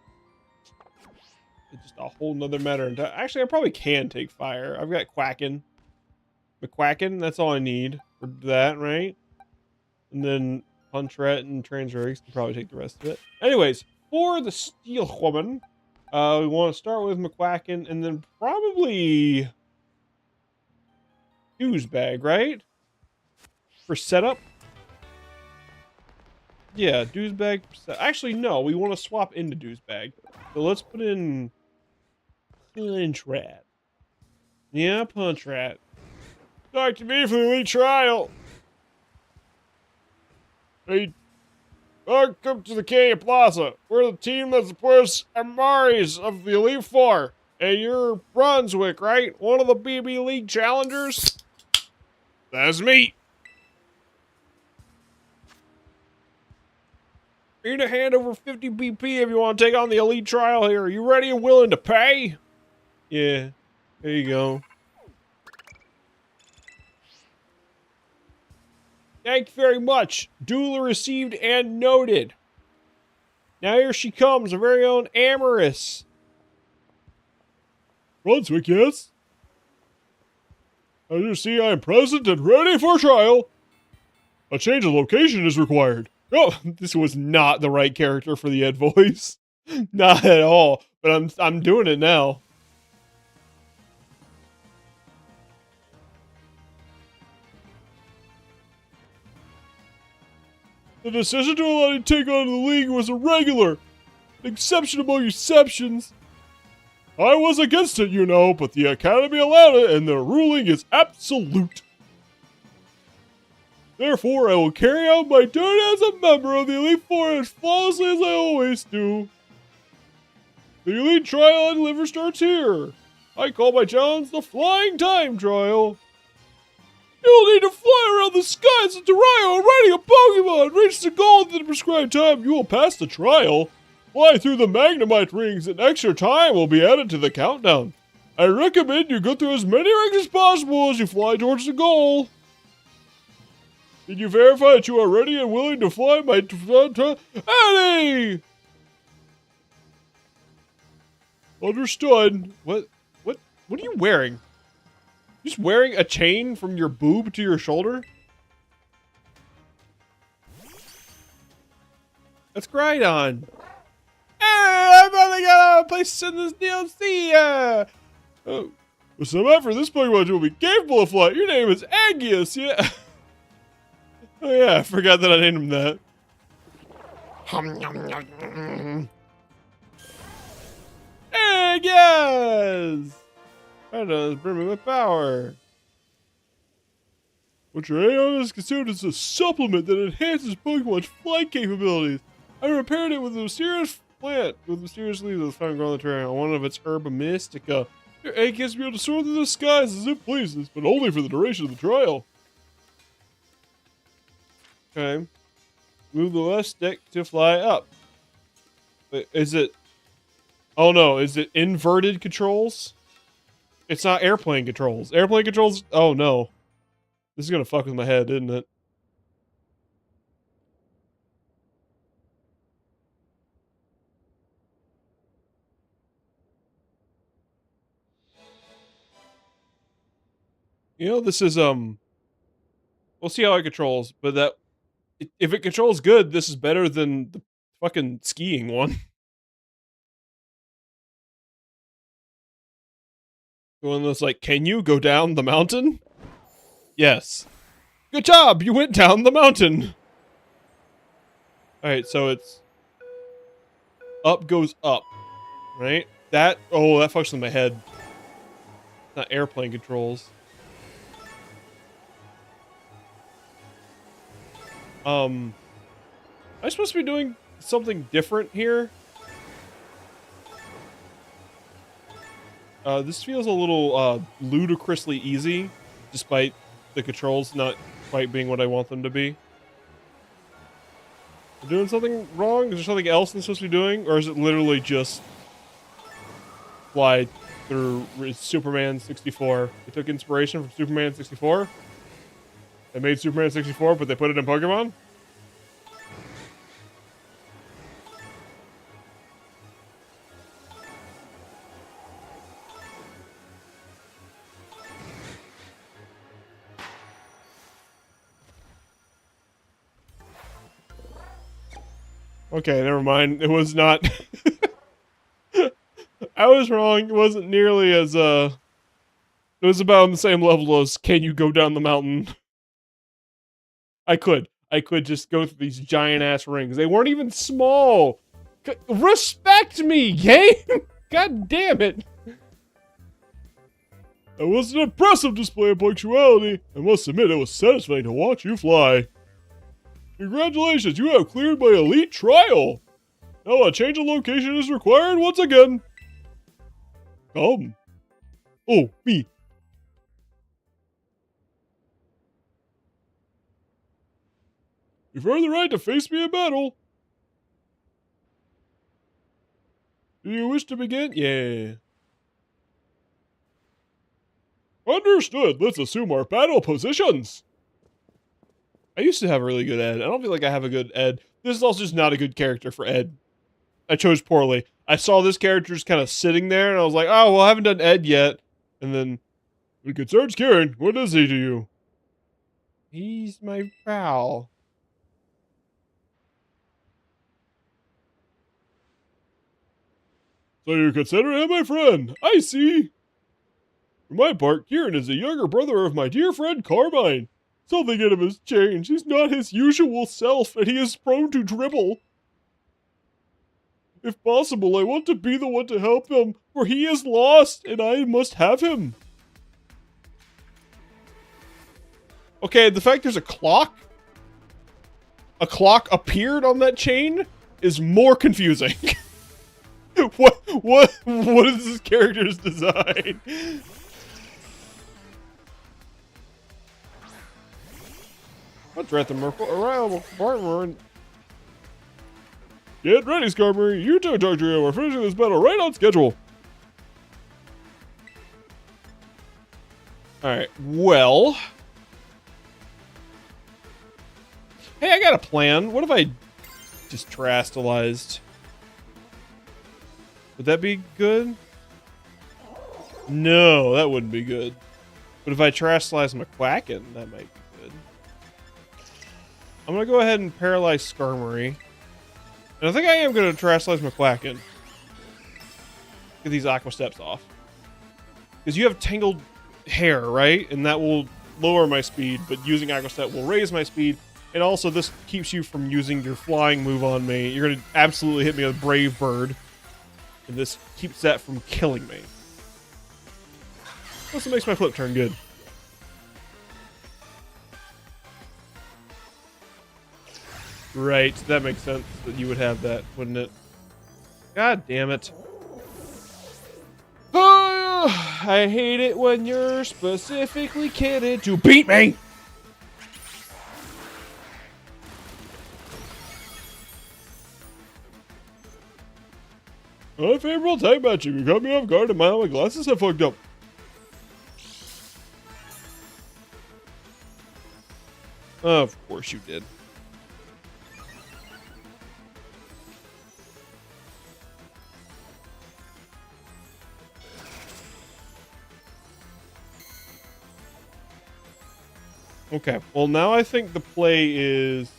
just a whole nother matter. Actually, I probably can take Fire. I've got Quackin. McQuacken, that's all I need for that, right? And then Punchret and Transregs can probably take the rest of it. Anyways, for the Steel Woman, we want to start with McQuacken and then probably Douchebag, right? For setup? Yeah, Douchebag. Actually, no, we want to swap into Douchebag. So let's put in Punchrat. Yeah, Punchrat. Talk to me for the Elite Trial. Hey, welcome to the Canyon Plaza. We're the team that supports Amaris of the Elite Four. And you're Brunswick, right? One of the BB League challengers? That's me. You need to hand over 50 BP if you want to take on the Elite Trial here. Are you ready and willing to pay? Yeah, there you go. Thank you very much. Duly received and noted. Now here she comes, our very own Amaris. Brunswick, yes? As you see, I am present and ready for trial. A change of location is required. Oh, this was not the right character for the Ed voice. Not at all. But I'm doing it now. The decision to allow you to take on the league was irregular. An exception among exceptions. I was against it, you know, but the Academy allowed it, and the ruling is absolute. Therefore, I will carry out my duty as a member of the Elite Four as flawlessly as I always do. The Elite Trial and Liver starts here. I call my challenge the Flying Time Trial. You'll need to fly around the skies of Dario riding a Pokemon. Reach the goal within the prescribed time. You will pass the trial. fly through the magnemite rings, and extra time will be added to the countdown. I recommend you go through as many rings as possible as you fly towards the goal. Did you verify that you are ready and willing to fly my Eddie? Understood. What are you wearing? You just wearing a chain from your boob to your shoulder? That's Grydon. Hey, I'm about to get a place in this DLC. Oh, with some effort, this Pokemon will be capable of flight. Your name is Agius, yeah. Oh yeah, I forgot that I named him that. Agius! That does bring me with power. What your Aeon is considered as a supplement that enhances Pokemon's flight capabilities. I repaired it with a mysterious plant with mysterious leaves that was found growing on the terrain on one of its herba mystica. Your Aeon will be able to soar through the skies as it pleases, but only for the duration of the trial. Okay. Move the left stick to fly up. Wait, is it... Oh no, is it inverted controls? It's not airplane controls. Airplane controls... Oh no. This is gonna fuck with my head, isn't it? You know, this is, we'll see how it controls, but that... If it controls good, this is better than the fucking skiing one. The one that's like, can you go down the mountain? Yes. Good job! You went down the mountain! Alright, so it's... Up goes up. Right? That... Oh, that fucks with my head. Not airplane controls. Am I supposed to be doing something different here? This feels a little, ludicrously easy, despite the controls not quite being what I want them to be. Am I doing something wrong? Is there something else I'm supposed to be doing? Or is it literally just fly through Superman 64? They took inspiration from Superman 64? They made Superman 64, but they put it in Pokemon? Okay, never mind. It was not... I was wrong. It wasn't nearly as, It was about on the same level as, can you go down the mountain? I could just go through these giant-ass rings. They weren't even small! Respect me, game! God damn it! That was an impressive display of punctuality. I must admit it was satisfying to watch you fly. Congratulations, you have cleared my elite trial! Now a change of location is required once again. Come. Oh, me. You've earned the right to face me in battle. Do you wish to begin? Yeah. Understood. Let's assume our battle positions. I used to have a really good Ed. I don't feel like I have a good Ed. This is also just not a good character for Ed. I chose poorly. I saw this character just kind of sitting there, and I was like, oh, well, I haven't done Ed yet. And then, when concerns Kieran, what is he to you? He's my pal. So you consider him my friend. I see. For my part, Kieran is the younger brother of my dear friend Carmine. Something in him has changed. He's not his usual self, and he is prone to dribble. If possible, I want to be the one to help him, for he is lost, and I must have him. Okay, the fact there's a clock appeared on that chain is more confusing. What is this character's design? What's right the Merkle around? Get ready, Skarmory. You two Dugtrio. We're finishing this battle right on schedule. Alright, well. Hey, I got a plan. What if I just terastallized? Would that be good? No, that wouldn't be good. But if I terastallized McQuacken, that might be good. I'm going to go ahead and paralyze Skarmory. And I think I am going to terastallize McQuacken. Get these Aqua Steps off. Because you have Tangled Hair, right? And that will lower my speed, but using Aqua Step will raise my speed. And also, this keeps you from using your flying move on me. You're going to absolutely hit me with Brave Bird. And this keeps that from killing me. Also makes my flip turn good. Right, that makes sense that you would have that, wouldn't it? God damn it. Oh, I hate it when you're specifically kitted to beat me! Unfavorable type matchup. You caught me off guard and my glasses have fucked up. Of course you did. Okay, well now I think the play is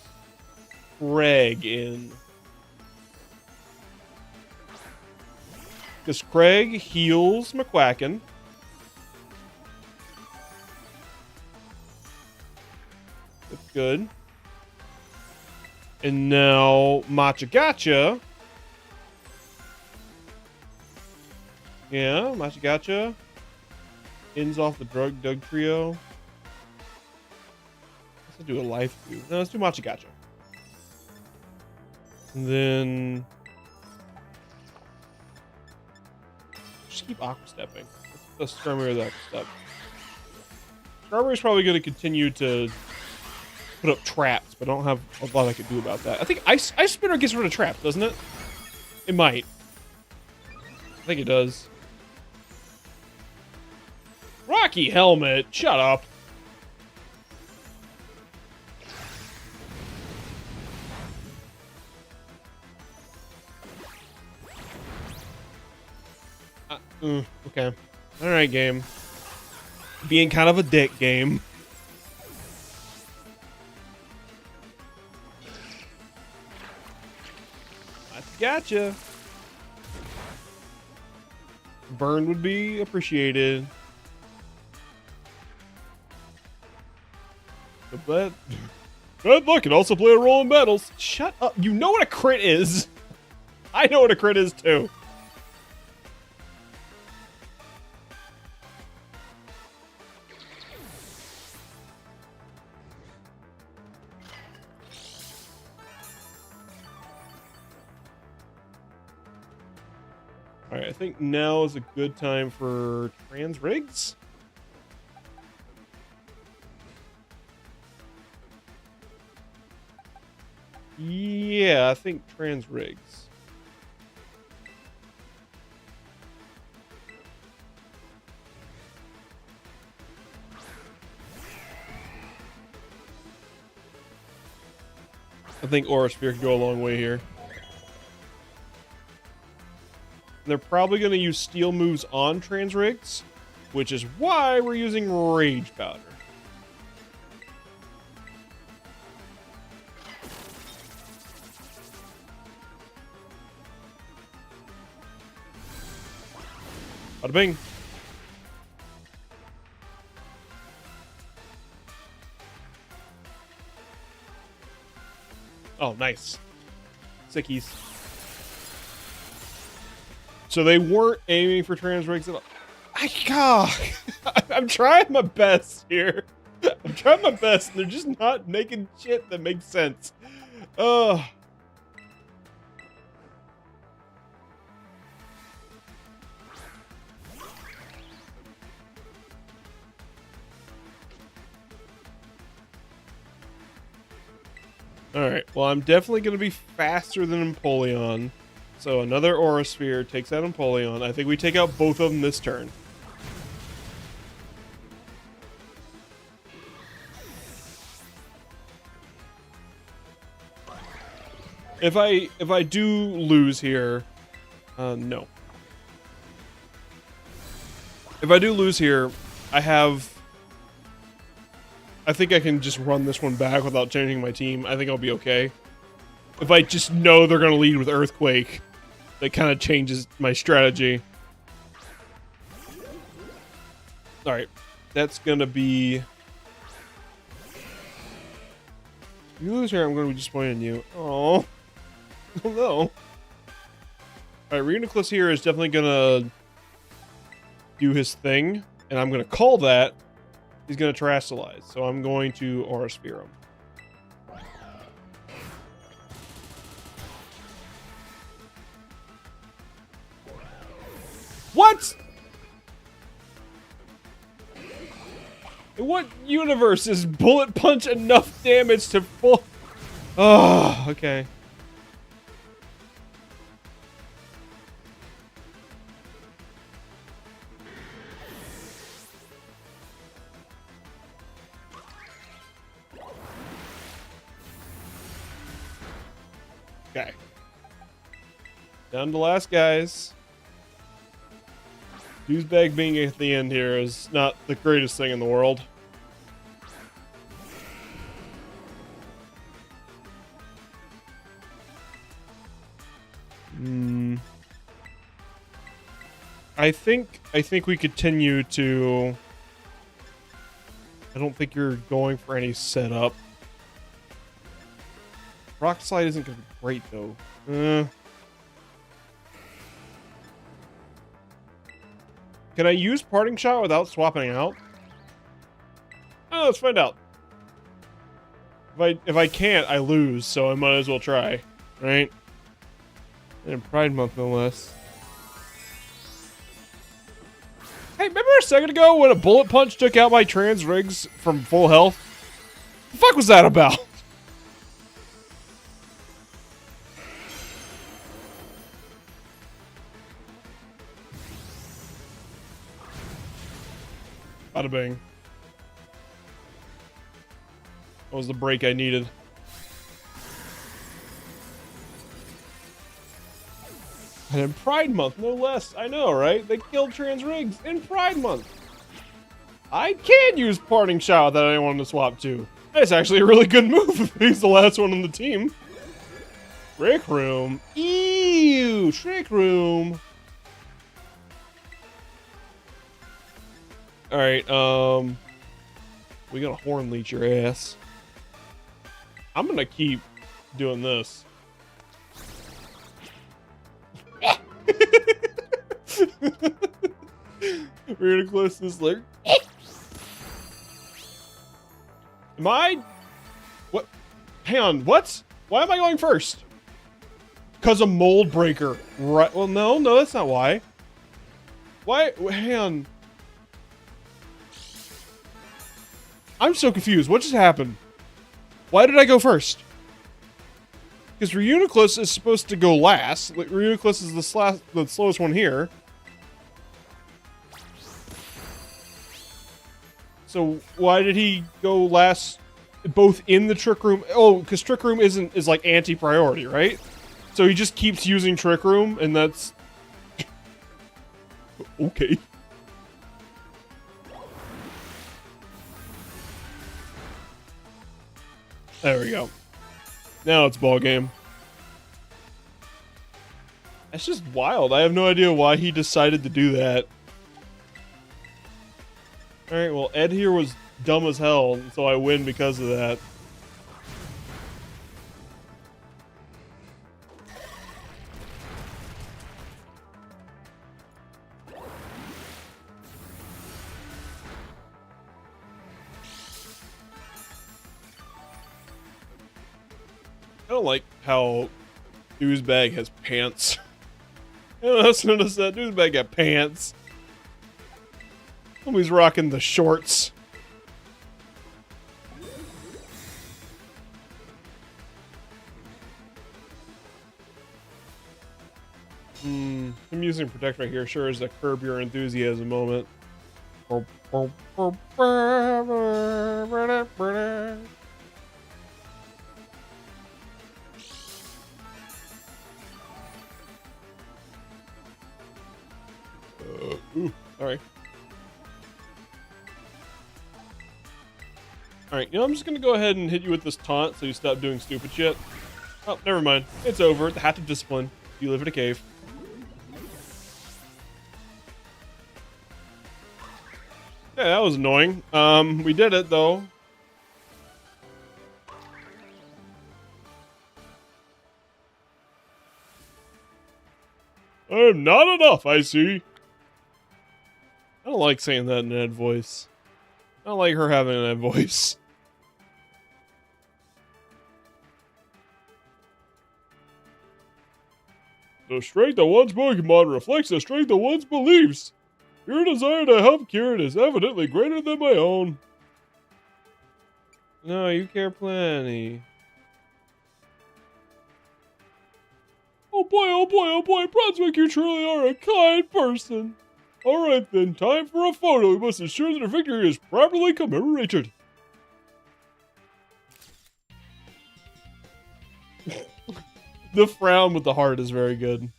Craig in. Because Craig heals McQuacken. That's good. And now Matcha Gotcha. Yeah, Matcha Gotcha ends off the Doug trio. Let's do a life view. No, let's do Matcha Gotcha. And then just keep Aqua Stepping. Let's Skarmory with Aqua Step. Skarmory's probably going to continue to put up traps, but I don't have a lot I could do about that. I think Ice Spinner gets rid of traps, doesn't it? It might. I think it does. Rocky Helmet, shut up. Okay. Alright, game. Being kind of a dick, game. Gotcha. Burn would be appreciated. But bad luck can also play a role in battles. Shut up. You know what a crit is. I know what a crit is too. Alright, I think now is a good time for trans rigs. Yeah, I think trans rigs. I think Aura Sphere could go a long way here. They're probably going to use steel moves on trans rigs, which is why we're using Rage Powder. Bada bing. Oh, nice. Sickies. So they weren't aiming for trans rigs at all. I'm trying my best here. I'm trying my best, and they're just not making shit that makes sense. Ugh. Alright, well, I'm definitely going to be faster than Empoleon. So another Aura Sphere takes out Empoleon. I think we take out both of them this turn. If I do lose here, no. If I do lose here, I think I can just run this one back without changing my team. I think I'll be okay. If I just know they're going to lead with Earthquake, that kind of changes my strategy. Alright, that's going to be... If you lose here, I'm going to be disappointed in you. Oh. Oh no. Alright, Reuniclus here is definitely going to do his thing, and I'm going to call that. He's going to Terastallize, so I'm going to Aura Sphere him. What? In what universe is Bullet Punch enough damage to full... Oh, okay. Okay. Down to the last guys. Douchebag being at the end here is not the greatest thing in the world. I think we continue to... I don't think you're going for any setup. Rock Slide isn't going to be great, though. Can I use Parting Shot without swapping out? Oh, let's find out. If I can't, I lose, so I might as well try, right? And Pride Month, no less. Hey, remember a second ago when a Bullet Punch took out my Trans Rigs from full health? What the fuck was that about? Bada bing. That was the break I needed. And in Pride Month, no less. I know, right? They killed Trans Rigs in Pride Month. I can use Parting Shot that I wanted to swap to. That's actually a really good move if he's the last one on the team. Trick Room. Ew, Trick Room. Alright, we got a Horn Leech your ass. I'm gonna keep doing this. We're gonna close this like... Am I... What? Hang on, what? Why am I going first? Because of Mold Breaker. Right, well, no, that's not why. Why? Hang on. I'm so confused. What just happened? Why did I go first? Because Reuniclus is supposed to go last. Reuniclus is the slowest one here. So why did he go last both in the Trick Room? Oh, because Trick Room is like anti-priority, right? So he just keeps using Trick Room, and that's... Okay. There we go. Now it's ball game. That's just wild. I have no idea why he decided to do that. Alright, well, Ed here was dumb as hell, so I win because of that. I don't like how Douchebag has pants. I don't notice that. Douchebag got pants. He's rocking the shorts. I'm using Protect right here. Sure as a curb your enthusiasm moment. Ooh, sorry. Alright, you know, I'm just gonna go ahead and hit you with this taunt so you stop doing stupid shit. Oh, never mind. It's over. The hat of discipline. You live in a cave. Yeah, that was annoying. We did it, though. I'm not enough, I see. I don't like saying that in that voice. I don't like her having that voice. The strength of one's Pokemon reflects the strength of one's beliefs. Your desire to help Kieran is evidently greater than my own. No, you care plenty. Oh boy, oh boy, oh boy, Brunswick, you truly are a kind person. Alright then, time for a photo. We must ensure that our victory is properly commemorated. The frown with the heart is very good.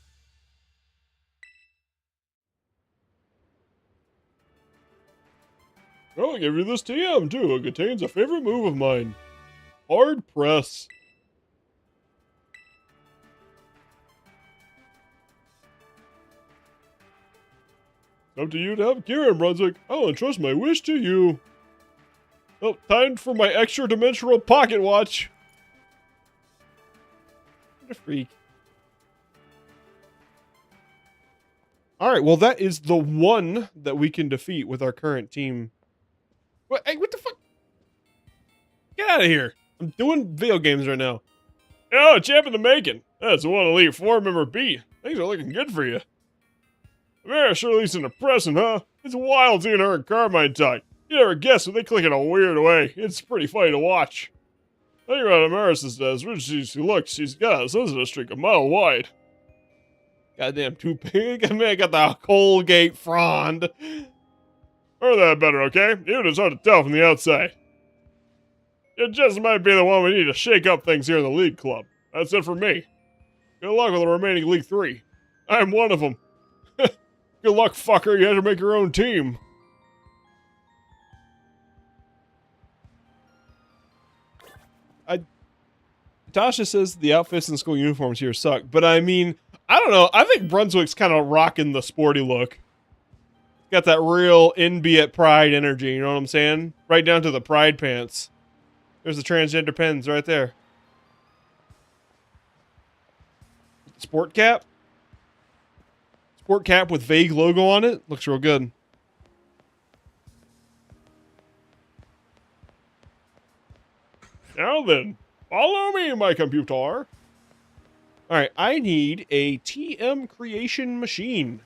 I'll give you this TM too. It contains a favorite move of mine. Hard press. It's up to you to help Kieran, Brunswick. I'll entrust my wish to you. Oh, time for my extra dimensional pocket watch. What a freak. Alright, well that is the one that we can defeat with our current team. What, hey, what the fuck? Get out of here. I'm doing video games right now. Oh, champ in the making. That's the one Elite 4 member B. Things are looking good for you. Man, sure leads into depressing, huh? It's wild seeing her and Carmine talk. You never guess when they click in a weird way. It's pretty funny to watch. Think about Amaris as rich as she looks, she's got a sensitive streak a mile wide. Goddamn too big. I mean, I got the Colgate frond. Or that better, okay? Even it's hard to tell from the outside. It just might be the one we need to shake up things here in the League Club. That's it for me. Good luck with the remaining League 3. I'm one of them. Good luck, fucker. You have to make your own team. Tasha says the outfits and school uniforms here suck, but I mean, I don't know. I think Brunswick's kind of rocking the sporty look. Got that real NB at Pride energy, you know what I'm saying? Right down to the Pride pants. There's the transgender pins right there. Sport cap? Sport cap with vague logo on it. Looks real good. Now then, follow me, my computer. Alright, I need a TM creation machine.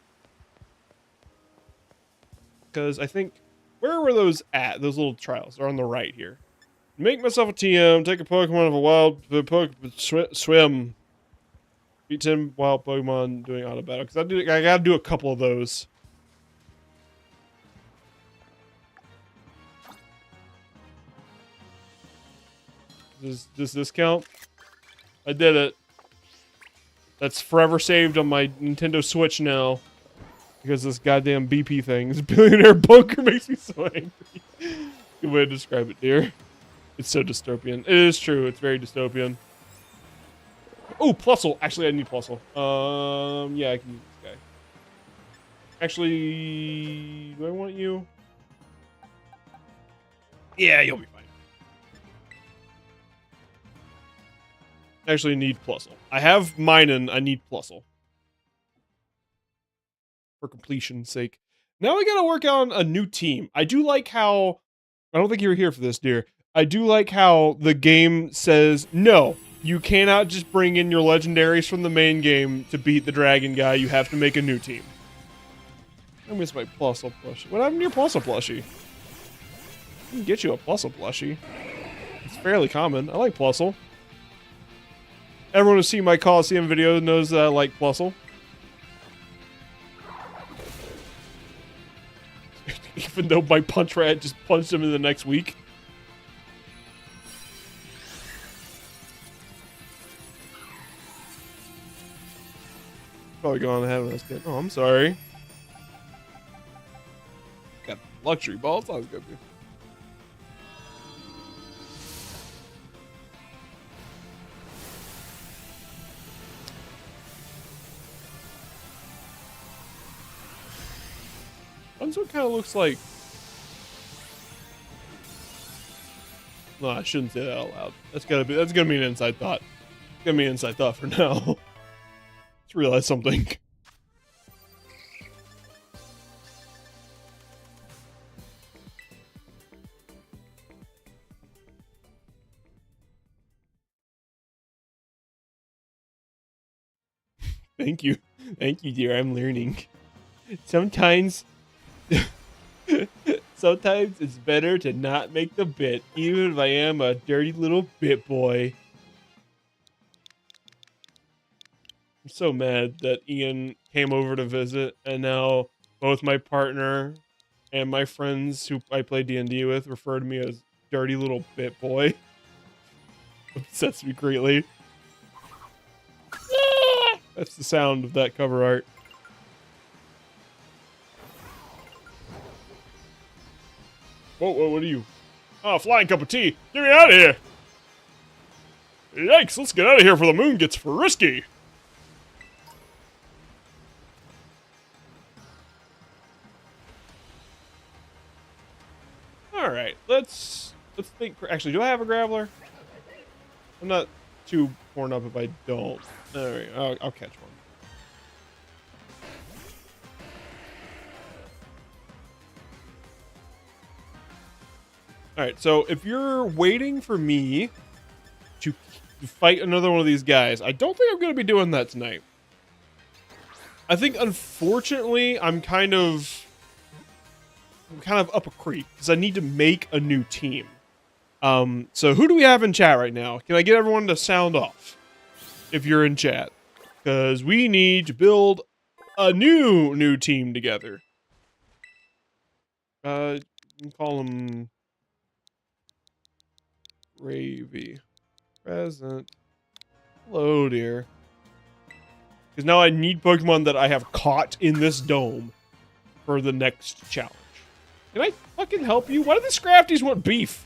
Because I think, where were those at? Those little trials are on the right here. Make myself a TM, take a Pokemon of a wild Pokemon, swim. Beat 10 wild Pokemon doing auto battle. Because I gotta do a couple of those. Does this count? I did it. That's forever saved on my Nintendo Switch now. Because this goddamn BP thing, this billionaire bunker makes me so angry. Good way to describe it, dear. It's so dystopian. It is true. It's very dystopian. Oh, Plusle. Actually, I need Plusle. Yeah, I can use this guy. Actually, do I want you? Yeah, you'll be fine. I actually need Plusle. I have Minun. I need Plusle. For completion's sake. Now we gotta work on a new team. I do like how... I don't think you were here for this, dear. I do like how the game says, no, you cannot just bring in your legendaries from the main game to beat the dragon guy. You have to make a new team. I miss my Plusle plushie. What happened to your Plusle plushie? I can get you a Plusle plushie. It's fairly common. I like Plusle. Everyone who's seen my Coliseum video knows that I like Plusle. Even though my punch rat just punched him in the next week. Probably going ahead of us kid. Oh, I'm sorry. Got luxury balls. Sounds good. That's what kind of looks like. No, I shouldn't say that out loud. That's gonna be an inside thought. It's gonna be an inside thought for now. Let's realize something. Thank you, dear. I'm learning. Sometimes it's better to not make the bit, even if I am a dirty little bit boy. I'm so mad that Ian came over to visit, and now both my partner and my friends who I play D&D with refer to me as dirty little bit boy. Upsets me greatly. That's the sound of that cover art. Whoa, what are you? Oh, flying cup of tea. Get me out of here. Yikes, let's get out of here before the moon gets frisky. All right, let's think. Actually, do I have a graveler? I'm not too torn up if I don't. All right, I'll catch one. All right, so if you're waiting for me to fight another one of these guys, I don't think I'm going to be doing that tonight. I think, unfortunately, I'm kind of up a creek because I need to make a new team. So who do we have in chat right now? Can I get everyone to sound off if you're in chat? Because we need to build a new team together. You can call him Ravy. Present. Hello, dear. Because now I need Pokemon that I have caught in this dome for the next challenge. Can I fucking help you? Why do the Scrafties want beef?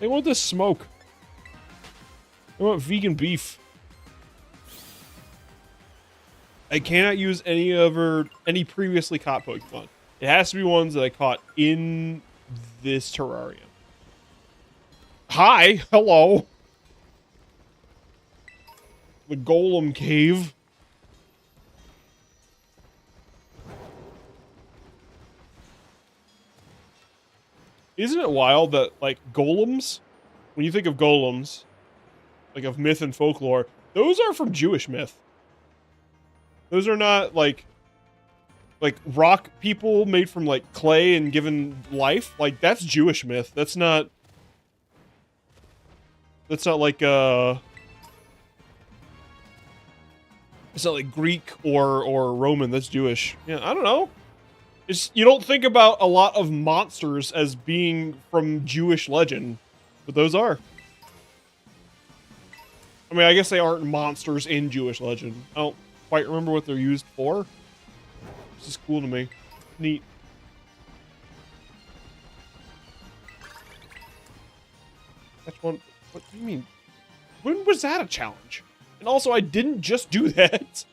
They want this smoke. They want vegan beef. I cannot use any previously caught Pokemon. It has to be ones that I caught in this terrarium. Hi, hello. The Golem Cave. Isn't it wild that, like, golems, when you think of golems, like, of myth and folklore, those are from Jewish myth. Those are not, like rock people made from, like, clay and given life. Like, that's Jewish myth. That's not like, it's not like Greek or Roman. That's Jewish. Yeah, I don't know. You don't think about a lot of monsters as being from Jewish legend, but those are. I mean, I guess they aren't monsters in Jewish legend. I don't quite remember what they're used for. This is cool to me. Neat. That's one. What do you mean? When was that a challenge? And also, I didn't just do that.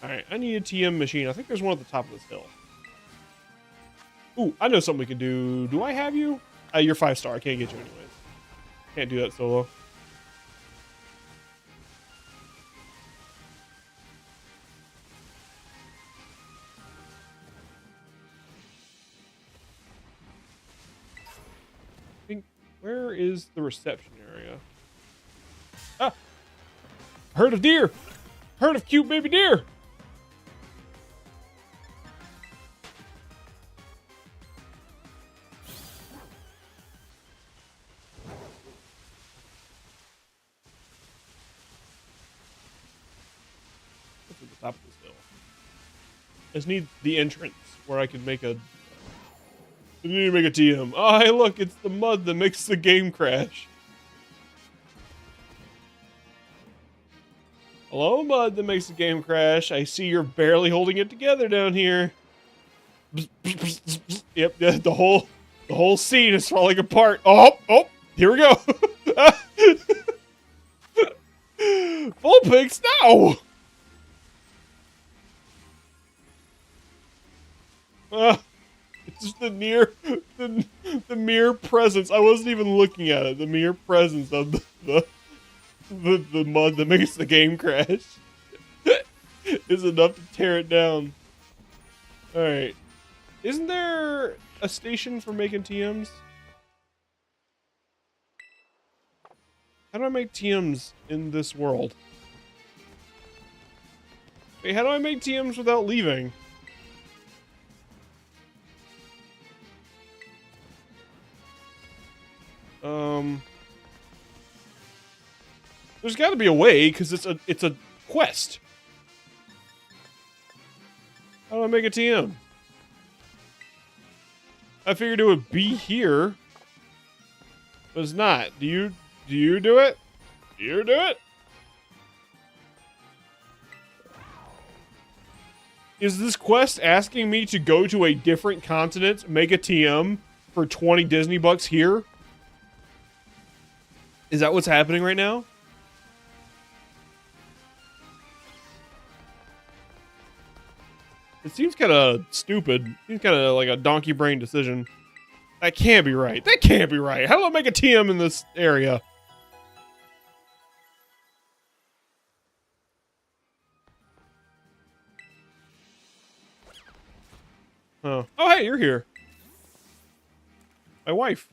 Alright, I need a TM machine. I think there's one at the top of this hill. Ooh, I know something we can do. Do I have you? You're 5-star. I can't get you anyways. Can't do that solo. Where is the reception area? Ah! Herd of deer! Herd of cute baby deer! top of this hill. I just need the entrance where I can make a... I need to make a TM. Oh, hey, look, it's the mud that makes the game crash. Hello, mud that makes the game crash. I see you're barely holding it together down here. Yep, the whole scene is falling apart. Oh, here we go. Full pigs, no. It's just the mere presence. I wasn't even looking at it. The mere presence of the mud that makes the game crash is enough to tear it down. All right. Isn't there a station for making TMs? How do I make TMs in this world? Wait, how do I make TMs without leaving? There's got to be a way, because it's a quest. How do I make a TM? I figured it would be here, but it's not. Do you do it? Do you do it? Is this quest asking me to go to a different continent, make a TM for 20 Disney bucks here? Is that what's happening right now? It seems kind of stupid. It seems kind of like a donkey brain decision. That can't be right. That can't be right. How do I make a TM in this area? Oh, hey, you're here. My wife.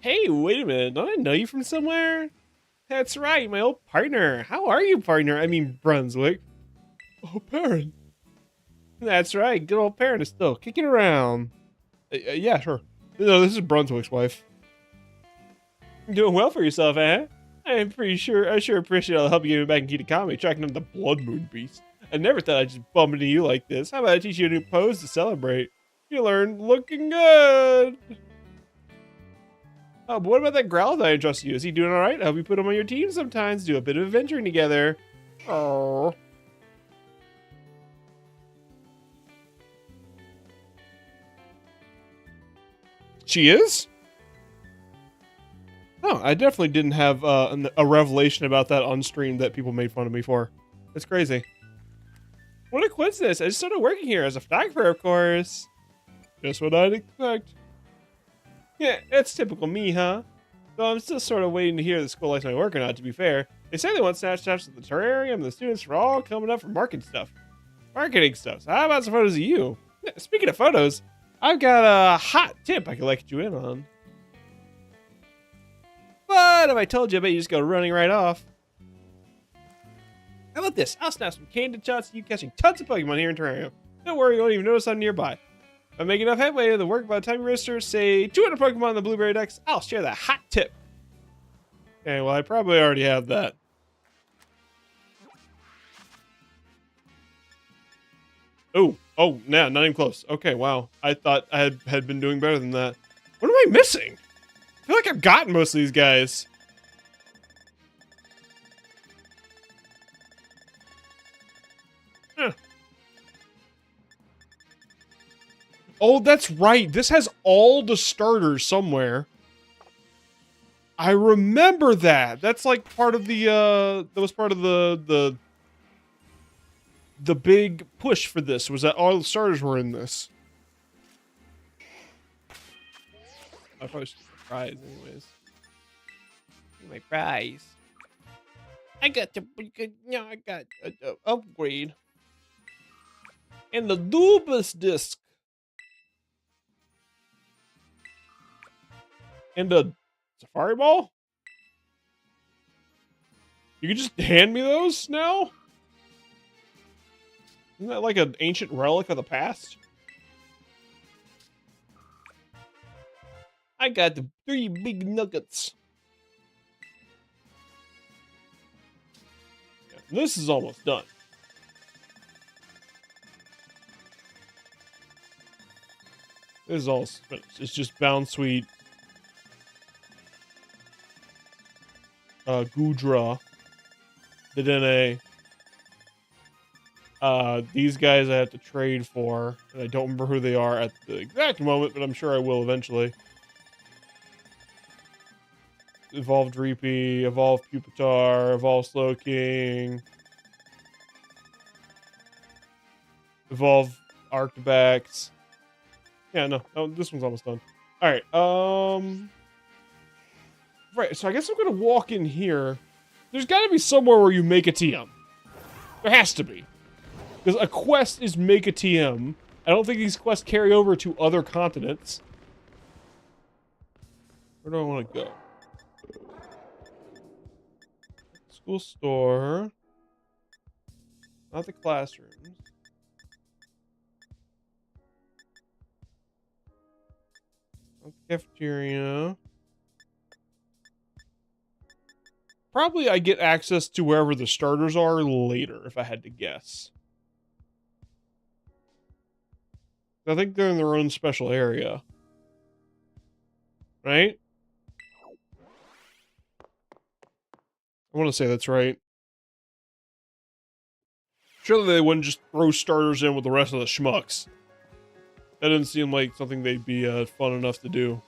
Hey, wait a minute. Don't I know you from somewhere? That's right, my old partner. How are you, partner? I mean, Brunswick. Oh, Perrin. That's right. Good old Perrin is still kicking around. Yeah, sure. No, this is Brunswick's wife. Doing well for yourself, eh? I'm pretty sure. I sure appreciate all the help you gave me back in Kita Kami, tracking down the Blood Moon Beast. I never thought I'd just bump into you like this. How about I teach you a new pose to celebrate? You learn looking good. Oh, but what about that Growl that I entrusted you? Is he doing all right? I hope you put him on your team sometimes. Do a bit of adventuring together. Oh. She is? Oh, I definitely didn't have a revelation about that on stream that people made fun of me for. It's crazy. What a coincidence. I just started working here as a photographer, of course. Just what I'd expect. Yeah, that's typical me, huh? Though I'm still sort of waiting to hear if the school likes my work or not, to be fair. They say they want snapshots of the terrarium, and the students are all coming up for marketing stuff. So how about some photos of you? Yeah, speaking of photos, I've got a hot tip I could let you in on. But if I told you, I bet you just go running right off. How about this? I'll snap some candid shots of you catching tons of Pokemon here in Terrarium. Don't worry, you won't even notice I'm nearby. If I make enough headway in the work by the time you register, say 200 Pokemon in the Blueberry Dex, I'll share that hot tip. Okay, well, I probably already have that. Oh, nah, not even close. Okay, wow. I thought I had been doing better than that. What am I missing? I feel like I've gotten most of these guys. Huh. Oh, that's right. This has all the starters somewhere. I remember that. That's like part of the that was part of the big push for this, was that all the starters were in this. I probably should get the prize anyways. My prize. I got a upgrade. And the Dubus disc. And the Safari Ball? You can just hand me those now? Isn't that like an ancient relic of the past? I got the 3 big nuggets. This is almost done. This is all finished. It's just Bound Sweet, Gudra, the Dene. These guys I have to trade for, and I don't remember who they are at the exact moment, but I'm sure I will eventually. Evolved Reapy, Evolved Pupitar, Evolved Slowking, Evolved Arctibax. Yeah, no, this one's almost done. All right, right, so I guess I'm gonna walk in here. There's gotta be somewhere where you make a TM. There has to be. Because a quest is make a TM. I don't think these quests carry over to other continents. Where do I want to go? School store. Not the classrooms. Not the cafeteria. Probably I get access to wherever the starters are later, if I had to guess. I think they're in their own special area. Right? I want to say that's right. Surely they wouldn't just throw starters in with the rest of the schmucks. That didn't seem like something they'd be fun enough to do.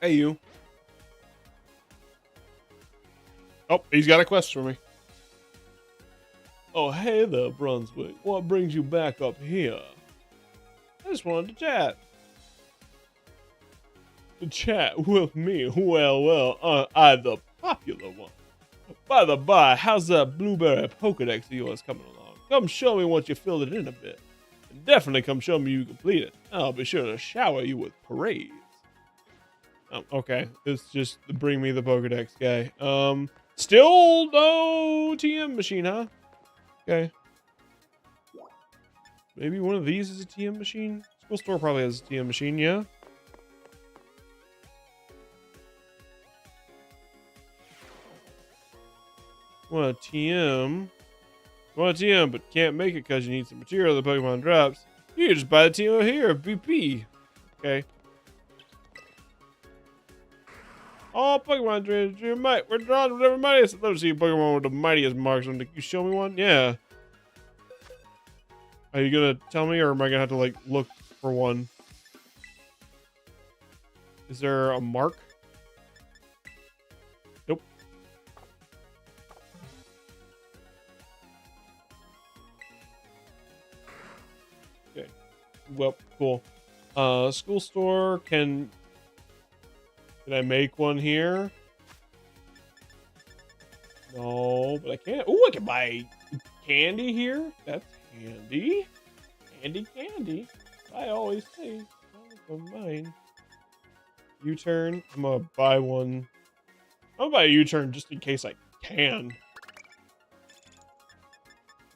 Hey, you. Oh, he's got a quest for me. Oh, hey there, Brunswick. What brings you back up here? I just wanted to chat. To chat with me? Well, I'm the popular one. By the by, how's that blueberry Pokedex of yours coming along? Come show me once you filled it in a bit. And definitely come show me you complete it. I'll be sure to shower you with praise. Oh, okay. It's just bring me the Pokedex guy. Still no TM machine, huh? Okay. Maybe one of these is a TM machine? School store probably has a TM machine, yeah? Want a TM? Want a TM, but can't make it because you need some material the Pokemon drops. You can just buy the TM over here, BP. Okay. All Pokemon trainers, your might. We're drawn to whatever mightiest. I'd love to see a Pokemon with the mightiest marks on it. Can you show me one? Yeah. Are you gonna tell me, or am I gonna have to like look for one? Is there a mark? Nope. Okay. Well, cool. School store can I make one here? No, but I can't. Oh, I can buy candy here. That's handy. Candy. I always say, oh, mine. U-turn. I'm gonna buy one. I'm gonna buy a U-turn just in case I can.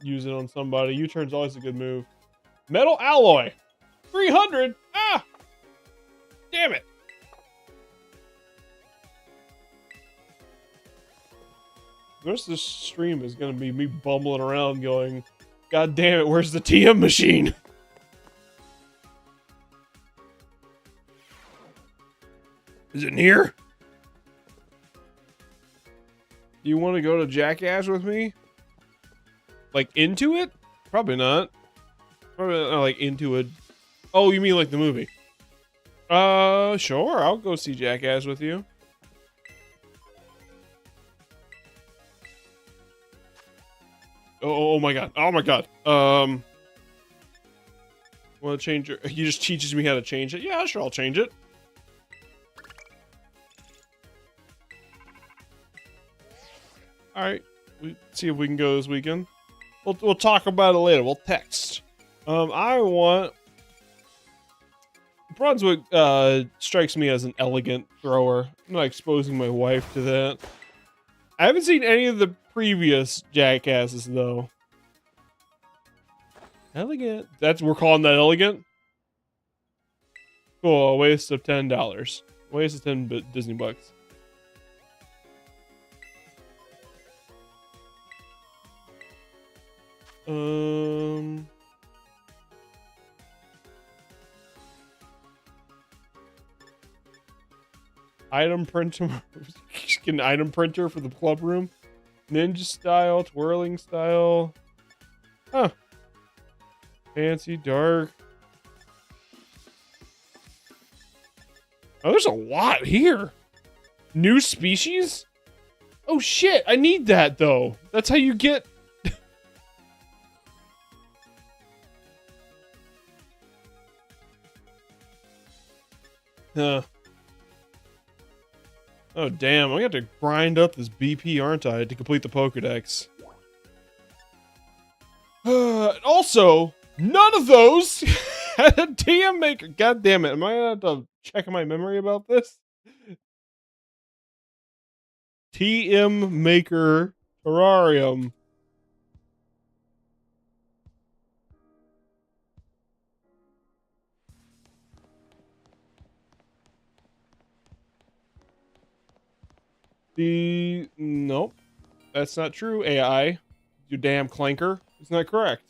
Use it on somebody. U-turn's always a good move. Metal alloy. 300. Ah! Damn it. The rest of this stream is going to be me bumbling around going, God damn it, where's the TM machine? Is it near? Do you want to go to Jackass with me? Like into it? Probably not. Probably not like into it. Oh, you mean like the movie? Sure, I'll go see Jackass with you. Oh my god. Oh my god. Want to change it? He just teaches me how to change it. Yeah, sure, I'll change it. All right. See if we can go this weekend. We'll talk about it later. We'll text. I want Brunswick strikes me as an elegant thrower. I'm not exposing my wife to that. I haven't seen any of the previous Jackasses though. Elegant. We're calling that elegant. Cool. A waste of $10. Waste of 10 Disney bucks. Item printer. Get an item printer for the club room. Ninja style, twirling style. Huh. Fancy, dark. Oh, there's a lot here. New species? Oh shit, I need that though. That's how you get... Oh damn, I'm gonna have to grind up this BP, aren't I, to complete the Pokedex. Also, none of those had a TM maker. God damn it, am I gonna have to check my memory about this? TM maker terrarium. Nope, that's not true. AI, you damn clanker. It's not correct.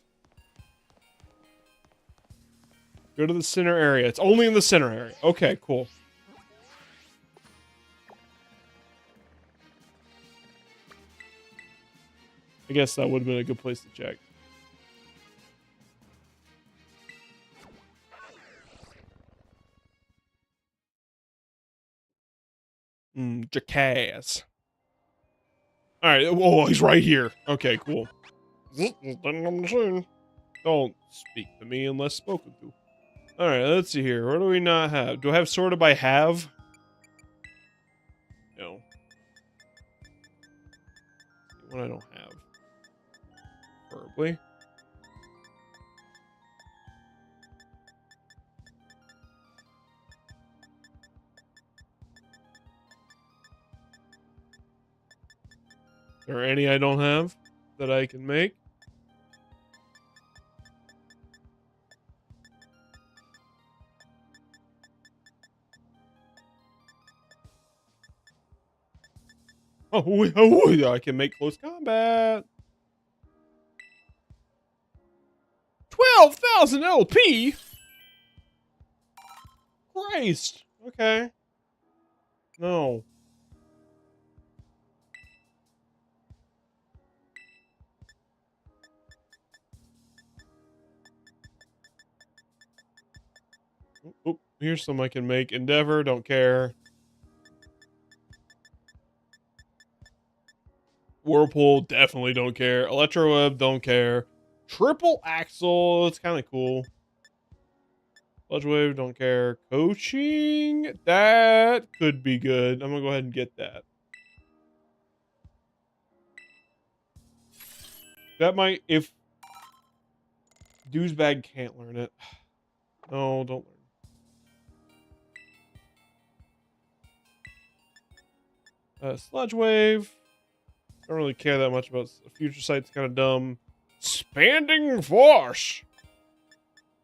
Go to the center area. It's only in the center area. Okay, cool. I guess that would have been a good place to check. Jackass. Alright, oh, he's right here. Okay, cool. Don't speak to me unless spoken to. Alright, let's see here. What do we not have? Do I have sorted by have? No. What I don't have. Preferably. Are there any I don't have that I can make? Oh, I can make close combat. 12,000 LP? Christ. Okay. No. Oh, here's some I can make. Endeavor, don't care. Whirlpool, definitely don't care. Electroweb, don't care. Triple Axle, it's kind of cool. Sludge Wave, don't care. Coaching, that could be good. I'm gonna go ahead and get that. That might, if Douchebag can't learn it. No, don't learn. Sludge Wave. Don't really care that much about Future Sight's kind of dumb. Expanding Force.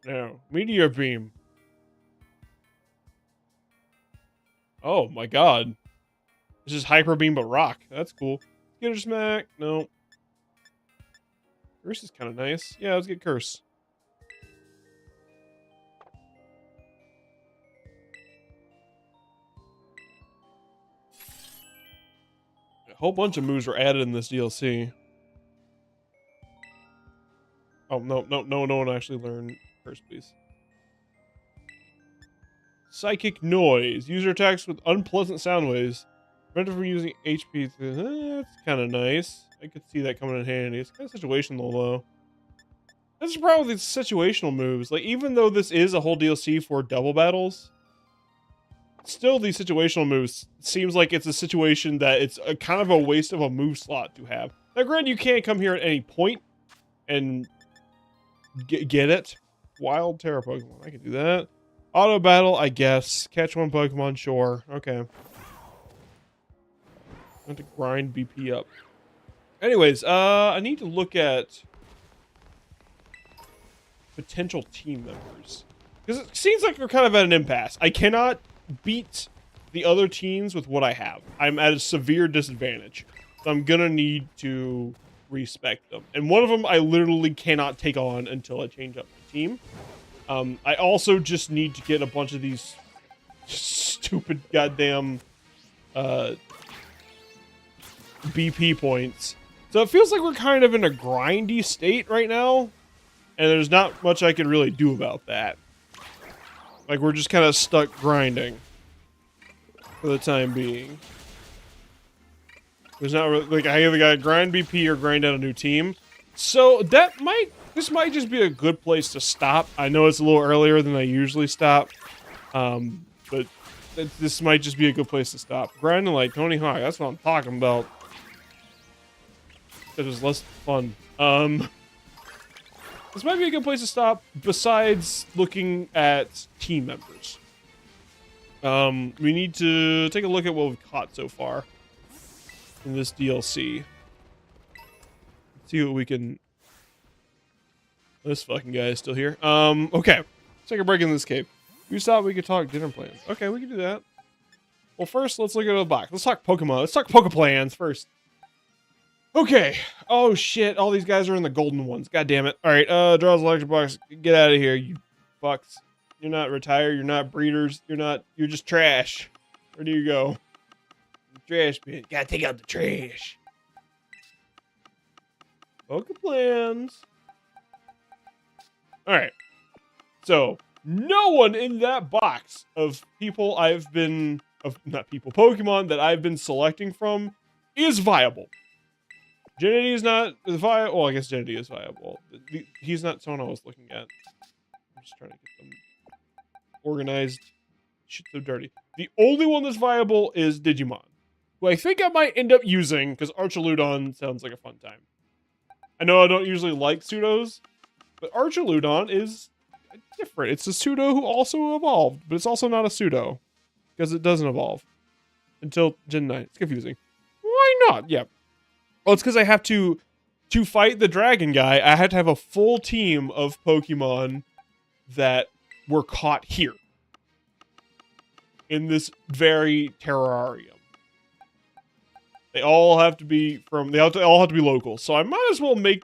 No, Meteor Beam. Oh my god. This is Hyper Beam but rock. That's cool. Skitter Smack. No. Curse is kind of nice. Yeah, let's get Curse. A whole bunch of moves were added in this DLC. Oh, no one actually learned Curse, please. Psychic Noise. User attacks with unpleasant sound waves. Prevented from using HP. That's kind of nice. I could see that coming in handy. It's kind of situational, though. That's the problem with these situational moves. Like, even though this is a whole DLC for double battles, still these situational moves seems like it's a situation that it's a kind of a waste of a move slot to have. Now, granted, you can't come here at any point and get it. Wild Terra Pokemon. I can do that. Auto battle, I guess. Catch one Pokemon, sure. Okay. I have to grind BP up. Anyways, I need to look at potential team members. Because it seems like we're kind of at an impasse. I cannot beat the other teams with what I have. I'm at a severe disadvantage. So I'm gonna need to respect them. And one of them I literally cannot take on until I change up my team. I also just need to get a bunch of these stupid goddamn BP points. So it feels like we're kind of in a grindy state right now, and there's not much I can really do about that. Like, we're just kind of stuck grinding for the time being. There's not really, like, I either got to grind BP or grind out a new team. So this might just be a good place to stop. I know it's a little earlier than I usually stop, but this might just be a good place to stop. Grinding like Tony Hawk, that's what I'm talking about. It was less fun. This might be a good place to stop, besides looking at team members. We need to take a look at what we've caught so far in this DLC. Let's see what we can... This fucking guy is still here. Okay. Let's take a break in this cave. We thought we could talk dinner plans. Okay, we can do that. Well, first, let's look at the box. Let's talk Pokemon. Let's talk Pokeplans first. Okay. Oh, shit. All these guys are in the golden ones. God damn it. All right. Draws electric box. Get out of here, you fucks. You're not retired. You're not breeders. You're just trash. Where do you go? Trash bin. Gotta take out the trash. Pokeplans. All right. So, no one in that box of people Pokemon that I've been selecting from is viable. Genity is not viable. Well, I guess Genity is viable. He's not someone I was looking at. I'm just trying to get them organized. Shit's so dirty. The only one that's viable is Digimon, who I think I might end up using because Archaludon sounds like a fun time. I know I don't usually like pseudos, but Archaludon is different. It's a pseudo who also evolved, but it's also not a pseudo because it doesn't evolve until Gen 9. It's confusing. Why not? Yeah. Well, it's because I have to fight the dragon guy, I had to have a full team of Pokemon that were caught here in this very terrarium. They all have to be all have to be local. So I might as well make...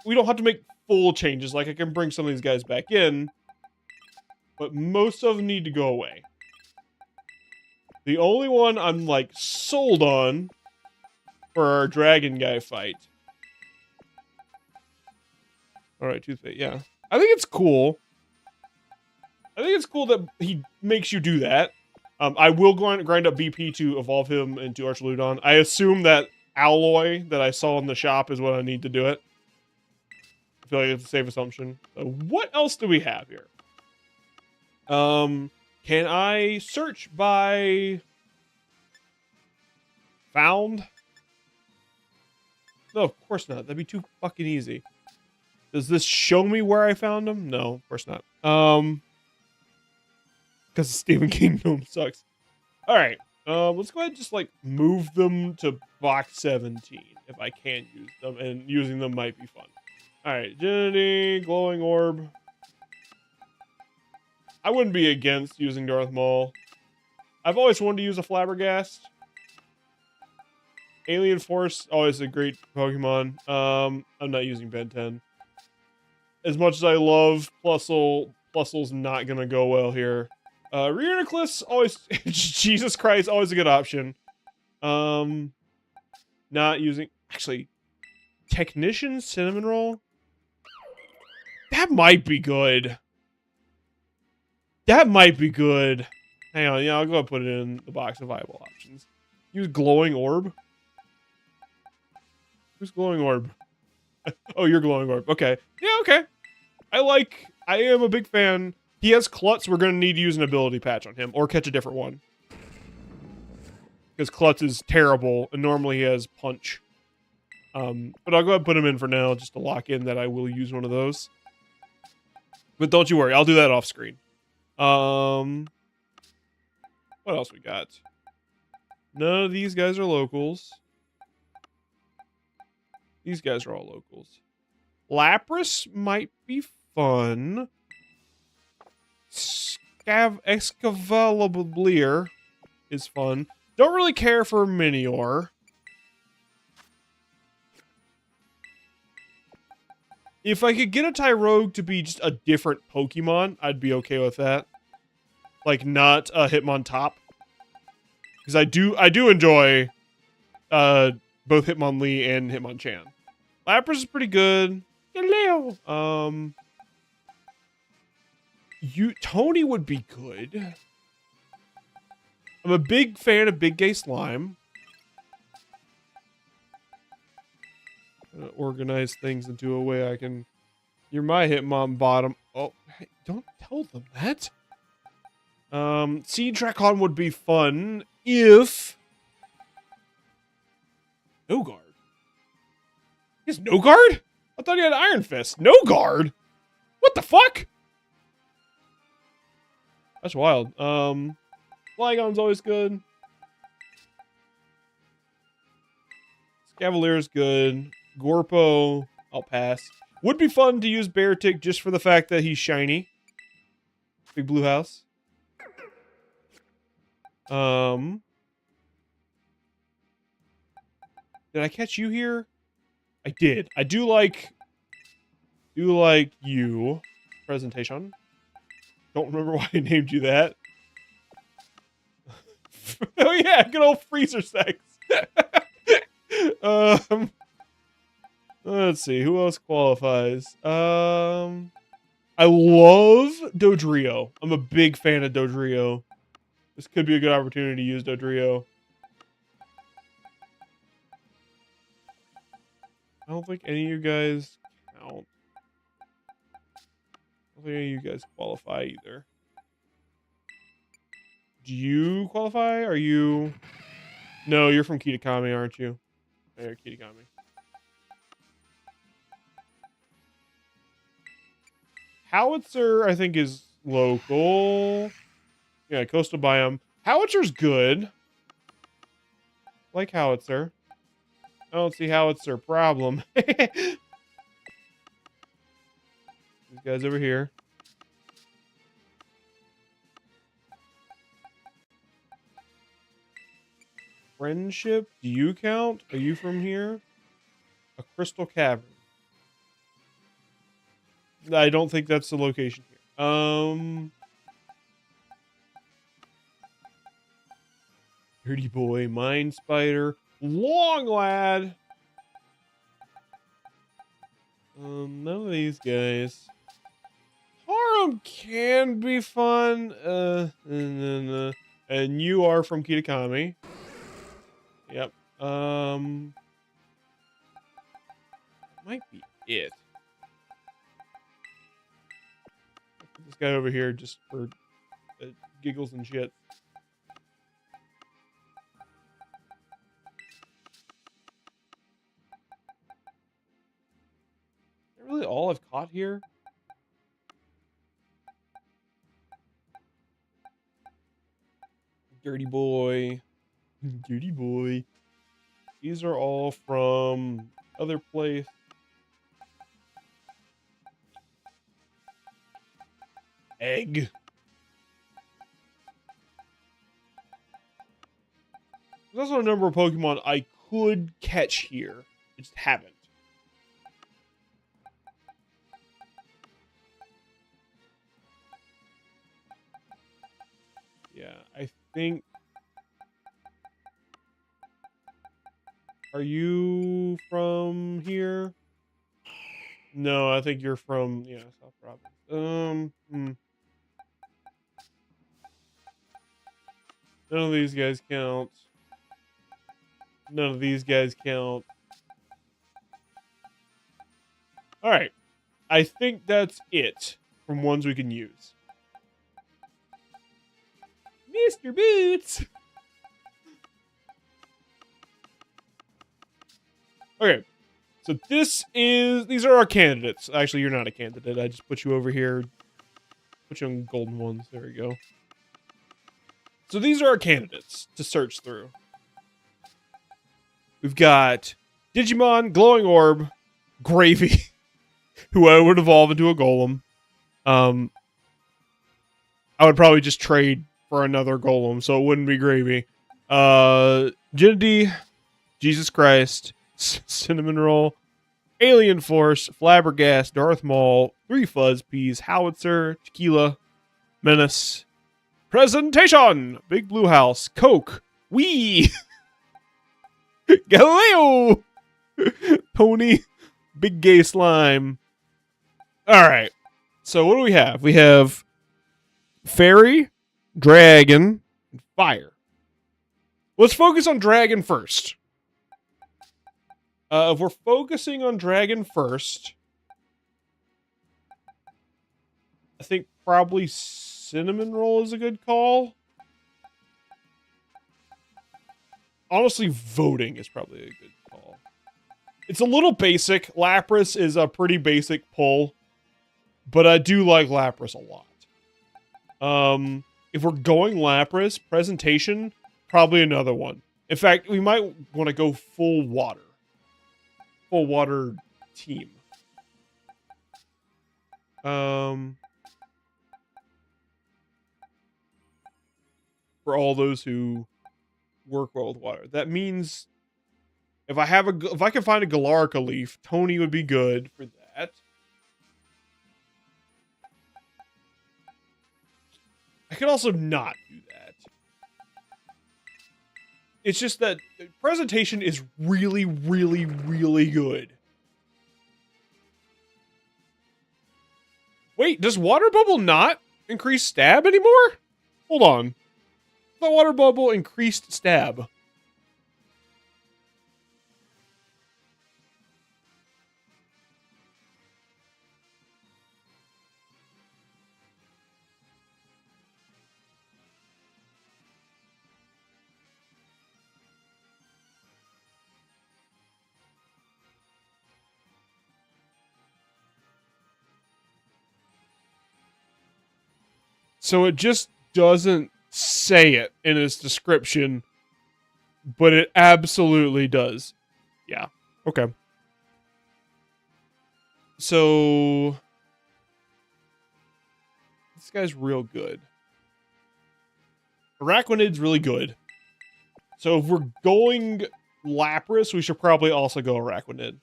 We don't have to make full changes. Like, I can bring some of these guys back in, but most of them need to go away. The only one I'm, like, sold on for our dragon guy fight. Alright, Toothpaste, yeah. I think it's cool. I think it's cool that he makes you do that. I will grind up BP to evolve him into Archaludon. I assume that alloy that I saw in the shop is what I need to do it. I feel like it's a safe assumption. So what else do we have here? Can I search by found? No, of course not. That'd be too fucking easy. Does this show me where I found them? No, of course not. Because Stephen Kingdom sucks. Alright, let's go ahead and just, like, move them to box 17, if I can use them, and using them might be fun. Alright, Genity, Glowing Orb. I wouldn't be against using Darth Maul. I've always wanted to use a Flabbergast. Alien Force, always a great Pokemon. I'm not using Ben 10. As much as I love Plusle, Plusle's not gonna go well here. Reuniclus, always, Jesus Christ, always a good option. Not using, actually, Technician Cinnamon Roll? That might be good. That might be good. Hang on, yeah, I'll go ahead and put it in the box of viable options. Use Glowing Orb. Who's Glowing Orb? Oh, you're Glowing Orb. Okay. Yeah, okay. I am a big fan. He has Klutz. We're going to need to use an ability patch on him or catch a different one. Because Klutz is terrible, and normally he has Punch. But I'll go ahead and put him in for now just to lock in that I will use one of those. But don't you worry, I'll do that off screen. What else we got? None of these guys are locals. These guys are all locals. Lapras might be fun. Excavalier is fun. Don't really care for Minior. If I could get a Tyrogue to be just a different Pokemon, I'd be okay with that. Like, not a Hitmontop. Because I do enjoy both Hitmonlee and Hitmonchan. Lapras is pretty good. Hello. Tony would be good. I'm a big fan of Big Gay Slime. Organize things into a way I can. You're my Hitmonbottom. Oh, hey, don't tell them that. Seed Track-On would be fun if no guard. He has no guard? I thought he had Iron Fist. No guard? What the fuck? That's wild. Flygon's always good. Scavalier's good. Gorpo, I'll pass. Would be fun to use Beartic just for the fact that he's shiny. Big Blue House. Did I catch you here? I did. I do like you. Presentation. Don't remember why I named you that. Oh yeah, good old freezer sex. Let's see, who else qualifies? I love Dodrio. I'm a big fan of Dodrio. This could be a good opportunity to use Dodrio. I don't think any of you guys count. I don't think any of you guys qualify either. Do you qualify? Are you... No, you're from Kitakami, aren't you? Yeah, you're Kitakami. Howitzer, I think, is local. Yeah, coastal biome. Howitzer's good. Like Howitzer. I don't see Howitzer problem. These guys over here. Friendship, do you count? Are you from here? A crystal cavern. I don't think that's the location here. Dirty boy, mine spider, long lad. None of these guys. Harem can be fun. And you are from Kitakami. Yep. Might be it. This guy over here just for giggles and shit. Is that really all I've caught here? Dirty boy. Dirty boy. These are all from other place. Egg. There's also a number of Pokemon I could catch here. I just haven't. Yeah, I think... Are you from here? No, I think you're from, yeah, South Province. None of these guys count. None of these guys count. Alright. I think that's it from ones we can use. Mr. Boots! Okay, so these are our candidates. Actually, you're not a candidate. I just put you over here. Put you on golden ones. There we go. So these are our candidates to search through. We've got Digimon, Glowing Orb, Gravy, who I would evolve into a Golem. I would probably just trade for another Golem, so it wouldn't be Gravy. Ginity, Jesus Christ, Cinnamon Roll, Alien Force, Flabbergast, Darth Maul, 3 Fuzz Peas, Howitzer, Tequila, Menace, Presentation, Big Blue House, Coke, Wee! Galileo! Pony, big gay slime. Alright. So what do we have? We have fairy, dragon, and fire. Let's focus on dragon first. If we're focusing on dragon first, I think probably cinnamon roll is a good call. Honestly, voting is probably a good call. It's a little basic. Lapras is a pretty basic pull, but I do like Lapras a lot. If we're going Lapras, presentation, probably another one. In fact, we might want to go full water. Full water team. For all those who work well with water. That means if I can find a Galarica leaf, Tony would be good for that. I could also not do that. It's just that presentation is really, really, really good. Wait, does Water Bubble not increase stab anymore? Hold on. I thought Water Bubble increased stab. So it just doesn't say it in its description, but it absolutely does. Yeah. Okay. So this guy's real good. Araquanid's really good. So if we're going Lapras, we should probably also go Araquanid.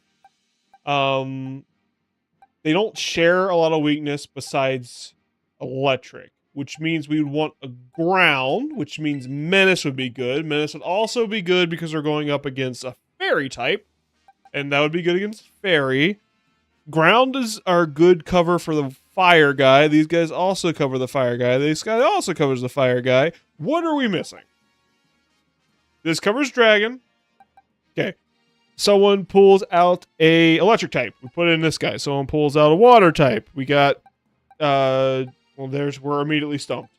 They don't share a lot of weakness besides electric, which means we would want a ground, which means Menace would be good. Menace would also be good because we're going up against a fairy type, and that would be good against fairy. Ground is our good cover for the fire guy. These guys also cover the fire guy. This guy also covers the fire guy. What are we missing? This covers dragon. Okay. Someone pulls out a electric type. We put in this guy. Someone pulls out a water type. We got, well, we're immediately stumped.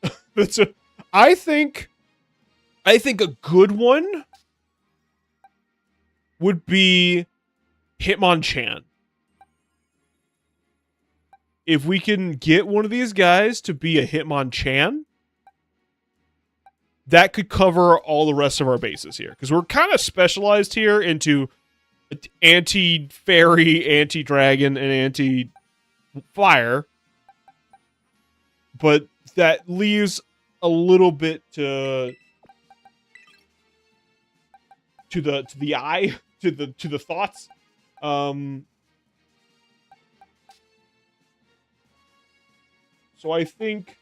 I think a good one would be Hitmonchan. If we can get one of these guys to be a Hitmonchan, that could cover all the rest of our bases here. Because we're kind of specialized here into anti-fairy, anti-dragon, and anti-fire. But that leaves a little bit to the eye, to the thoughts. So I think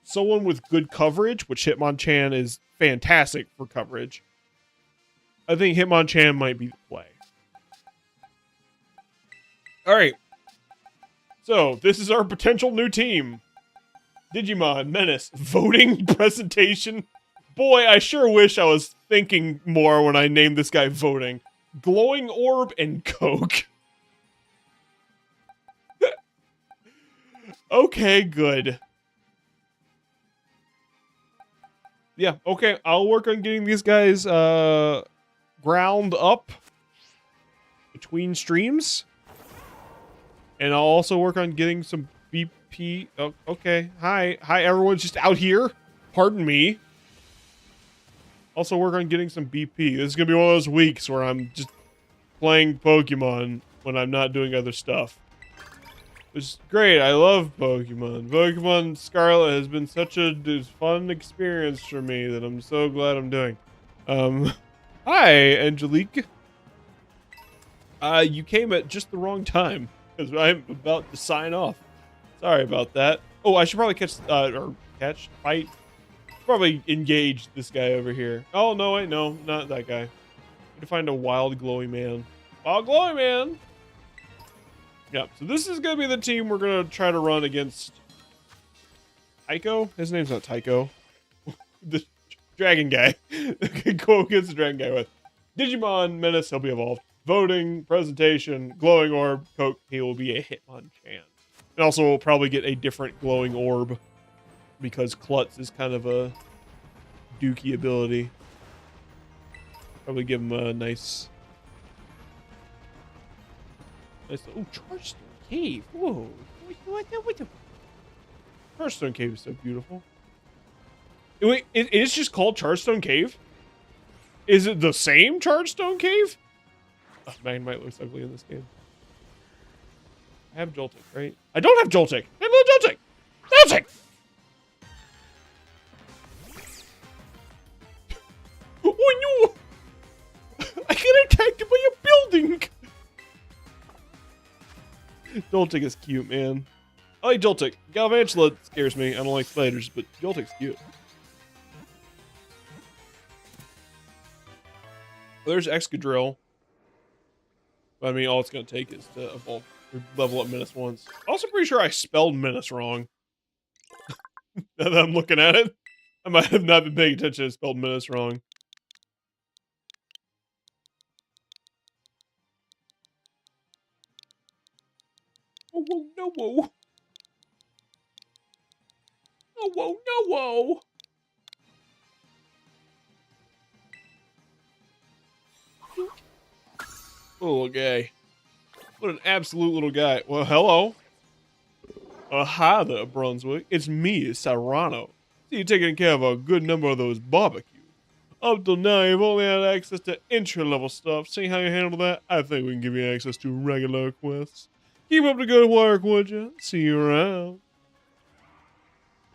someone with good coverage, which Hitmonchan is fantastic for coverage, I think Hitmonchan might be the play. Alright. So, this is our potential new team. Digimon, Menace, voting, presentation. Boy, I sure wish I was thinking more when I named this guy voting. Glowing Orb and Coke. Okay, good. Yeah, okay, I'll work on getting these guys ground up between streams. And I'll also work on getting some BP. Oh, okay, hi everyone's just out here. Pardon me. Also work on getting some BP. This is going to be one of those weeks where I'm just playing Pokemon when I'm not doing other stuff. Which is great. I love Pokemon. Pokemon Scarlet has been such a fun experience for me that I'm so glad I'm doing. Hi, Angelique. You came at just the wrong time because I'm about to sign off. Sorry about that. Oh, I should probably fight Probably engage this guy over here. Oh, no, wait, no, not that guy. Need to find a wild glowy man. Wild glowy man! Yep, so this is going to be the team we're going to try to run against Tycho? His name's not Tycho. The dragon guy. Go against the dragon guy with Digimon, Menace, he'll be evolved. Voting, presentation, glowing orb, Coke, he will be a Hitmonchan. And also we'll probably get a different glowing orb because Klutz is kind of a dookie ability. Probably give him a nice... Oh, Chargestone Cave. Whoa. What the... Chargestone Cave is so beautiful. Wait, it is just called Chargestone Cave? Is it the same Chargestone Cave? Oh, Magnemite looks ugly in this game. I have Joltik, right? I don't have Joltik! I have no Joltik! Joltik! Oh no! I get attacked by a building! Joltik is cute, man. I like Joltik. Galvantula scares me. I don't like spiders, but Joltik's cute. There's Excadrill. But I mean, all it's going to take is to evolve, or level up Menace once. Also pretty sure I spelled Menace wrong. Now that I'm looking at it. I might have not been paying attention and spelled Menace wrong. Oh, whoa, no, whoa. Oh, whoa, no, whoa. Little guy. What an absolute little guy. Well, hello. Hi there, Brunswick. It's me, Serrano. See you taking care of a good number of those barbecues. Up till now, you've only had access to entry-level stuff. See how you handle that? I think we can give you access to regular quests. Keep up the good work, would you? See you around.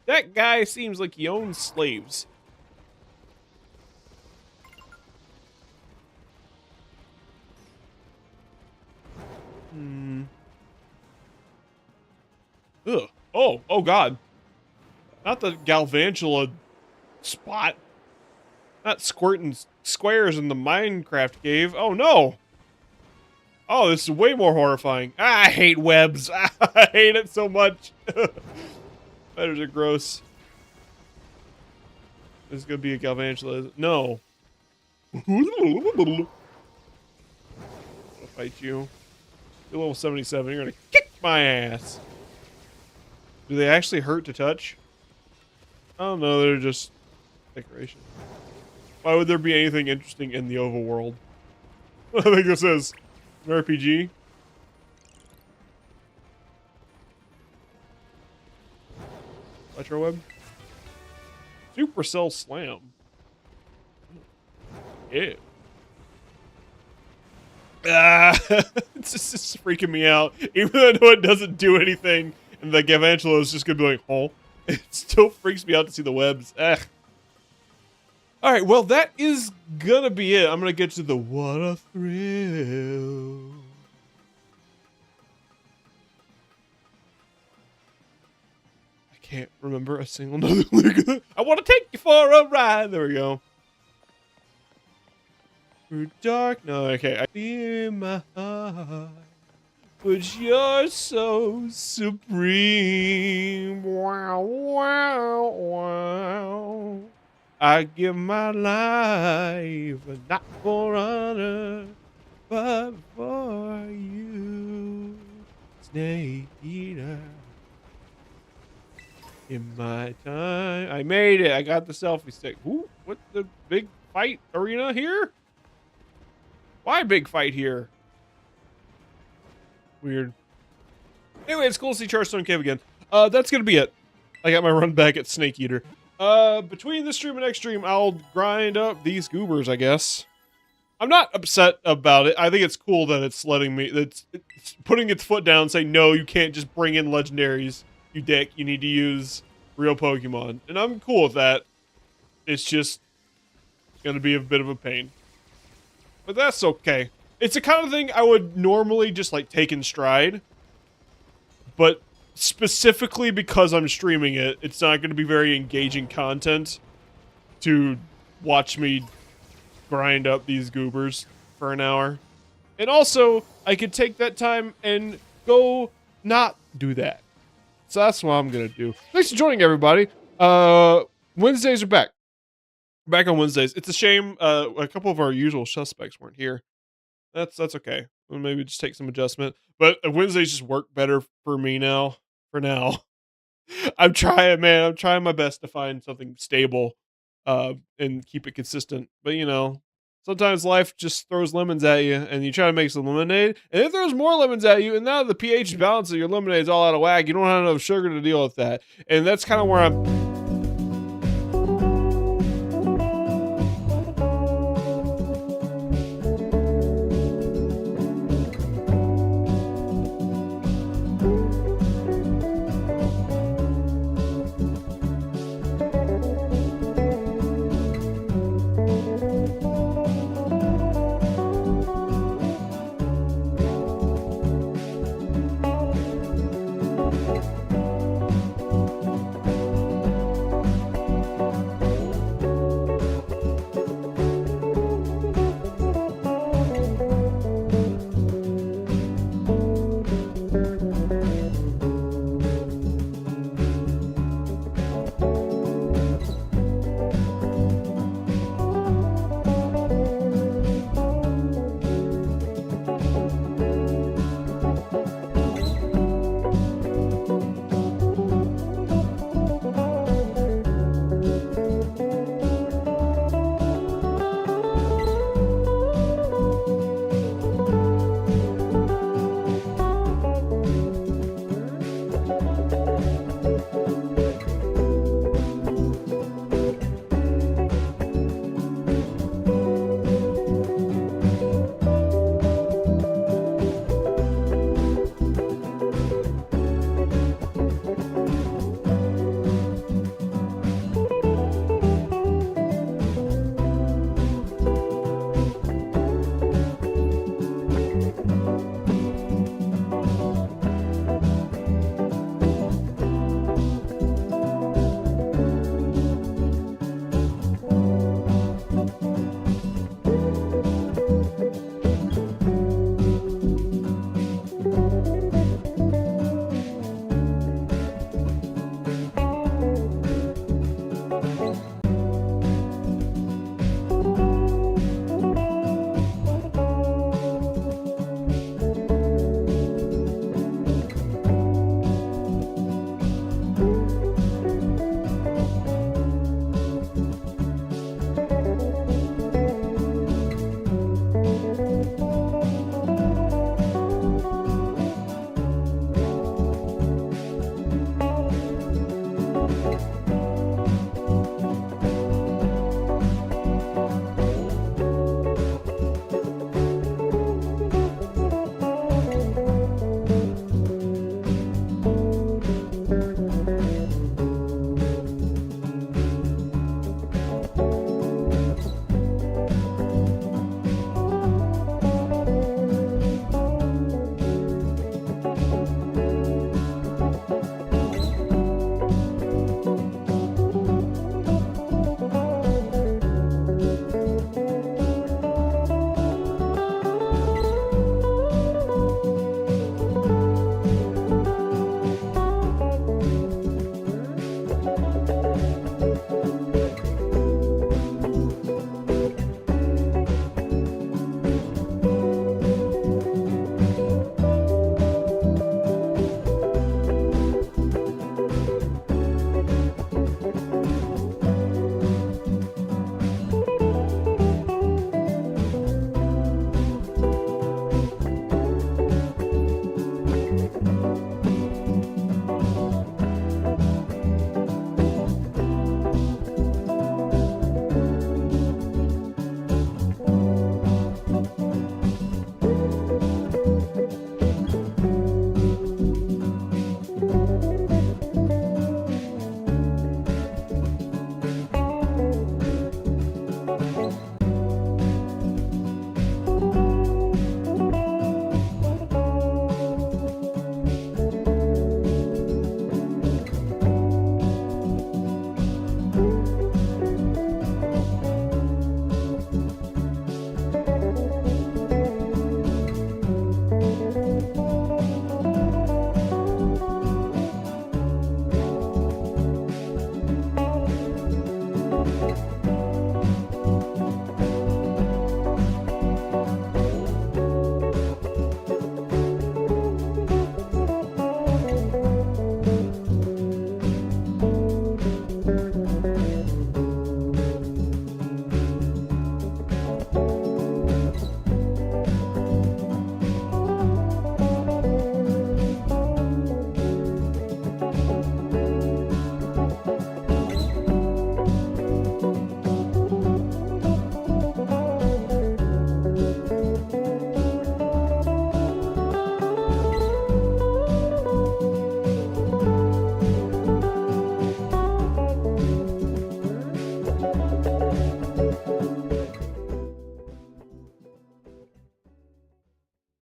That guy seems like he owns slaves. Ugh. Oh god. Not the Galvantula spot. Not squirting squares in the Minecraft cave. Oh no. Oh, this is way more horrifying. I hate webs. I hate it so much. Spiders are gross. This is gonna be a Galvantula. No. I'll fight you. You're level 77. You're gonna kick my ass. Do they actually hurt to touch? Oh no, they're just decoration. Why would there be anything interesting in the overworld? I think this is an RPG. Electro web. Supercell Slam. Yeah. It's just freaking me out. Even though I know it doesn't do anything, and the Galvantula is just gonna be like, oh. It still freaks me out to see the webs. Ugh. Alright, well, that is gonna be it. I'm gonna get to the what a thrill. I can't remember a single note. I want to take you for a ride. There we go. Through dark. No, okay. I feel my heart. But you're so supreme. Wow, wow, wow. I give my life, not for honor, but for you, Snake Eater. In my time, I made it. I got the selfie stick. Ooh, what's the big fight arena here? Why big fight here? Weird. Anyway, it's cool to see Chargestone Cave again. That's gonna be it. I got my run back at Snake Eater. Between this stream and next stream, I'll grind up these goobers, I guess. I'm not upset about it. I think it's cool that it's letting me, it's putting its foot down, saying, no, you can't just bring in legendaries, you dick. You need to use real Pokemon. And I'm cool with that. It's just gonna be a bit of a pain. But that's okay. It's the kind of thing I would normally just, like, take in stride. But specifically because I'm streaming it, it's not going to be very engaging content. to watch me grind up these goobers for an hour. And also, I could take that time and go not do that. So that's what I'm gonna do. Thanks for joining, everybody. Wednesdays are back. Back on Wednesdays. It's a shame a couple of our usual suspects weren't here. That's okay. We'll maybe just take some adjustment. But Wednesdays just work better for me now. For now. I'm trying, man. I'm trying my best to find something stable and keep it consistent. But you know, sometimes life just throws lemons at you and you try to make some lemonade and it throws more lemons at you, and now the pH balance of your lemonade is all out of whack. You don't have enough sugar to deal with that. And that's kind of where I'm